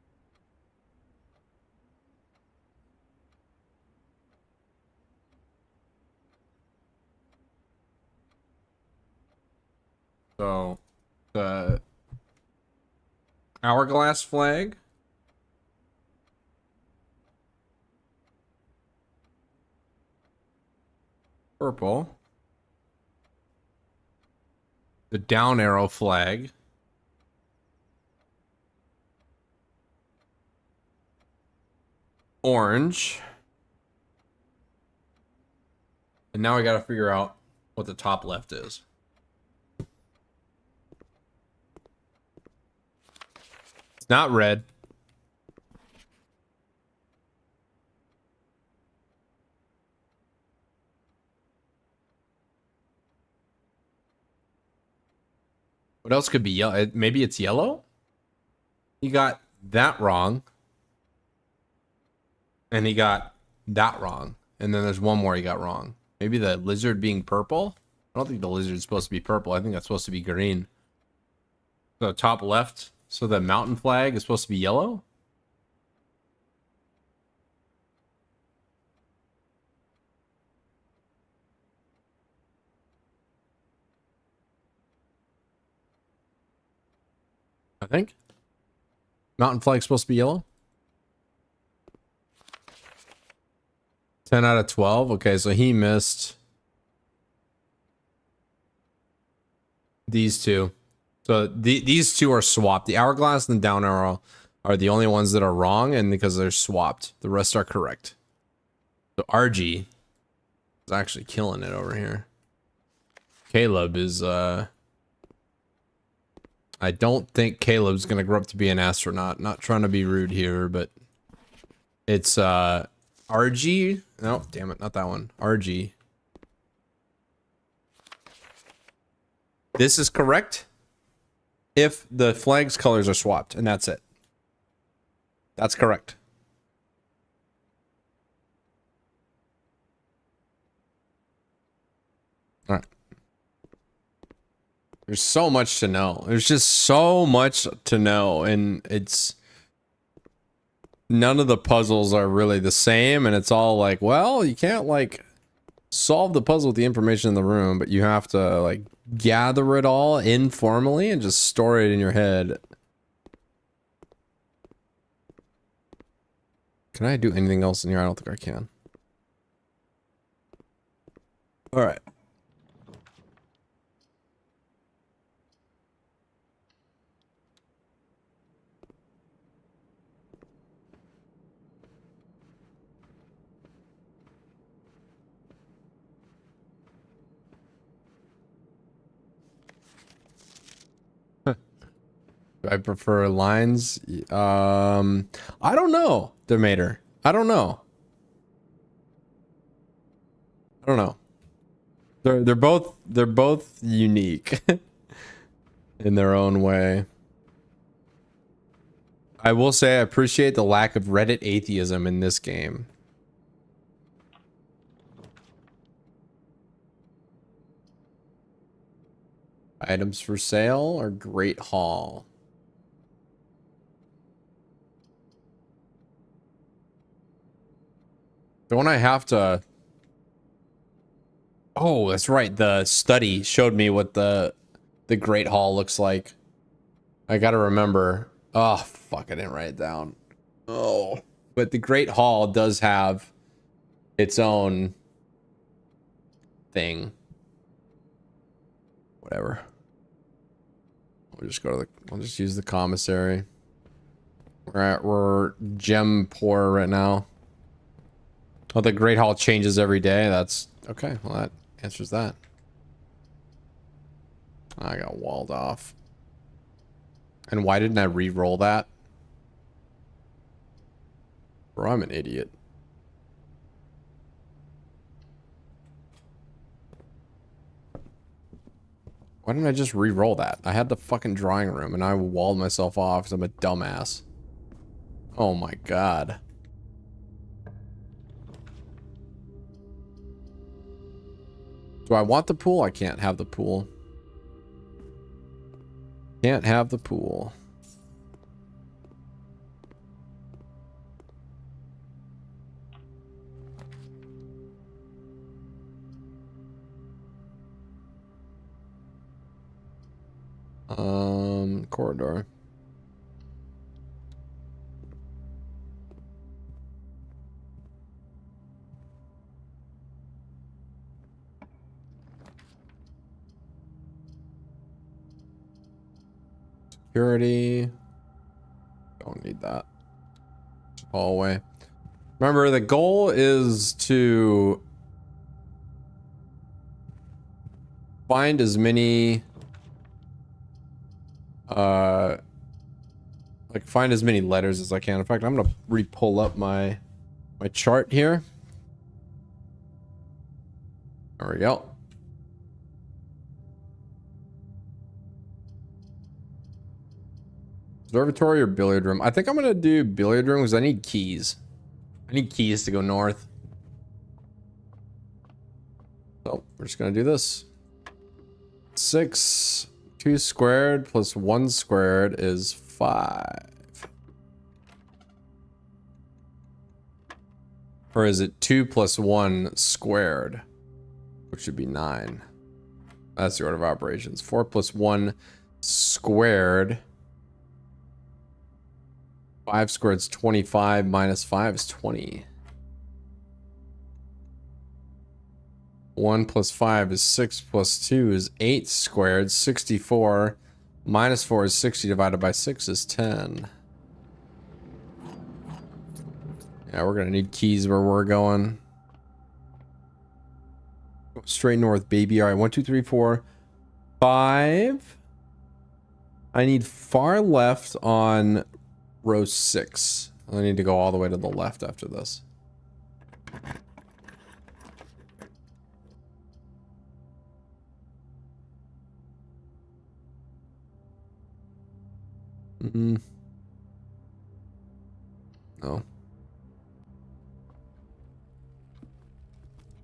So the hourglass flag. Purple. The down arrow flag. Orange. And now I gotta figure out what the top left is. It's not red. What else could be yellow? Maybe it's yellow? He got that wrong. And he got that wrong. And then there's one more he got wrong. Maybe the lizard being purple? I don't think the lizard's supposed to be purple. I think that's supposed to be green. So top left. So the mountain flag is supposed to be yellow? I think. Mountain flag's supposed to be yellow? 10 out of 12. Okay, so he missed these two. So these two are swapped. The hourglass and the down arrow are the only ones that are wrong, and because they're swapped, the rest are correct. So RG is actually killing it over here. Caleb is I don't think Caleb's gonna grow up to be an astronaut. Not trying to be rude here, but it's RG. No, damn it, not that one. RG. This is correct if the flag's colors are swapped, and that's it. That's correct. All right. There's so much to know. There's just so much to know, and it's none of the puzzles are really the same, and it's all like, well, you can't like solve the puzzle with the information in the room, but you have to like gather it all informally and just store it in your head. Can I do anything else in here? I don't think I can. All right. I prefer lines. I don't know, Demeter. I don't know. I don't know. They're both unique in their own way. I will say I appreciate the lack of Reddit atheism in this game. Items for sale or Great Hall? Don't I have to... Oh, that's right. The study showed me what the Great Hall looks like. I gotta remember. Oh, fuck, I didn't write it down. Oh. But the Great Hall does have its own thing. Whatever. We'll just go to the... We'll just use the commissary. We're gem poor right now. Oh, the Great Hall changes every day. That's... Okay, well that answers that. I got walled off. And why didn't I re-roll that? Bro, I'm an idiot. Why didn't I just re-roll that? I had the fucking drawing room and I walled myself off because I'm a dumbass. Oh my god. Do I want the pool? I can't have the pool. Can't have the pool. Corridor. Security. Don't need that. Hallway. Remember, the goal is to find as many like find as many letters as I can. In fact, I'm gonna re-pull up my chart here. There we go. Observatory or billiard room? I think I'm gonna do billiard room because I need keys. I need keys to go north. So we're just gonna do this. 6, 2 squared plus 1 squared is 5. Or is it 2 plus 1 squared? Which should be 9. That's the order of operations. 4 plus 1 squared. 5 squared is 25 minus 5 is 20. 1 plus 5 is 6 plus 2 is 8 squared. 64 minus 4 is 60 divided by 6 is 10. Yeah, we're gonna need keys where we're going. Straight north, baby. All right, 1, 2, 3, 4, 5. I need far left on row 6. I need to go all the way to the left after this. No.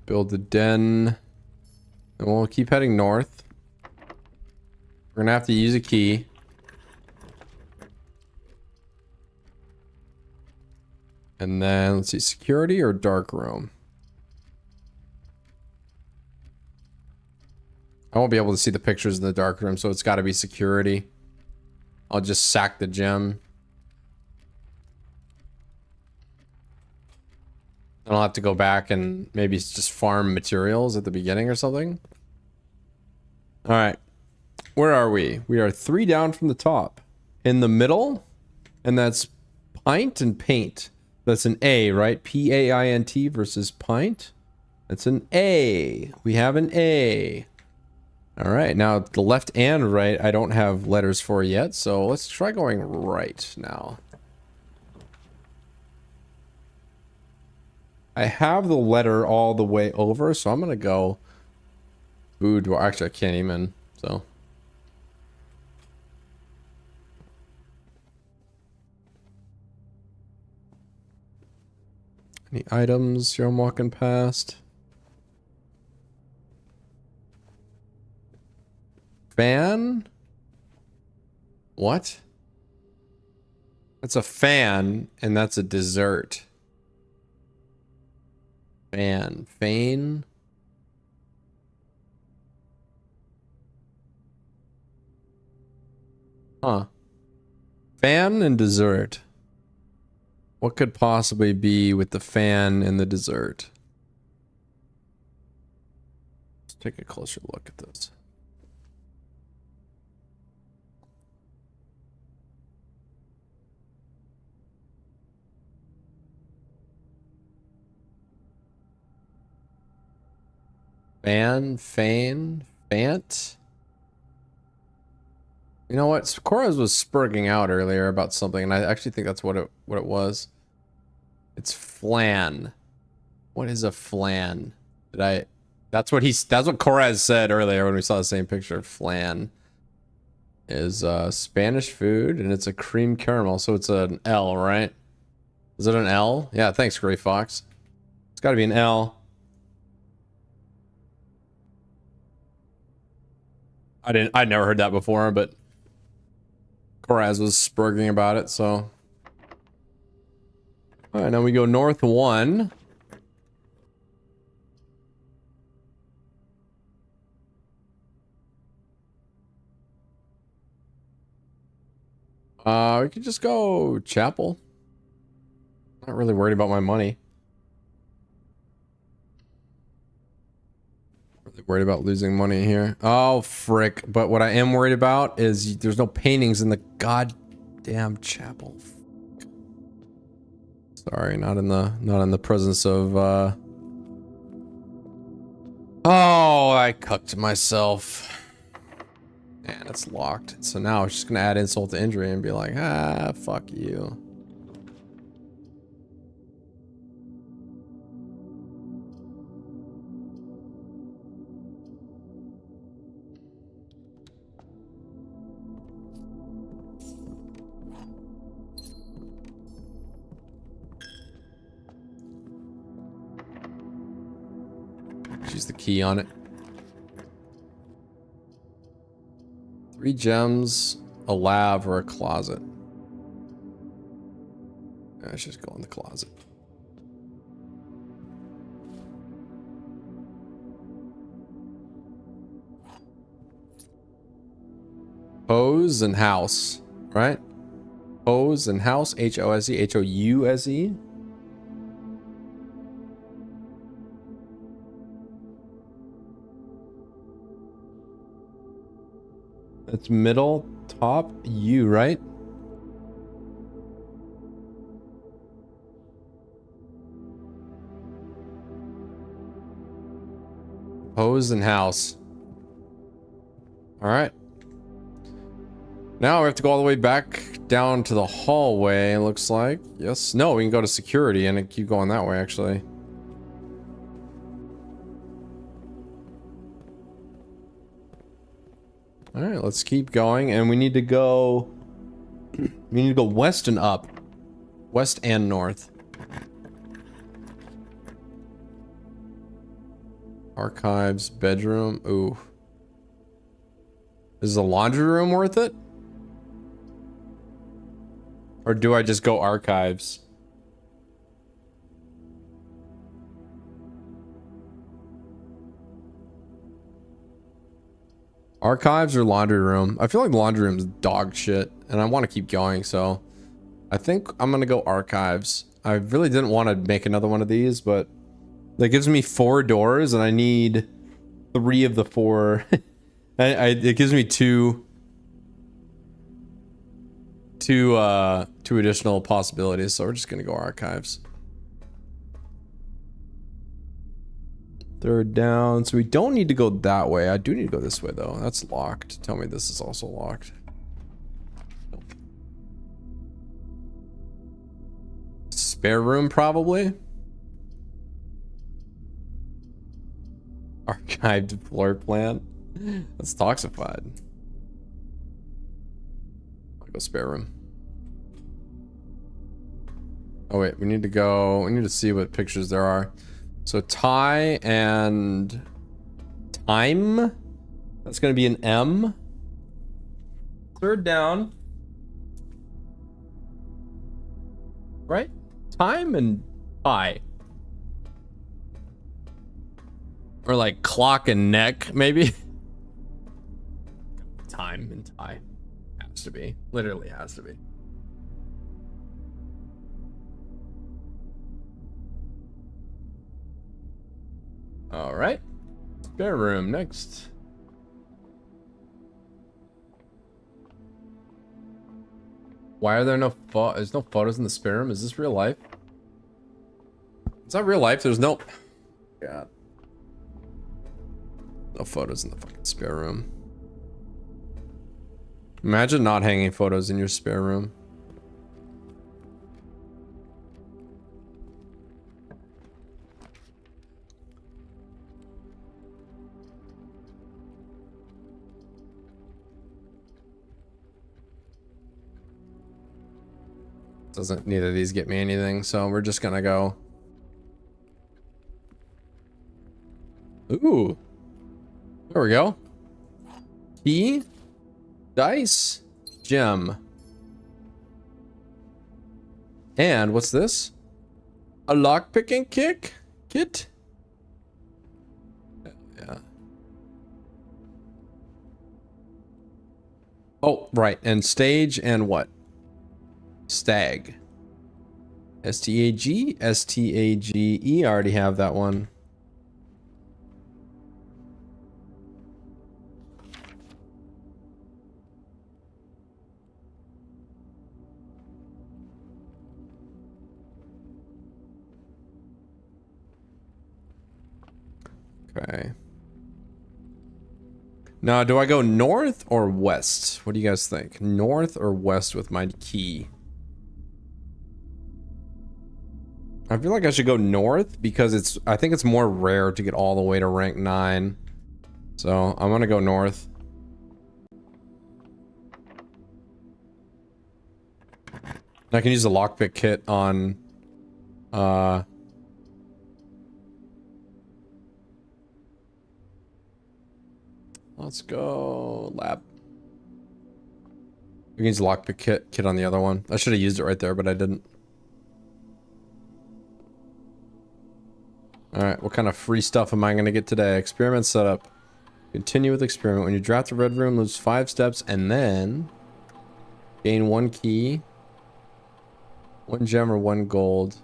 Build the den. And we'll keep heading north. We're gonna have to use a key. And then let's see, security or dark room. I won't be able to see the pictures in the dark room, so it's got to be security. I'll just sack the gem. And I'll have to go back and maybe just farm materials at the beginning or something. All right. Where are we? We are 3 down from the top. In the middle, and that's pint and paint. That's an A, right? P-A-I-N-T versus pint. That's an A. We have an A. All right, now the left and right, I don't have letters for yet, so let's try going right now. I have the letter all the way over, so I'm gonna go boudoir. Actually, I can't even, so. Any items here I'm walking past? Fan? What? That's a fan, and that's a dessert. Fan. Fane? Huh. Fan and dessert. What could possibly be with the fan and the dessert? Let's take a closer look at this. Fan, Fane, Fant. You know what? Coraz was spurging out earlier about something, and I actually think that's what it was. It's flan. What is a flan? That's what Coraz said earlier when we saw the same picture. Flan is Spanish food, and it's a cream caramel, so it's an L, right? Is it an L? Yeah, thanks, Gray Fox. It's got to be an L. I'd never heard that before, but Coraz was spurging about it, so. All right, now we go north 1. We could just go chapel. Not really worried about my money. Really worried about losing money here. Oh, frick. But what I am worried about is there's no paintings in the goddamn chapel. Sorry, not in the presence of Oh, I cucked myself. Man, it's locked. So now I'm just gonna add insult to injury and be like, ah, fuck you. Use the key on it. 3 gems, a lav, or a closet. Let's just go in the closet. Hose and house, right? Hose and house, H-O-S-E, H-O-U-S-E. That's middle, top, U, right? Hose and house. All right. Now we have to go all the way back down to the hallway, it looks like. Yes. No, we can go to security and keep going that way, actually. All right, let's keep going, and we need to go west and up. West and north. Archives, bedroom. Ooh. Is the laundry room worth it? Or do I just go archives? Archives or laundry room? I feel like laundry room's dog shit, and I want to keep going, so I think I'm gonna go archives. I really didn't want to make another one of these, but that gives me 4 doors, and I need 3 of the 4. It gives me two additional possibilities, so we're just gonna go archives. Third down, so we don't need to go that way. I do need to go this way though. That's locked. Tell me this is also locked. Spare room probably. Archived floor plan. That's toxified. I'll go spare room. Oh wait, we need to see what pictures there are. So tie and time. That's gonna be an M. Third down. Right? Time and tie. Or like clock and neck, maybe. Time and tie. Has to be. Literally has to be. All right, spare room next. Why are there no there's no photos in the spare room? Is this real life? It's not real life. There's no. God. No photos in the fucking spare room. Imagine not hanging photos in your spare room. Doesn't neither of these get me anything, so we're just gonna go. Ooh. There we go. Key. Dice. Gem. And what's this? A lockpicking kit? Yeah. Oh, right. And stage and what? Stag. S-T-A-G? S-T-A-G-E. I already have that one. Okay. Now, do I go north or west? What do you guys think? North or west with my key? I feel like I should go north because I think it's more rare to get all the way to rank 9. So I'm gonna go north. I can use the lockpick kit on let's go lab. We can use the lockpick kit on the other one. I should have used it right there, but I didn't. Alright, what kind of free stuff am I going to get today? Experiment setup. Continue with experiment. When you draft the red room, lose 5 steps and then gain 1 key, 1 gem or 1 gold.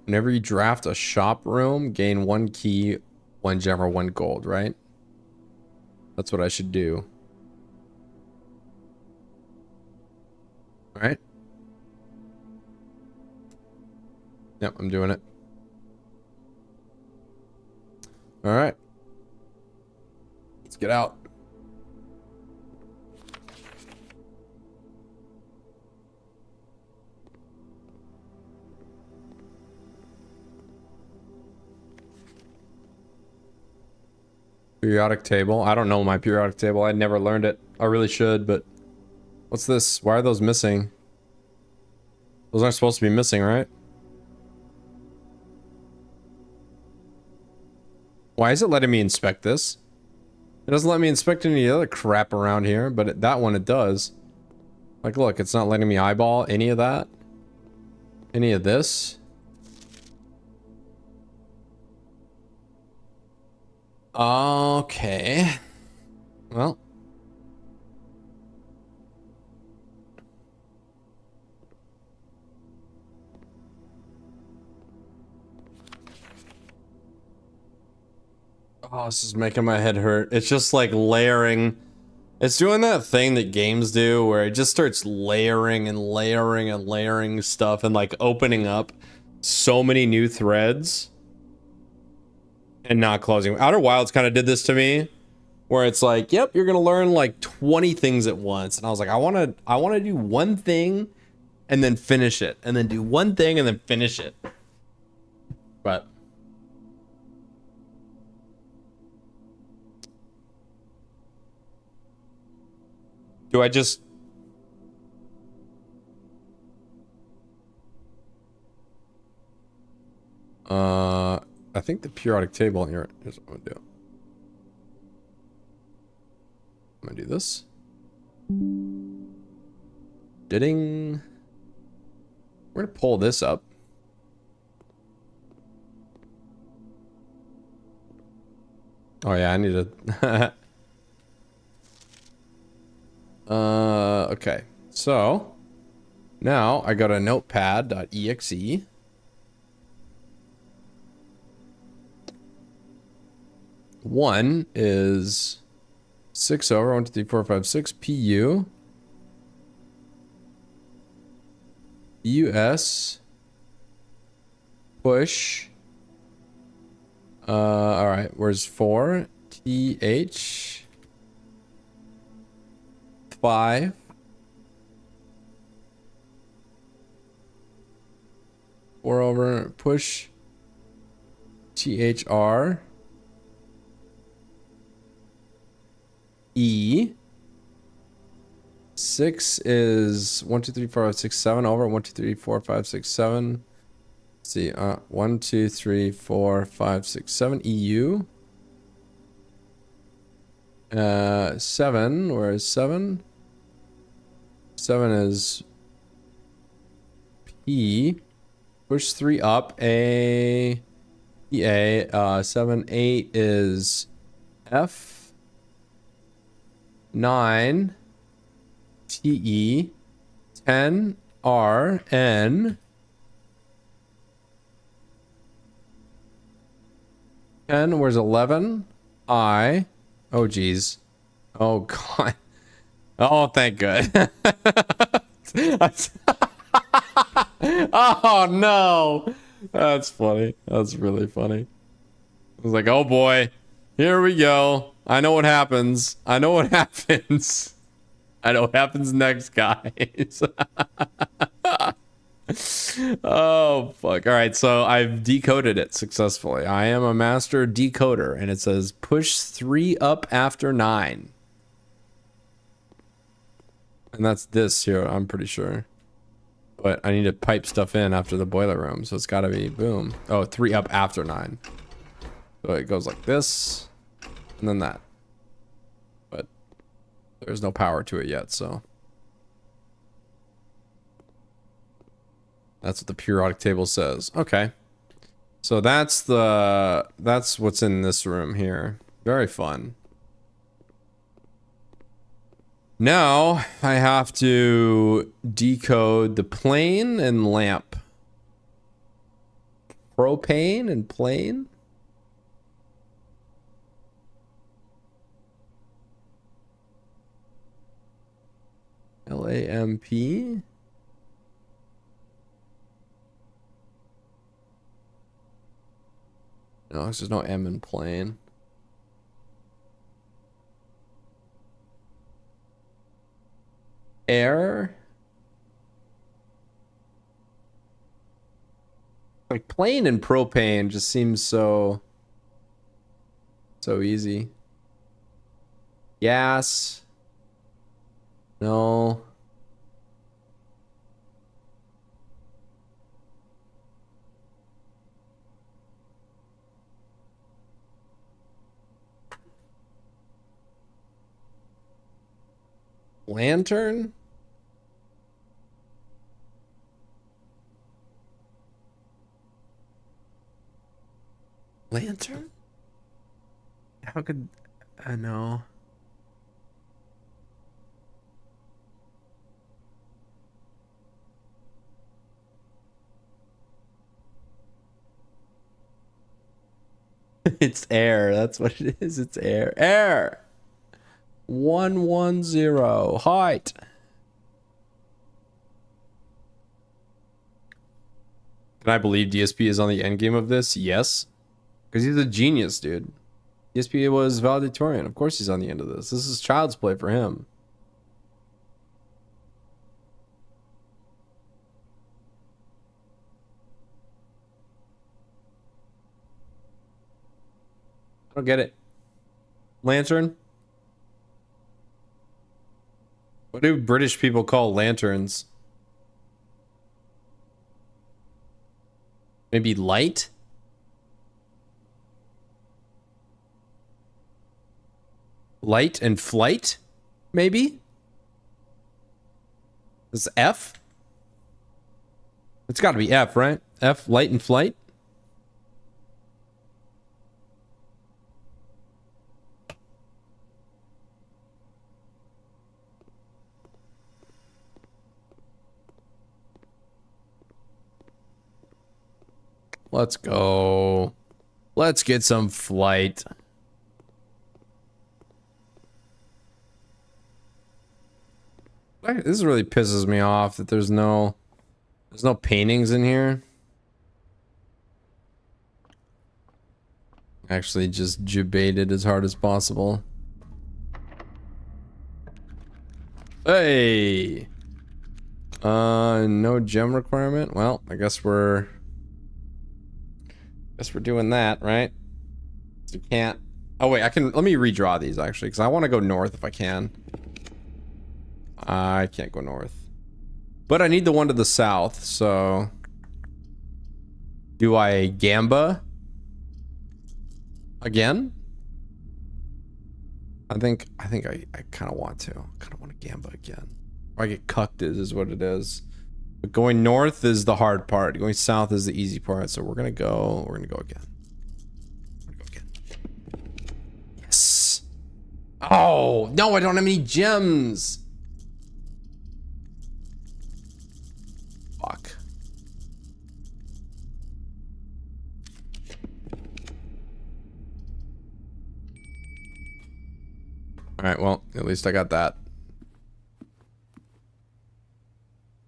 Whenever you draft a shop room, gain 1 key, 1 gem or 1 gold, right? That's what I should do. All right. Yep, I'm doing it. All right. Let's get out. Periodic table. I don't know my periodic table. I never learned it. I really should, but what's this? Why are those missing? Those aren't supposed to be missing, right? Why is it letting me inspect this? It doesn't let me inspect any other crap around here, but that one it does. Like, look, it's not letting me eyeball any of that. Any of this? Okay. Well. Oh, this is making my head hurt. It's just like layering. It's doing that thing that games do where it just starts layering and layering and layering stuff and like opening up so many new threads and not closing. Outer Wilds kind of did this to me where it's like, yep, you're going to learn like 20 things at once. And I was like, I want to do one thing and then finish it, and then do one thing and then finish it. But do I just... I think the periodic table here. Here's what I'm gonna do. I'm gonna do this. Ding. We're gonna pull this up. Oh yeah, I need to... okay. So, now I go to notepad.exe. One is 6 over 1, 2, 3, 4, 5, 6 PU. US. Push. All right. Where's 4? TH. 5. Four over. Push. THR. E. 6 is 1, 2, 3, 4, 5, 6, 7 over 1, 2, 3, 4, 5, 6, 7. Let's see. 1, 2, 3, 4, 5, 6, 7. EU. 7. Where is 7? 7 is P. Push 3 up. A. EA. 7. 8 is F. 9 TE. 10 R N. 10, where's 11? I. Oh geez. Oh god. Oh, thank good. Oh no. That's funny. That's really funny. I was like, oh boy. Here we go. I know what happens. I know what happens. I know what happens next, guys. Oh, fuck. All right, so I've decoded it successfully. I am a master decoder, and it says push 3 up after 9. And that's this here, I'm pretty sure. But I need to pipe stuff in after the boiler room, so it's got to be boom. Oh, 3 up after 9. So it goes like this, and then that. But there's no power to it yet, so. That's what the periodic table says. Okay. So that's what's in this room here. Very fun. Now I have to decode the plane and lamp. Propane and plane? LAMP? No, there's no M in plane. Air? Like plane and propane just seems so easy. Gas? No. Lantern? lantern? How could I know? It's air. That's what it is. It's air. Air. 110 height. Can I believe DSP is on the end game of this? Yes. Because he's a genius, dude. DSP was valedictorian. Of course he's on the end of this. This is child's play for him. I don't get it. Lantern? What do British people call lanterns? Maybe light? Light and flight? Maybe? This is F? It's got to be F, right? F, light and flight? Let's go. Let's get some flight. This really pisses me off that there's no paintings in here. Actually just debated as hard as possible. Hey. No gem requirement. Well, I guess we're doing that, right? We can't. Oh wait, let me redraw these actually, because I want to go north if I can. I can't go north. But I need the one to the south, so do I gamba again? I think I kind of want to. I kind of want to gamba again. Or I get cucked is what it is. But going north is the hard part. Going south is the easy part. So we're gonna go again. Yes. Oh no, I don't have any gems. Fuck. Alright, well, at least I got that.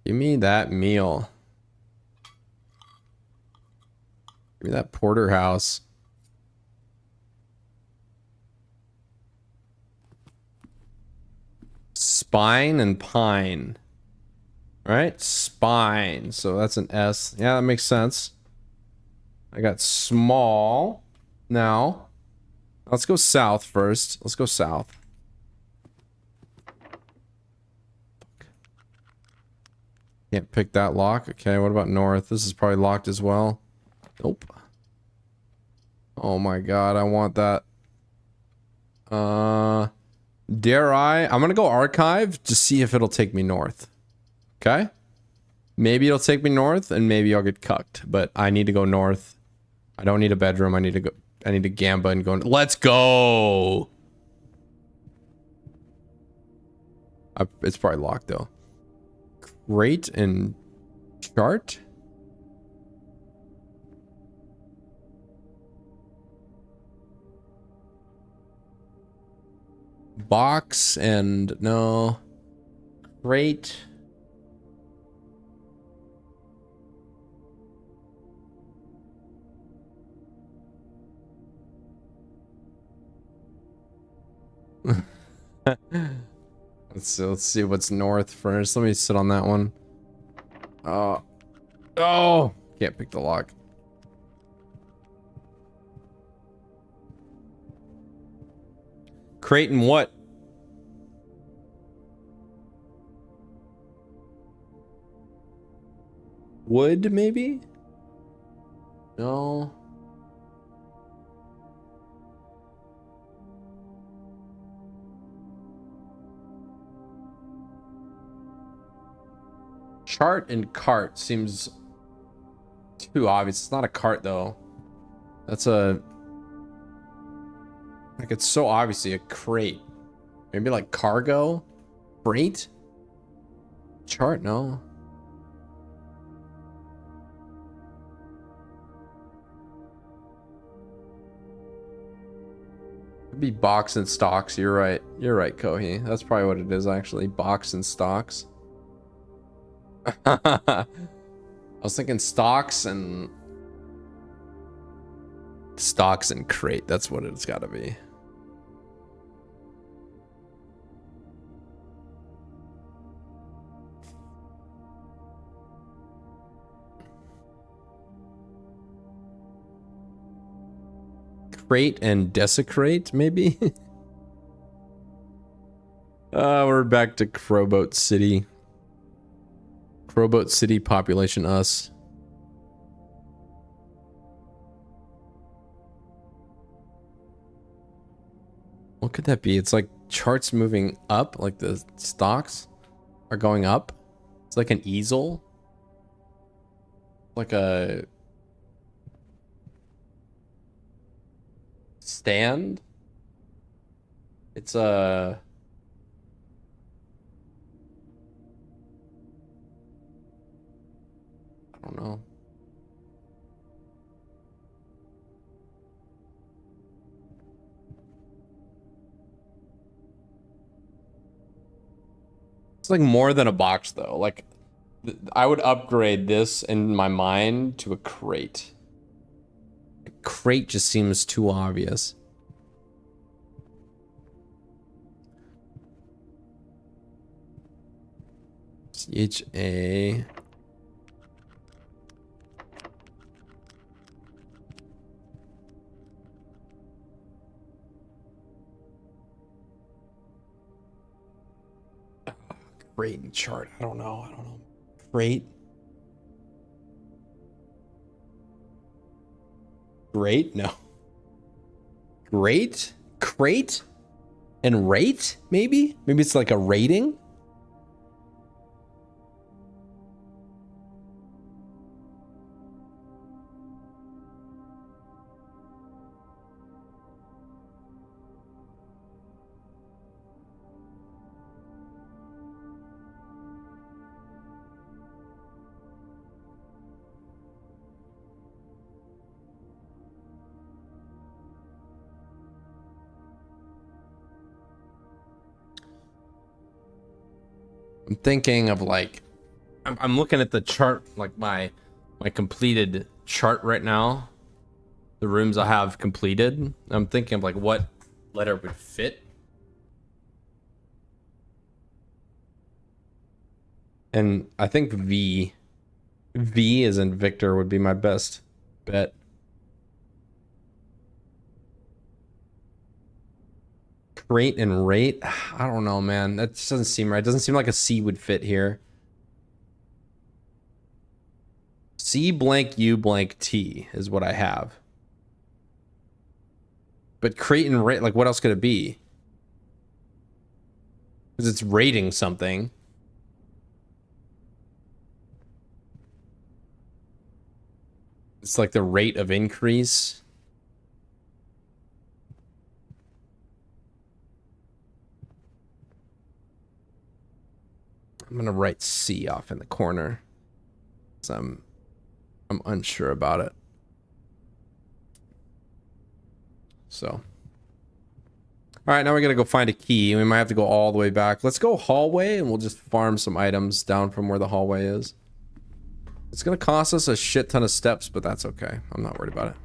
Give me that meal. Give me that porterhouse. Spine and pine. Right? Spine. So that's an S. Yeah, that makes sense. I got small. Now, let's go south first. Let's go south. Can't pick that lock. Okay, what about north? This is probably locked as well. Nope. Oh my god, I want that. Dare I? I'm gonna go archive to see if it'll take me north. Okay? Maybe it'll take me north and maybe I'll get cucked. But I need to go north. I don't need a bedroom. I need to gamba and go. Let's go! It's probably locked though. Rate and chart. Box and no. Rate. Let's see what's north first. Let me sit on that one. Oh, can't pick the lock. Crate and what? Wood, maybe? No. Chart and cart seems too obvious. It's not a cart though. That's a Like, it's so obviously a crate. Maybe like cargo? Freight? Chart? No. Could be box and stocks. You're right. You're right, Kohi. That's probably what it is, actually. Box and stocks. I was thinking stocks and crate. That's what it's got to be. Crate and desecrate, maybe? We're back to Crowboat City. Crowboat City population us. What could that be? It's like charts moving up, like the stocks are going up. It's like an easel. Like a stand. It's a I don't know. It's like more than a box though. Like I would upgrade this in my mind to a crate. A crate just seems too obvious. CHA. Crate and chart. I don't know. Crate. Great? No. Great? Crate? And rate? Maybe? Maybe it's like a rating? I'm thinking of like, I'm looking at the chart, like my completed chart right now. The rooms I have completed. I'm thinking of like what letter would fit. And I think V as in Victor would be my best bet. Crate and rate? I don't know, man. That just doesn't seem right. It doesn't seem like a C would fit here. C blank U blank T is what I have. But crate and rate, like what else could it be? Because it's rating something. It's like the rate of increase. I'm gonna write C off in the corner. So I'm unsure about it. So. All right, now we gotta go find a key. We might have to go all the way back. Let's go hallway and we'll just farm some items down from where the hallway is. It's gonna cost us a shit ton of steps, but that's okay. I'm not worried about it.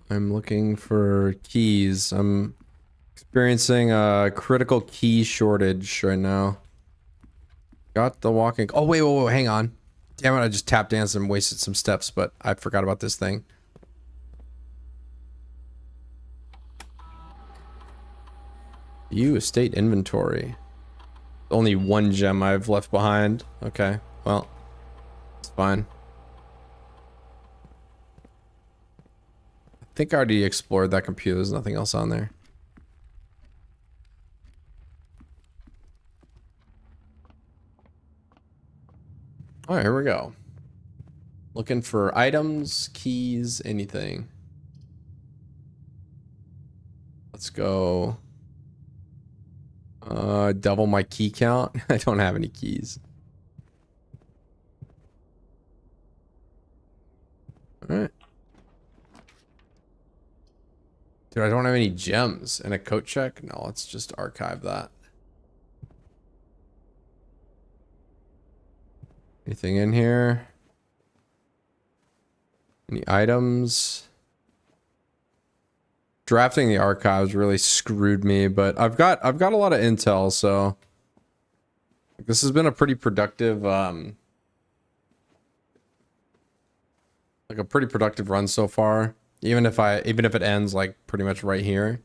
I'm looking for keys. I'm experiencing a critical key shortage right now. Got the walking... Oh, wait, hang on. Damn it, I just tap danced and wasted some steps, but I forgot about this thing. View estate inventory. Only one gem I've left behind. Okay, well, it's fine. I think I already explored that computer. There's nothing else on there. All right, here we go. Looking for items, keys, anything. Let's go. Double my key count. I don't have any keys. All right. Dude, I don't have any gems. And a coat check? No, let's just archive that. Anything in here? Any items? Drafting the archives really screwed me, but I've got a lot of intel, so this has been a pretty productive like a pretty productive run so far. Even if it ends like pretty much right here.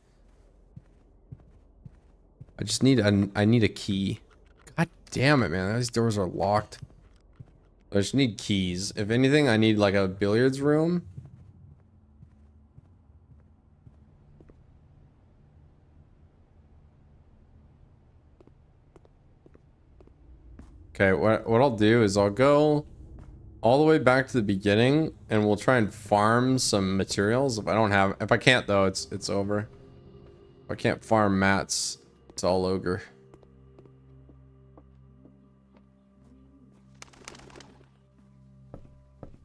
I just need I need a key. God damn it, man. These doors are locked. I just need keys. If anything, I need like a billiards room. Okay, what I'll do is I'll go all the way back to the beginning and we'll try and farm some materials. If I can't though, it's over. If I can't farm mats, it's all ogre.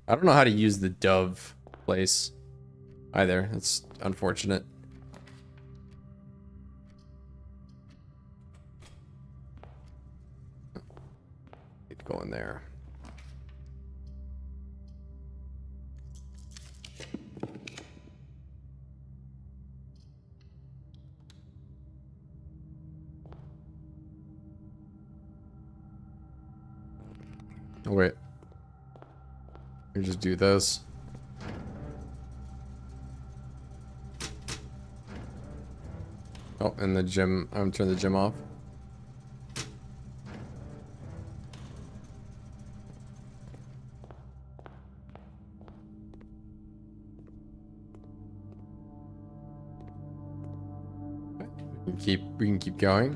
I don't know how to use the dove place either. It's unfortunate. Go in there. Oh wait. We just do this. Oh, and the gym. I'm gonna turn the gym off. We can keep going.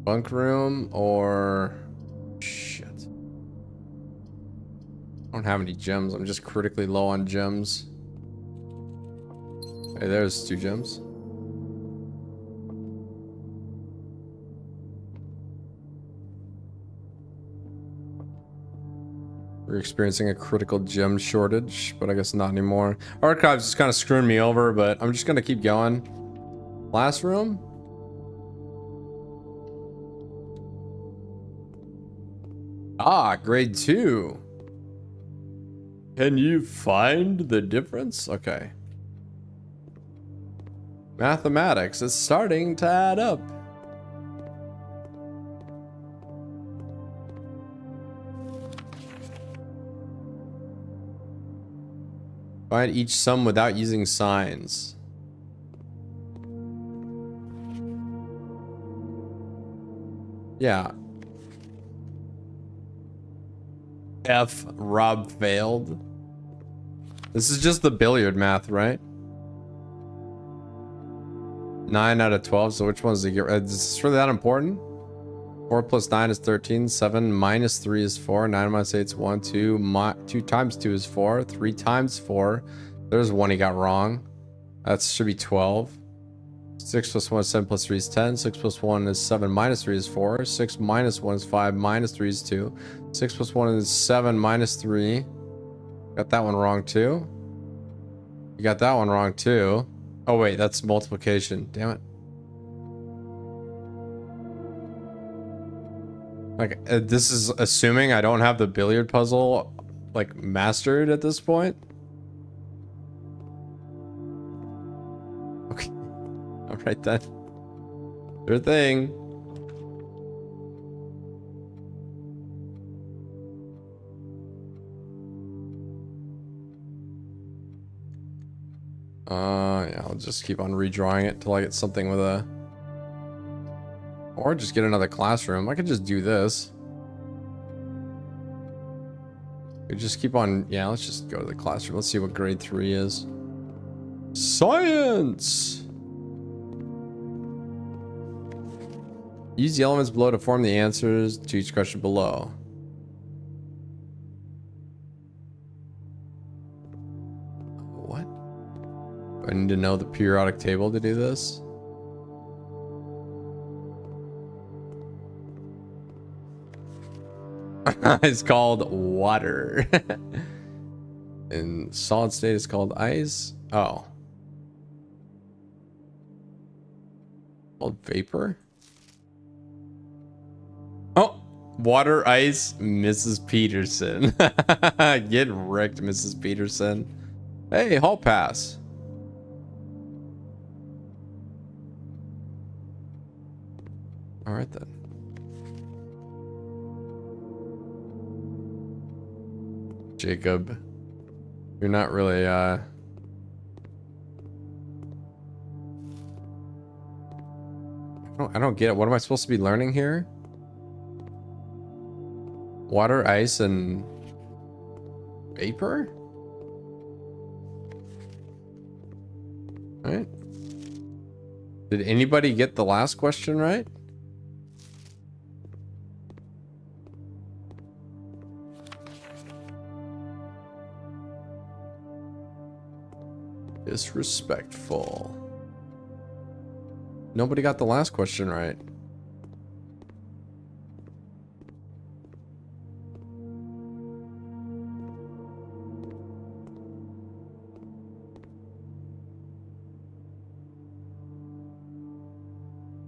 Bunk room or shit. I don't have any gems. I'm just critically low on gems. Hey, there's 2 gems. We're experiencing a critical gem shortage, but I guess not anymore. Archives is kind of screwing me over, but I'm just gonna keep going. Last room? Ah, grade 2. Can you find the difference? Okay. Mathematics is starting to add up. Find each sum without using signs. Yeah. F. Rob failed. This is just the billiard math, right? 9 out of 12. So which one's the get? Is this really that important? 4 plus 9 is 13. 7 minus 3 is 4. 9 minus 8 is 1. 2 times 2 is 4. 3 times 4. There's one he got wrong. That should be 12. 6 plus 1 is 7 plus 3 is 10. 6 plus 1 is 7 minus 3 is 4. 6 minus 1 is 5 minus 3 is 2. 6 plus 1 is 7 minus 3. Got that one wrong too. You got that one wrong too. Oh wait, that's multiplication. Damn it. Like, this is assuming I don't have the billiard puzzle, like, mastered at this point. Okay. Alright then. Sure thing. Yeah, I'll just keep on redrawing it till I get something with a... Or just get another classroom. I could just do this. We just keep on... Yeah, let's just go to the classroom. Let's see what grade 3 is. Science! Use the elements below to form the answers to each question below. What? Do I need to know the periodic table to do this? It's called water. In solid state, it's called ice. Oh. Called vapor? Oh, water, ice, Mrs. Peterson. Get wrecked, Mrs. Peterson. Hey, hall pass. All right then. Jacob, you're not really I don't get it. What am I supposed to be learning here? Water, ice, and vapor? All right. Did anybody get the last question right? Disrespectful. Nobody got the last question right.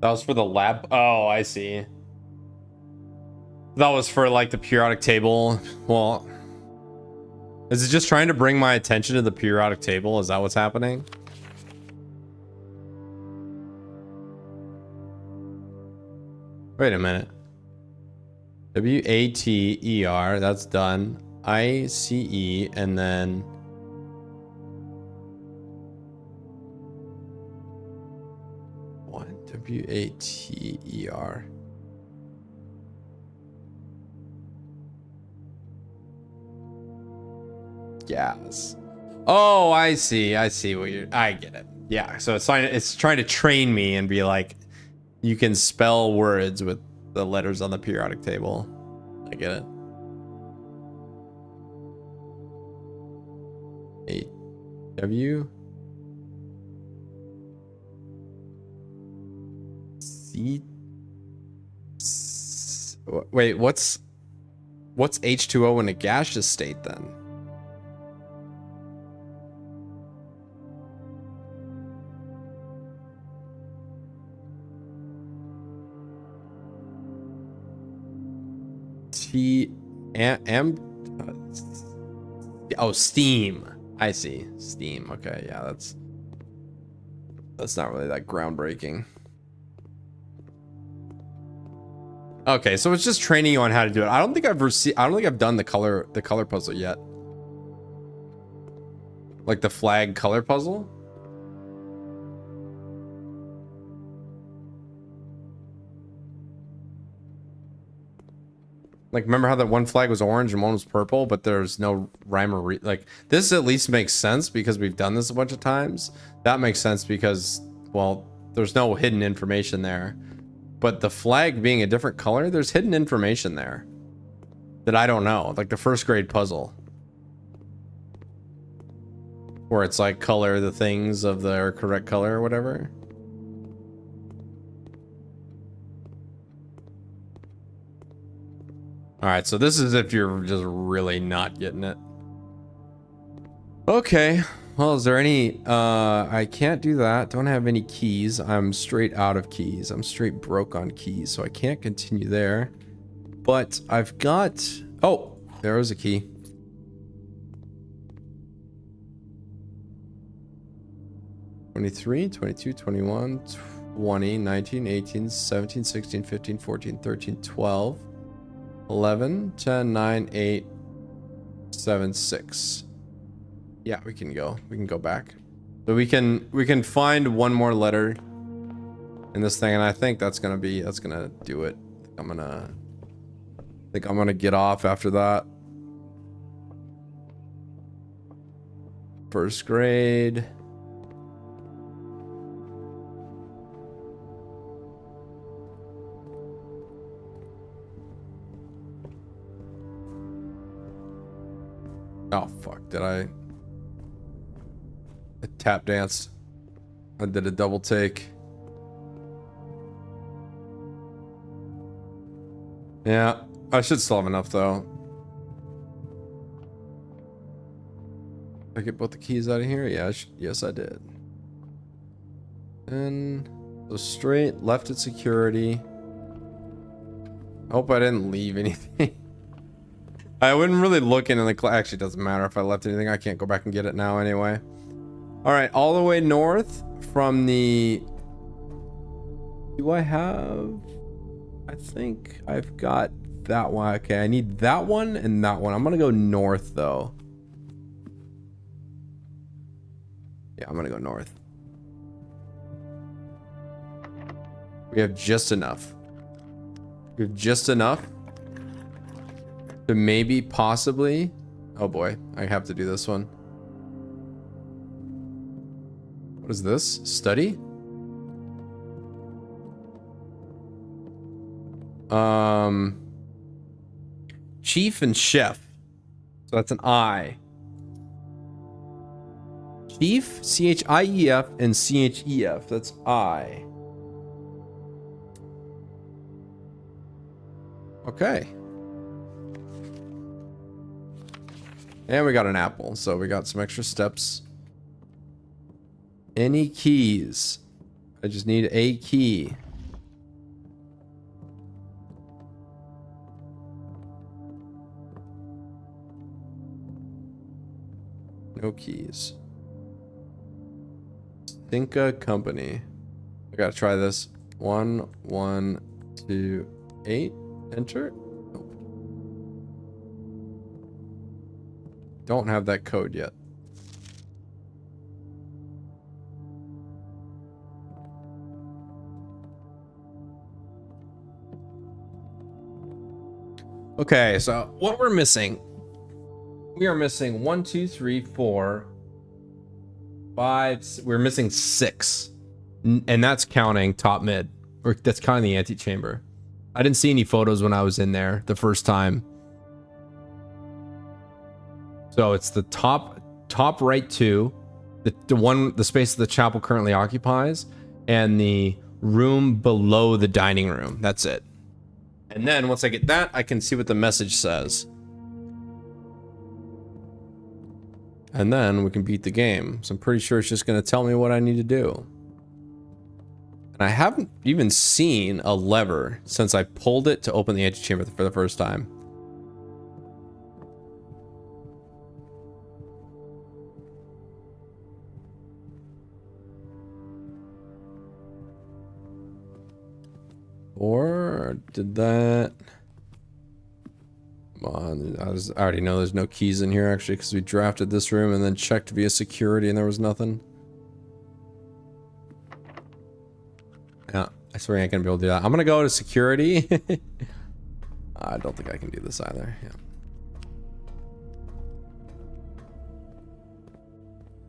That was for the lab. Oh, I see. That was for like the periodic table. Well, is it just trying to bring my attention to the periodic table? Is that what's happening? Wait a minute. W-A-T-E-R, that's done. I-C-E, and then... what? W-A-T-E-R. Gas. Oh, I see. I see what you're... I get it. Yeah, so it's trying to train me and be like, you can spell words with the letters on the periodic table. I get it. A-W... C... Wait, what's H2O in a gaseous state then? Oh, steam. I see. Steam. Okay, yeah, that's not really that groundbreaking. Okay, so it's just training you on how to do it. I don't think I've done the color puzzle yet. Like the flag color puzzle? Like, remember how that one flag was orange and one was purple, but there's no rhyme or like, this at least makes sense because we've done this a bunch of times. That makes sense because, well, there's no hidden information there. But the flag being a different color, there's hidden information there that I don't know. Like the first grade puzzle. Where it's like color the things of their correct color or whatever. All right, so this is if you're just really not getting it. Okay, well, is there any, I can't do that. Don't have any keys. I'm straight out of keys. I'm straight broke on keys, so I can't continue there. But I've got, oh, there was a key. (23, 22, 21, 20, 19, 18, 17, 16, 15, 14, 13, 12. 11, 10, 9, 8, 7, 6. Yeah, we can go. We can go back. So we can find one more letter in this thing, and I think that's gonna do it. I think I'm gonna get off after that. First grade. did I tap danced. I did a double take. Yeah, I should still have enough though. Did I get both the keys out of here? Yeah, yes I did. And so straight, left at security. I hope I didn't leave anything. I wouldn't really look in the actually it doesn't matter if I left anything. I can't go back and get it now anyway. All right, all the way north from the... Do I have... I think I've got that one. Okay, I need that one and that one. I'm gonna go north though. Yeah, I'm gonna go north. We have just enough. We have just enough to maybe, possibly... Oh boy, I have to do this one. What is this? Study? Chief and chef. So that's an I. Chief, C-H-I-E-F, and C-H-E-F. That's I. Okay. And we got an apple, so we got some extra steps. Any keys? I just need a key. No keys. Stinka Company. I gotta try this. 1, 1, 2, 8. Enter. Nope. Don't have that code yet. Okay, so what we're missing. We are missing 1, 2, 3, 4, 5. We're missing 6. And that's counting top mid. Or that's counting the antechamber. I didn't see any photos when I was in there the first time. So it's the top right 2, the space that the chapel currently occupies, and the room below the dining room. That's it. And then once I get that, I can see what the message says. And then we can beat the game. So I'm pretty sure it's just going to tell me what I need to do. And I haven't even seen a lever since I pulled it to open the antechamber for the first time. Or did that... Come on, I already know there's no keys in here actually because we drafted this room and then checked via security and there was nothing. Yeah, I swear I ain't gonna be able to do that. I'm gonna go to security. I don't think I can do this either. Yeah.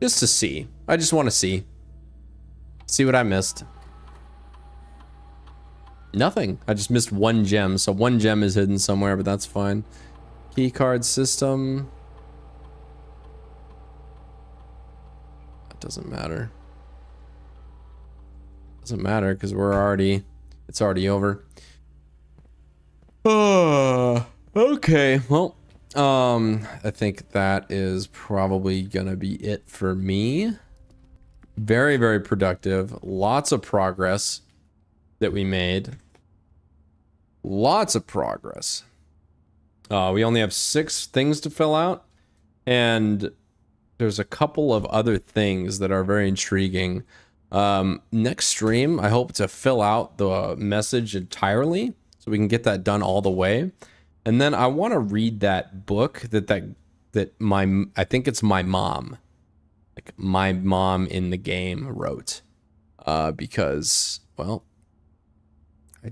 Just to see. I just want to see. See what I missed. Nothing. I just missed 1 gem. So 1 gem is hidden somewhere, but that's fine. Key card system. That doesn't matter. Doesn't matter because it's already over. Okay. Well, I think that is probably gonna be it for me. Very, very productive. Lots of progress that we made. Lots of progress. We only have 6 things to fill out, and there's a couple of other things that are very intriguing. Next stream, I hope to fill out the message entirely so we can get that done all the way. And then I want to read that book that I think it's my mom, like my mom in the game wrote, because, well, I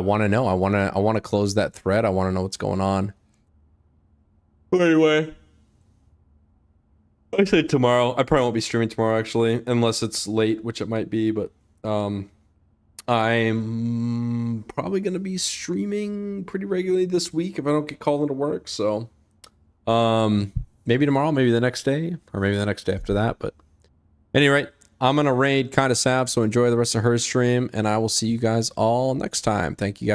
want to know. I want to close that thread. I want to know what's going on. But anyway, I say tomorrow. I probably won't be streaming tomorrow actually, unless it's late, which it might be, but I'm probably gonna be streaming pretty regularly this week if I don't get called into work. So, maybe tomorrow, maybe the next day, or maybe the next day after that. But anyway, I'm gonna raid Kinda Sav. So enjoy the rest of her stream, and I will see you guys all next time. Thank you guys.